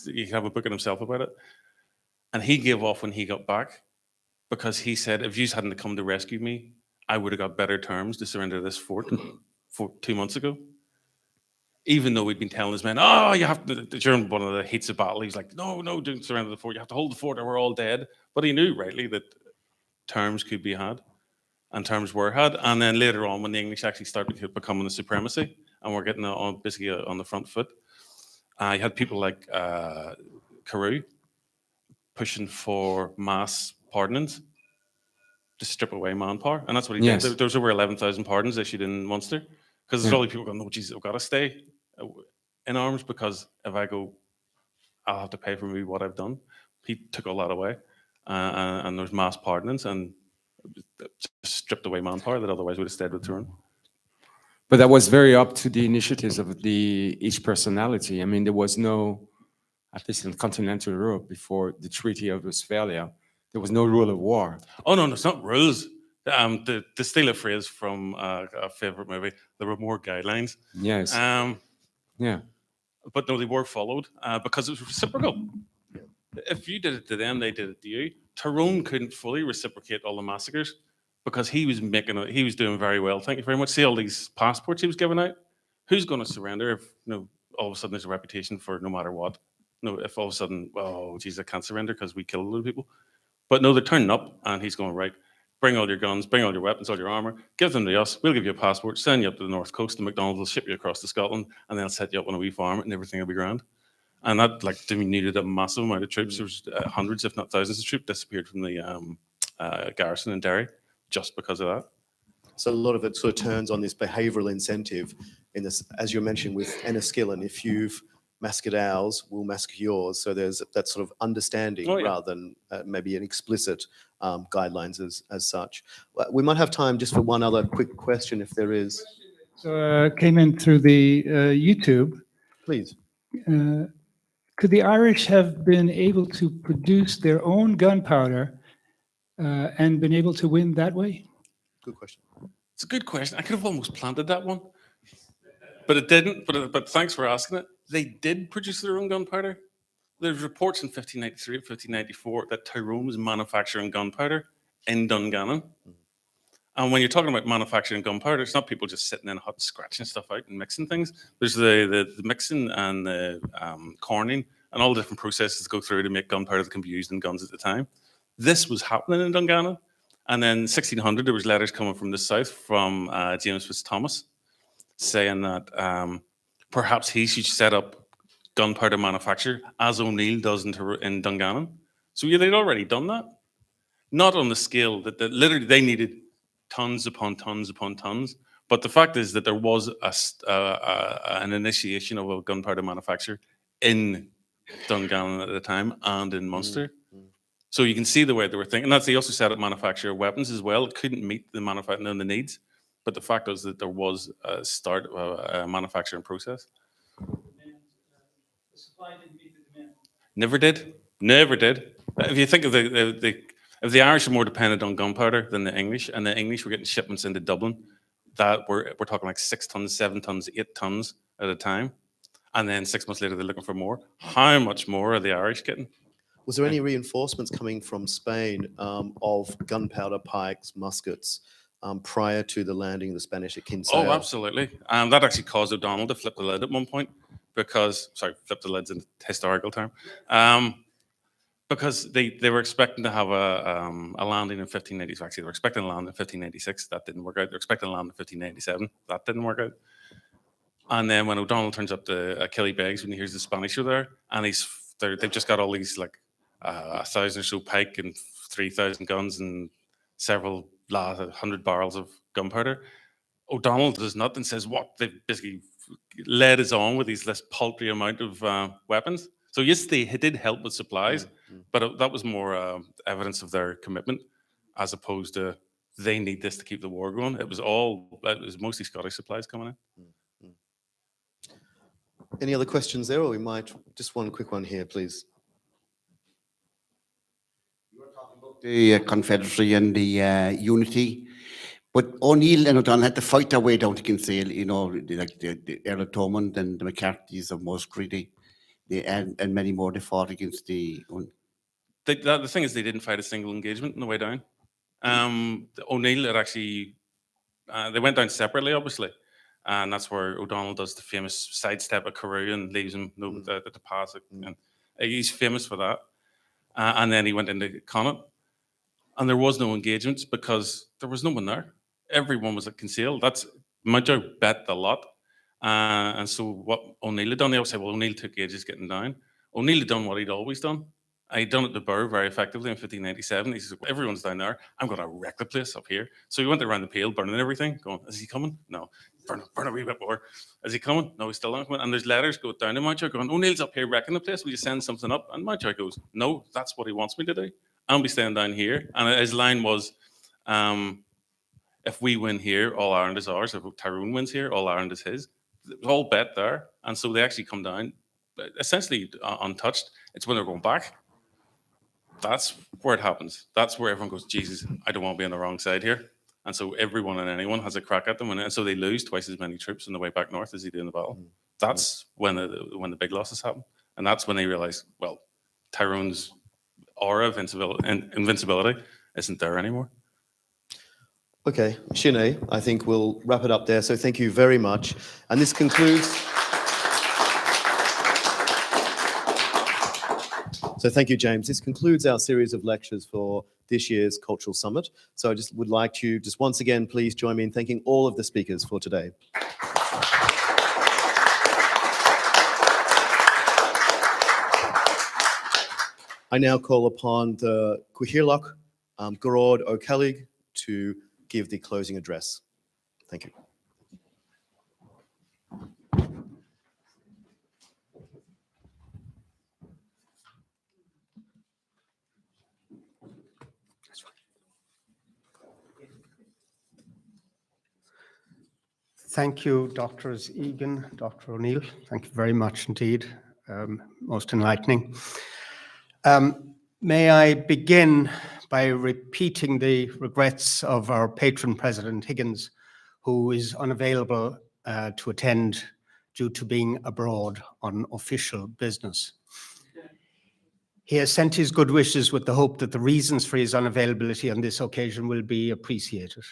He have a book on himself about it. And he gave off when he got back because he said, if you hadn't come to rescue me, I would have got better terms to surrender this fort 2 months ago. Even though we'd been telling his men, oh, you have to, during one of the heats of battle, he's like, no, don't surrender the fort. You have to hold the fort or we're all dead. But he knew rightly that terms could be had and terms were had. And then later on, when the English actually started becoming the supremacy and we're getting basically on the front foot, you had people like Carew pushing for mass pardonings to strip away manpower. And that's what he Yes. did. There was over 11,000 pardons issued in Munster because there's all these people going, no, Jesus, I've got to stay in arms because if I go, I'll have to pay for maybe what I've done. He took all that away. And there's mass pardonings and just stripped away manpower that otherwise would have stayed with Turin. But that was very up to the initiatives of each personality. I mean, there was no, at least in continental Europe before the Treaty of Westphalia, there was no rule of war. Oh, no, it's not rules. To steal a phrase from a favorite movie, there were more guidelines. Yes. Yeah. But no, they were followed because it was reciprocal. If you did it to them, they did it to you. Tyrone couldn't fully reciprocate all the massacres because he was doing very well. Thank you very much. See all these passports he was giving out. Who's going to surrender if all of a sudden there's a reputation for no matter what? No, if all of a sudden, oh, geez, I can't surrender because we killed a lot of people. But no, they're turning up and he's going, right, bring all your guns, bring all your weapons, all your armor, give them to us. We'll give you a passport, send you up to the north coast, and McDonald's will ship you across to Scotland, and they'll set you up on a wee farm, and everything will be grand. And that needed a massive amount of troops. There was hundreds, if not thousands, of troops disappeared from the garrison in Derry just because of that. So a lot of it sort of turns on this behavioural incentive in this, as you mentioned with Enniskillen, if you've massacred ours, we'll massacre yours. So there's that sort of understanding rather than maybe an explicit guidelines as such. We might have time just for one other quick question if there is. So came in through the YouTube. Please. Could the Irish have been able to produce their own gunpowder and been able to win that way? Good question. It's a good question. I could have almost planted that one, but it didn't. But thanks for asking it. They did produce their own gunpowder. There's reports in 1593 and 1594 that Tyrone was manufacturing gunpowder in Dungannon. And when you're talking about manufacturing gunpowder, it's not people just sitting in a hut scratching stuff out and mixing things. There's the mixing and the corning and all the different processes that go through to make gunpowder that can be used in guns at the time. This was happening in Dungannon. And then 1600, there was letters coming from the south from James Fitzthomas saying that perhaps he should set up gunpowder manufacture as O'Neill does in Dungannon. So yeah, they'd already done that. Not on the scale that literally they needed tons upon tons upon tons. But the fact is that there was an initiation of a gunpowder manufacture in Dungannon at the time and in Munster. So you can see the way they were thinking. They also set up manufacture of weapons as well. It couldn't meet the manufacturing and the needs. But the fact is that there was a start of a manufacturing process. Never did. Never did. If you think of if the Irish are more dependent on gunpowder than the English, and the English were getting shipments into Dublin, that we're talking like 6 tons, 7 tons, 8 tons at a time. And then 6 months later, they're looking for more. How much more are the Irish getting? Was there any reinforcements coming from Spain of gunpowder, pikes, muskets prior to the landing of the Spanish at Kinsale? Oh, absolutely. That actually caused O'Donnell to flip the lid at one point because, flip the lid's a historical term, because they were expecting to have a landing in 1580s. Actually, they were expecting to land in 1586. That didn't work out. They're expecting to land in 1587. That didn't work out. And then when O'Donnell turns up to Killybegs, when he hears the Spanish are there, and they've just got all these like 1,000 or so pike and 3,000 guns and several 100 barrels of gunpowder. O'Donnell does nothing, says what they've basically led us on with this paltry amount of weapons. So yes, they did help with supplies, but that was more evidence of their commitment as opposed to they need this to keep the war going. It was mostly Scottish supplies coming in. Any other questions there, or we might, just one quick one here, please. The Confederacy and the unity, but O'Neill and O'Donnell had to fight their way down to Kinsale, you know, like the Earl of Thomond and the McCarthy's of Musgrave, and many more. They fought against the. The thing is, they didn't fight a single engagement on the way down. O'Neill had actually, they went down separately, obviously, and that's where O'Donnell does the famous sidestep at Carew and leaves him at the pass, and he's famous for that. And then he went into Connaught, and there was no engagements because there was no one there. Everyone was at Kinsale. That's Mountjoy bet a lot, and so what O'Neill had done, they always say, well, O'Neill took ages getting down. O'Neill had done what he'd always done. He'd done it to Burr very effectively in 1597. He says, everyone's down there. I'm going to wreck the place up here. So he went around the pale, burning everything, going, is he coming? No. Burn a wee bit more. Is he coming? No, he's still not coming. And there's letters go down to Mountjoy going, O'Neill's up here wrecking the place. Will you send something up? And Mountjoy goes, no, that's what he wants me to do. I'll be staying down here. And his line was, if we win here, all Ireland is ours. If Tyrone wins here, all Ireland is his. It was all bet there. And so they actually come down, essentially untouched. It's when they're going back. That's where it happens. That's where everyone goes, Jesus, I don't want to be on the wrong side here. And so everyone and anyone has a crack at them. And so they lose twice as many troops on the way back north as they do in the battle. That's when the big losses happen. And that's when they realize, well, Tyrone's aura of invincibility isn't there anymore. Okay, Sinead, I think we'll wrap it up there. So thank you very much. And this concludes... So thank you, James. This concludes our series of lectures for this year's Cultural Summit. So I just would like to just once again, please join me in thanking all of the speakers for today. I now call upon the Cuhirloch, Garrod O'Kellig to give the closing address. Thank you. Thank you, Drs. Egan, Dr. O'Neill. Thank you very much indeed. Most enlightening. May I begin by repeating the regrets of our patron President Higgins, who is unavailable to attend due to being abroad on official business. He has sent his good wishes with the hope that the reasons for his unavailability on this occasion will be appreciated.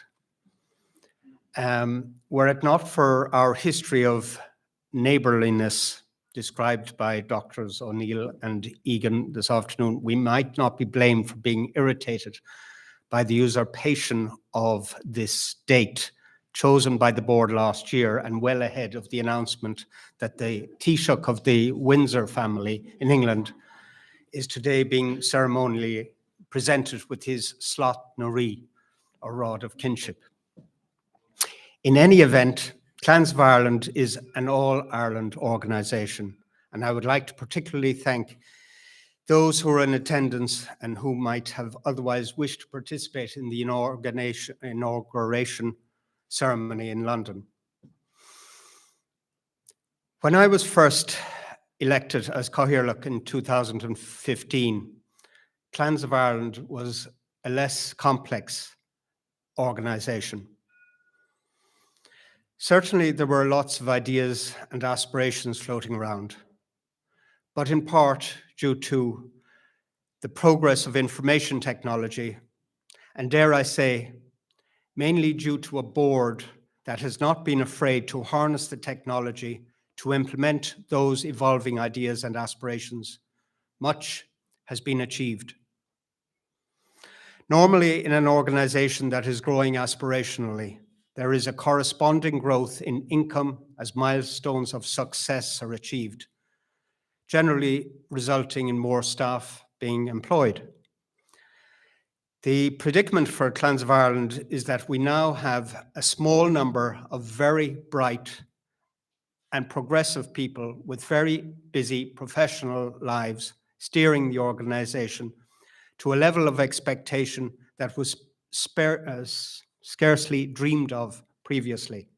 Were it not for our history of neighborliness described by Drs. O'Neill and Egan this afternoon, we might not be blamed for being irritated by the usurpation of this date chosen by the board last year and well ahead of the announcement that the Taoiseach of the Windsor family in England is today being ceremonially presented with his slot nori, or rod of kinship. In any event, Clans of Ireland is an all-Ireland organisation, and I would like to particularly thank those who are in attendance and who might have otherwise wished to participate in the inauguration ceremony in London. When I was first elected as Cathaoirleach in 2015, Clans of Ireland was a less complex organisation. Certainly, there were lots of ideas and aspirations floating around, but in part due to the progress of information technology, and dare I say, mainly due to a board that has not been afraid to harness the technology to implement those evolving ideas and aspirations, much has been achieved. Normally, in an organization that is growing aspirationally, there is a corresponding growth in income as milestones of success are achieved, generally resulting in more staff being employed. The predicament for Clans of Ireland is that we now have a small number of very bright and progressive people with very busy professional lives steering the organization to a level of expectation that was scarcely dreamed of previously.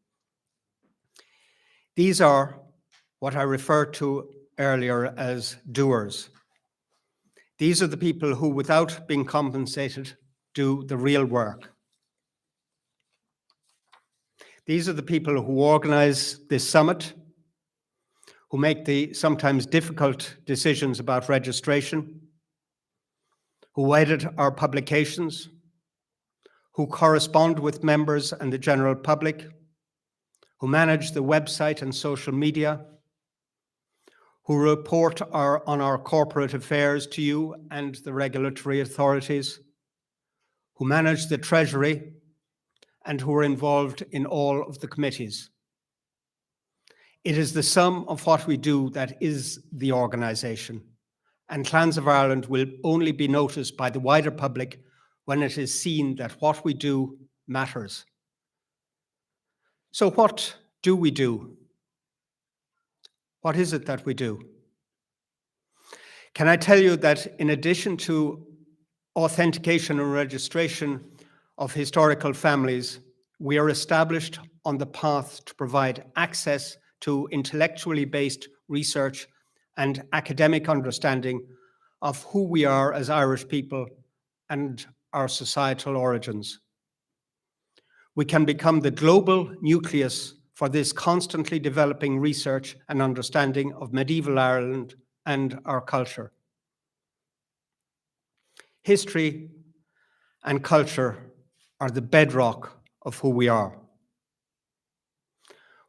These are what I referred to earlier as doers. These are the people who, without being compensated, do the real work. These are the people who organize this summit, who make the sometimes difficult decisions about registration, who edit our publications, who correspond with members and the general public, who manage the website and social media, who report on our corporate affairs to you and the regulatory authorities, who manage the Treasury, and who are involved in all of the committees. It is the sum of what we do that is the organisation, and Clans of Ireland will only be noticed by the wider public when it is seen that what we do matters. So what do we do? What is it that we do? Can I tell you that in addition to authentication and registration of historical families, we are established on the path to provide access to intellectually based research and academic understanding of who we are as Irish people and our societal origins. We can become the global nucleus for this constantly developing research and understanding of medieval Ireland and our culture. History and culture are the bedrock of who we are.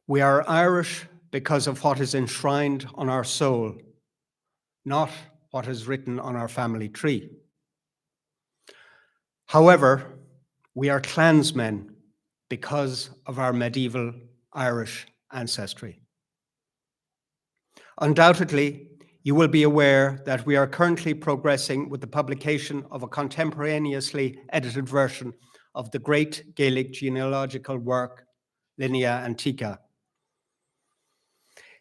We are Irish because of what is enshrined on our soul, not what is written on our family tree. However, we are clansmen because of our medieval Irish ancestry. Undoubtedly, you will be aware that we are currently progressing with the publication of a contemporaneously edited version of the great Gaelic genealogical work, Linea Antiqua.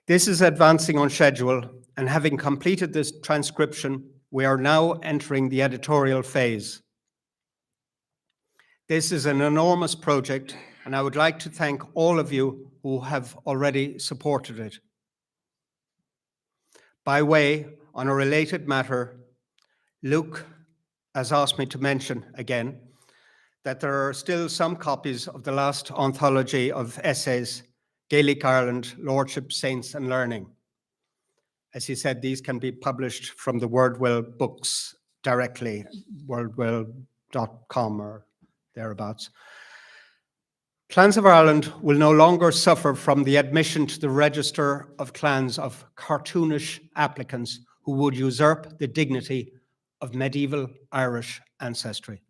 This is advancing on schedule, and having completed this transcription, we are now entering the editorial phase. This is an enormous project, and I would like to thank all of you who have already supported it. By way, on a related matter, Luke has asked me to mention again that there are still some copies of the last anthology of essays, Gaelic Ireland, Lordship, Saints and Learning. As he said, these can be published from the Wordwell books directly, wordwell.com or thereabouts. Clans of Ireland will no longer suffer from the admission to the register of clans of cartoonish applicants who would usurp the dignity of medieval Irish ancestry.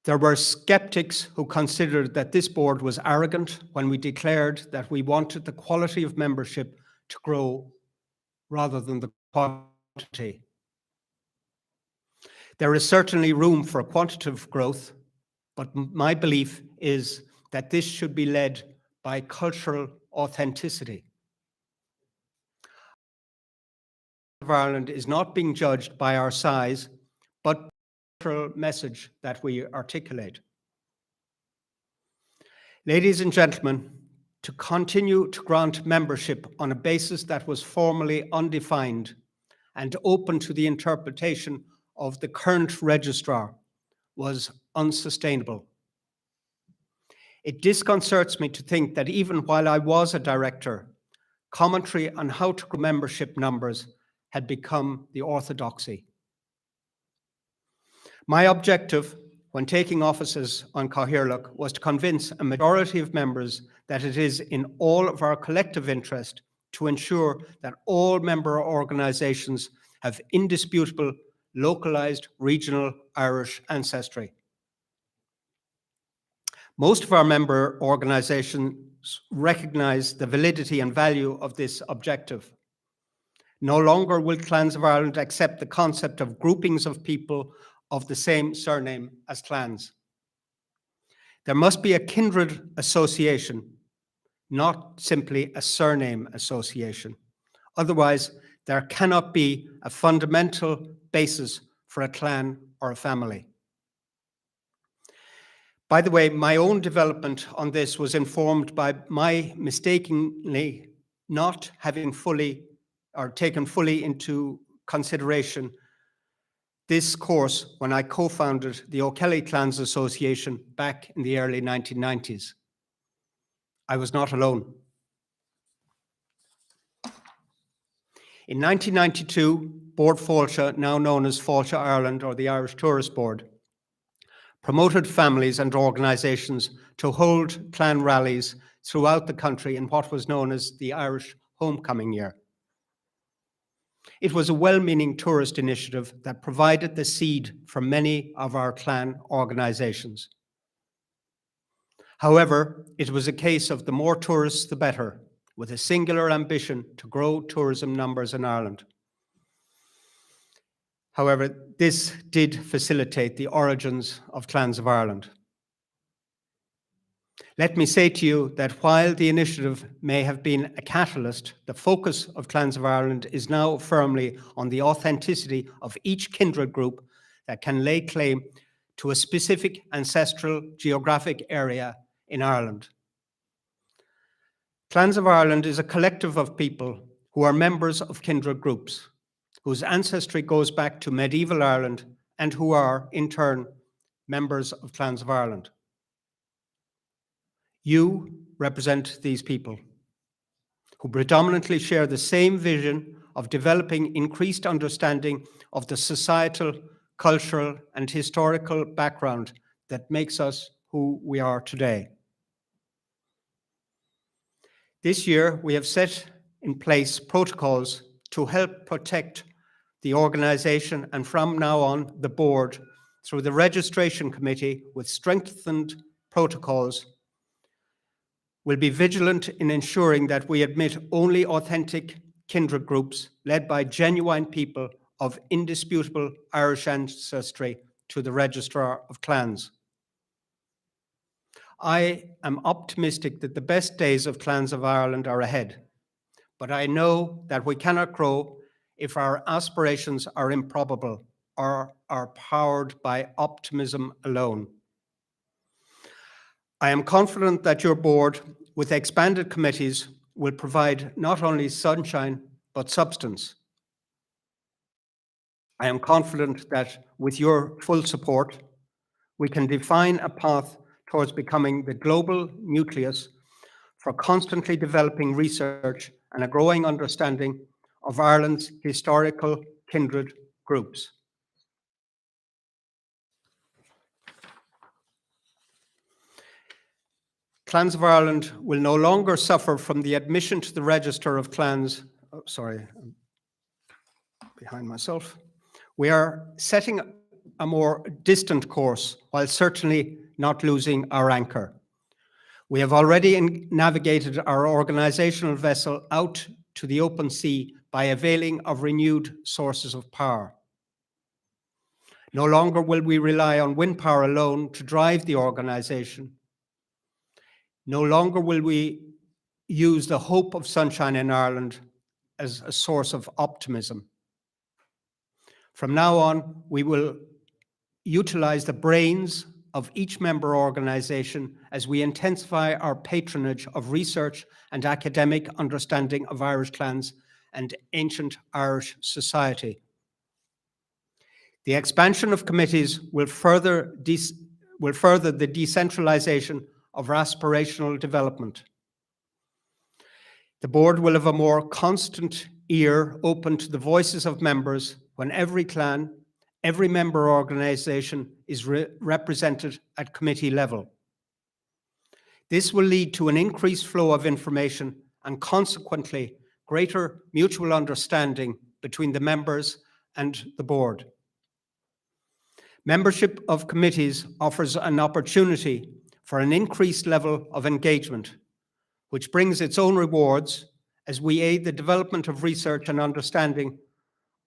There were skeptics who considered that this board was arrogant when we declared that we wanted the quality of membership to grow rather than the quantity. There is certainly room for quantitative growth, but my belief is that this should be led by cultural authenticity. Ireland is not being judged by our size, but message that we articulate. Ladies and gentlemen, to continue to grant membership on a basis that was formally undefined and open to the interpretation of the current registrar was unsustainable. It disconcerts me to think that even while I was a director, commentary on how to grow membership numbers had become the orthodoxy. My objective when taking offices on Cathaoirleach was to convince a majority of members that it is in all of our collective interest to ensure that all member organisations have indisputable, localised, regional Irish ancestry. Most of our member organisations recognise the validity and value of this objective. No longer will Clans of Ireland accept the concept of groupings of people of the same surname as clans. There must be a kindred association, not simply a surname association. Otherwise, there cannot be a fundamental basis for a clan or a family. By the way, my own development on this was informed by my mistakenly not having fully or taken fully into consideration this course when I co-founded the O'Kelly Clans Association back in the early 1990s. I was not alone. In 1992, Board Fáilte, now known as Fáilte Ireland or the Irish Tourist Board, promoted families and organisations to hold clan rallies throughout the country in what was known as the Irish Homecoming Year. It was a well-meaning tourist initiative that provided the seed for many of our clan organisations. However, it was a case of the more tourists, the better, with a singular ambition to grow tourism numbers in Ireland. However, this did facilitate the origins of Clans of Ireland. Let me say to you that while the initiative may have been a catalyst, the focus of Clans of Ireland is now firmly on the authenticity of each kindred group that can lay claim to a specific ancestral geographic area in Ireland. Clans of Ireland is a collective of people who are members of kindred groups, whose ancestry goes back to medieval Ireland and who are, in turn, members of Clans of Ireland. You represent these people who predominantly share the same vision of developing increased understanding of the societal, cultural, and historical background that makes us who we are today. This year, we have set in place protocols to help protect the organization and from now on, the board, through the registration committee with strengthened protocols. We'll be vigilant in ensuring that we admit only authentic kindred groups led by genuine people of indisputable Irish ancestry to the Registrar of Clans. I am optimistic that the best days of Clans of Ireland are ahead, but I know that we cannot grow if our aspirations are improbable or are powered by optimism alone. I am confident that your board, with expanded committees, will provide not only sunshine, but substance. I am confident that with your full support, we can define a path towards becoming the global nucleus for constantly developing research and a growing understanding of Ireland's historical kindred groups. Clans of Ireland will no longer suffer from the admission to the Register of Clans. Oh, sorry, I'm behind myself. We are setting a more distant course while certainly not losing our anchor. We have already navigated our organizational vessel out to the open sea by availing of renewed sources of power. No longer will we rely on wind power alone to drive the organization. No longer will we use the hope of sunshine in Ireland as a source of optimism. From now on, we will utilize the brains of each member organization as we intensify our patronage of research and academic understanding of Irish clans and ancient Irish society. The expansion of committees will further the decentralization of aspirational development. The board will have a more constant ear open to the voices of members when every clan, every member organization is represented at committee level. This will lead to an increased flow of information and consequently greater mutual understanding between the members and the board. Membership of committees offers an opportunity for an increased level of engagement, which brings its own rewards as we aid the development of research and understanding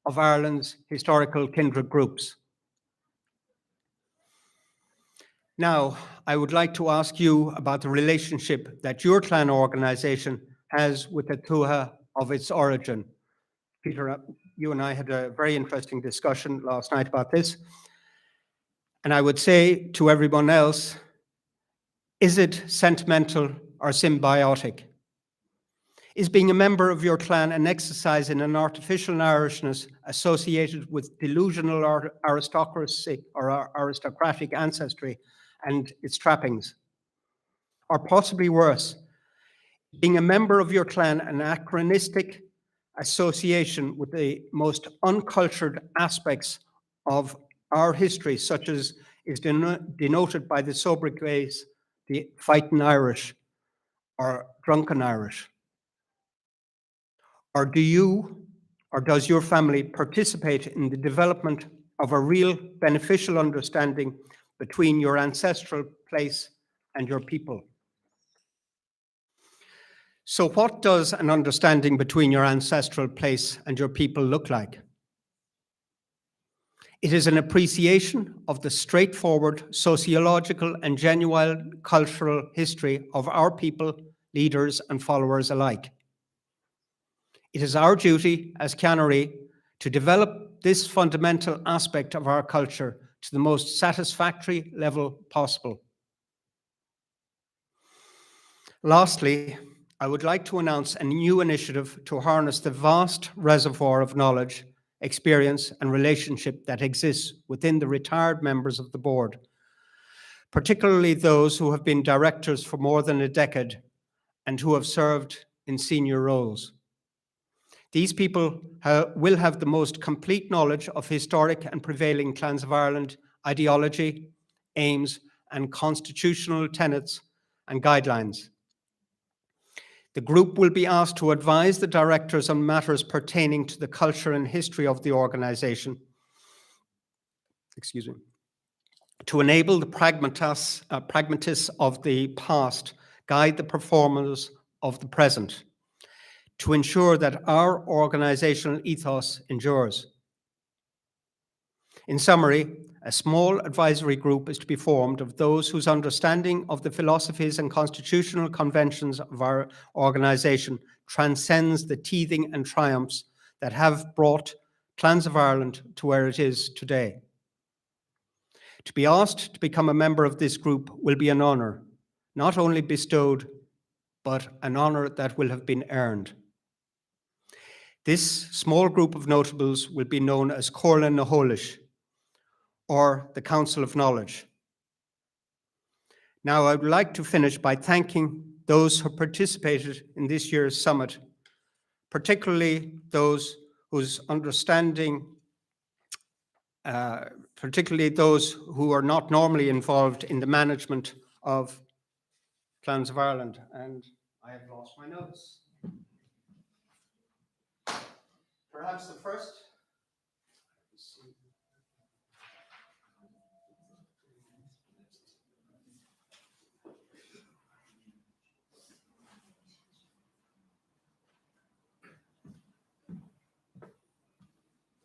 of Ireland's historical kindred groups. Now, I would like to ask you about the relationship that your clan organization has with the Tuatha of its origin. Peter, you and I had a very interesting discussion last night about this. And I would say to everyone else Is it sentimental or symbiotic? Is being a member of your clan an exercise in an artificial Irishness associated with delusional aristocracy or aristocratic ancestry and its trappings? Or possibly worse, being a member of your clan an anachronistic association with the most uncultured aspects of our history, such as is denoted by the sobriquets, the fighting Irish or drunken Irish? Or do you, or does your family participate in the development of a real beneficial understanding between your ancestral place and your people? So what does an understanding between your ancestral place and your people look like? It is an appreciation of the straightforward sociological and genuine cultural history of our people, leaders and followers alike. It is our duty as Ceannairí to develop this fundamental aspect of our culture to the most satisfactory level possible. Lastly, I would like to announce a new initiative to harness the vast reservoir of knowledge, experience, and relationship that exists within the retired members of the board, particularly those who have been directors for more than a decade and who have served in senior roles. These people will have the most complete knowledge of historic and prevailing Clans of Ireland ideology, aims, and constitutional tenets and guidelines. The group will be asked to advise the directors on matters pertaining to the culture and history of the organization, to enable the pragmatists of the past guide the performers of the present, to ensure that our organizational ethos endures. In summary, a small advisory group is to be formed of those whose understanding of the philosophies and constitutional conventions of our organization transcends the teething and triumphs that have brought Clans of Ireland to where it is today. To be asked to become a member of this group will be an honor, not only bestowed, but an honor that will have been earned. This small group of notables will be known as Corlin na Hólish, or the Council of Knowledge. Now, I would like to finish by thanking those who participated in this year's summit, particularly those whose understanding, particularly those who are not normally involved in the management of Clans of Ireland. And I have lost my notes. Perhaps the first.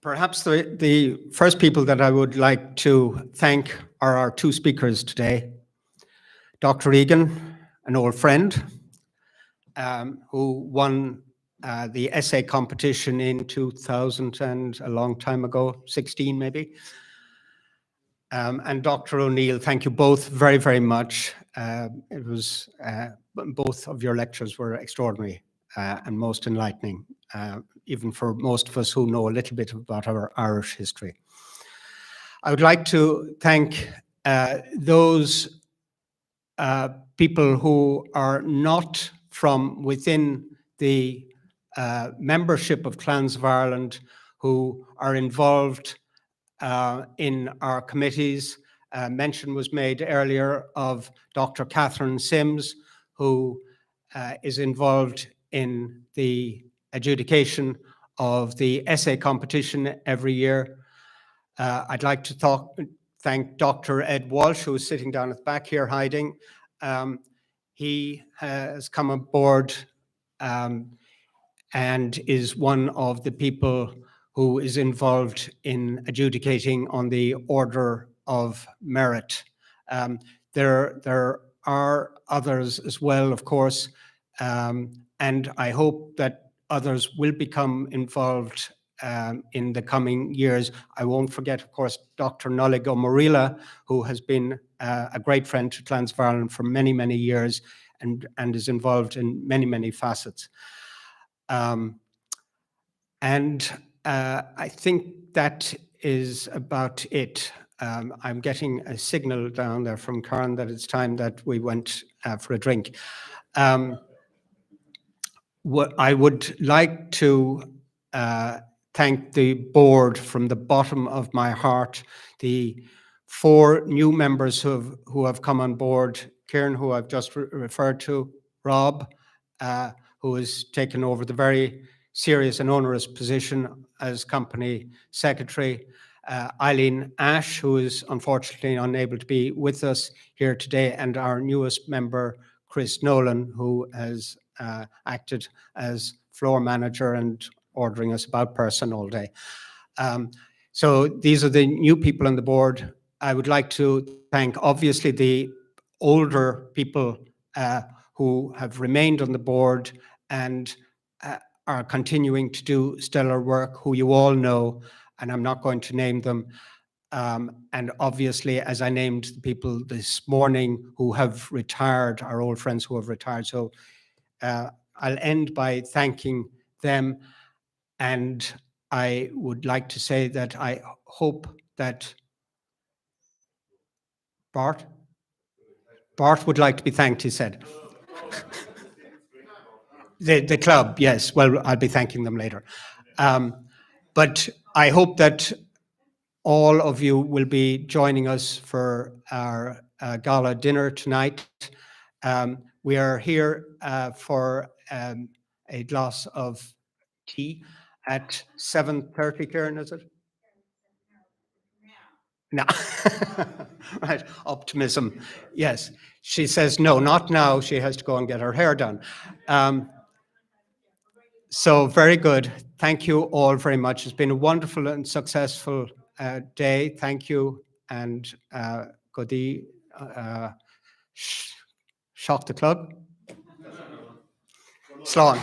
Perhaps the first people that I would like to thank are our two speakers today. Dr. Egan, an old friend, who won the essay competition in 2000 and a long time ago, 16 maybe. And Dr. O'Neill, thank you both very, very much. It was, both of your lectures were extraordinary and most enlightening, even for most of us who know a little bit about our Irish history. I would like to thank those people who are not from within the membership of Clans of Ireland, who are involved in our committees. Mention was made earlier of Dr. Catherine Sims, who is involved in the adjudication of the essay competition every year. I'd like to thank Dr. Ed Walsh, who is sitting down at the back here hiding. He has come aboard and is one of the people who is involved in adjudicating on the Order of Merit. There are others as well, of course, and I hope that others will become involved in the coming years. I won't forget, of course, Dr. Nollig O'Marilla, who has been a great friend to Clans of Ireland for many, many years and is involved in many, many facets. I think that is about it. I'm getting a signal down there from Karen that it's time that we went for a drink. What I would like to thank the board from the bottom of my heart, the 4 new members who have come on board, Kieran, who I've just referred to, Rob, who has taken over the very serious and onerous position as company secretary, Eileen Ash, who is unfortunately unable to be with us here today, and our newest member, Chris Nolan, who has acted as floor manager and ordering us about person all day. So these are the new people on the board. I would like to thank obviously the older people who have remained on the board and are continuing to do stellar work, who you all know, and I'm not going to name them. And obviously, as I named the people this morning who have retired, our old friends who have retired. So I'll end by thanking them. And I would like to say that I hope that Bart would like to be thanked, he said. The club, yes. Well, I'll be thanking them later. But I hope that all of you will be joining us for our gala dinner tonight. We are here for a glass of tea at 7:30, Karen, is it? No. Right, optimism. Yes. She says, no, not now. She has to go and get her hair done. So very good. Thank you all very much. It's been a wonderful and successful day. Thank you. And Godi, shock the club. Slán.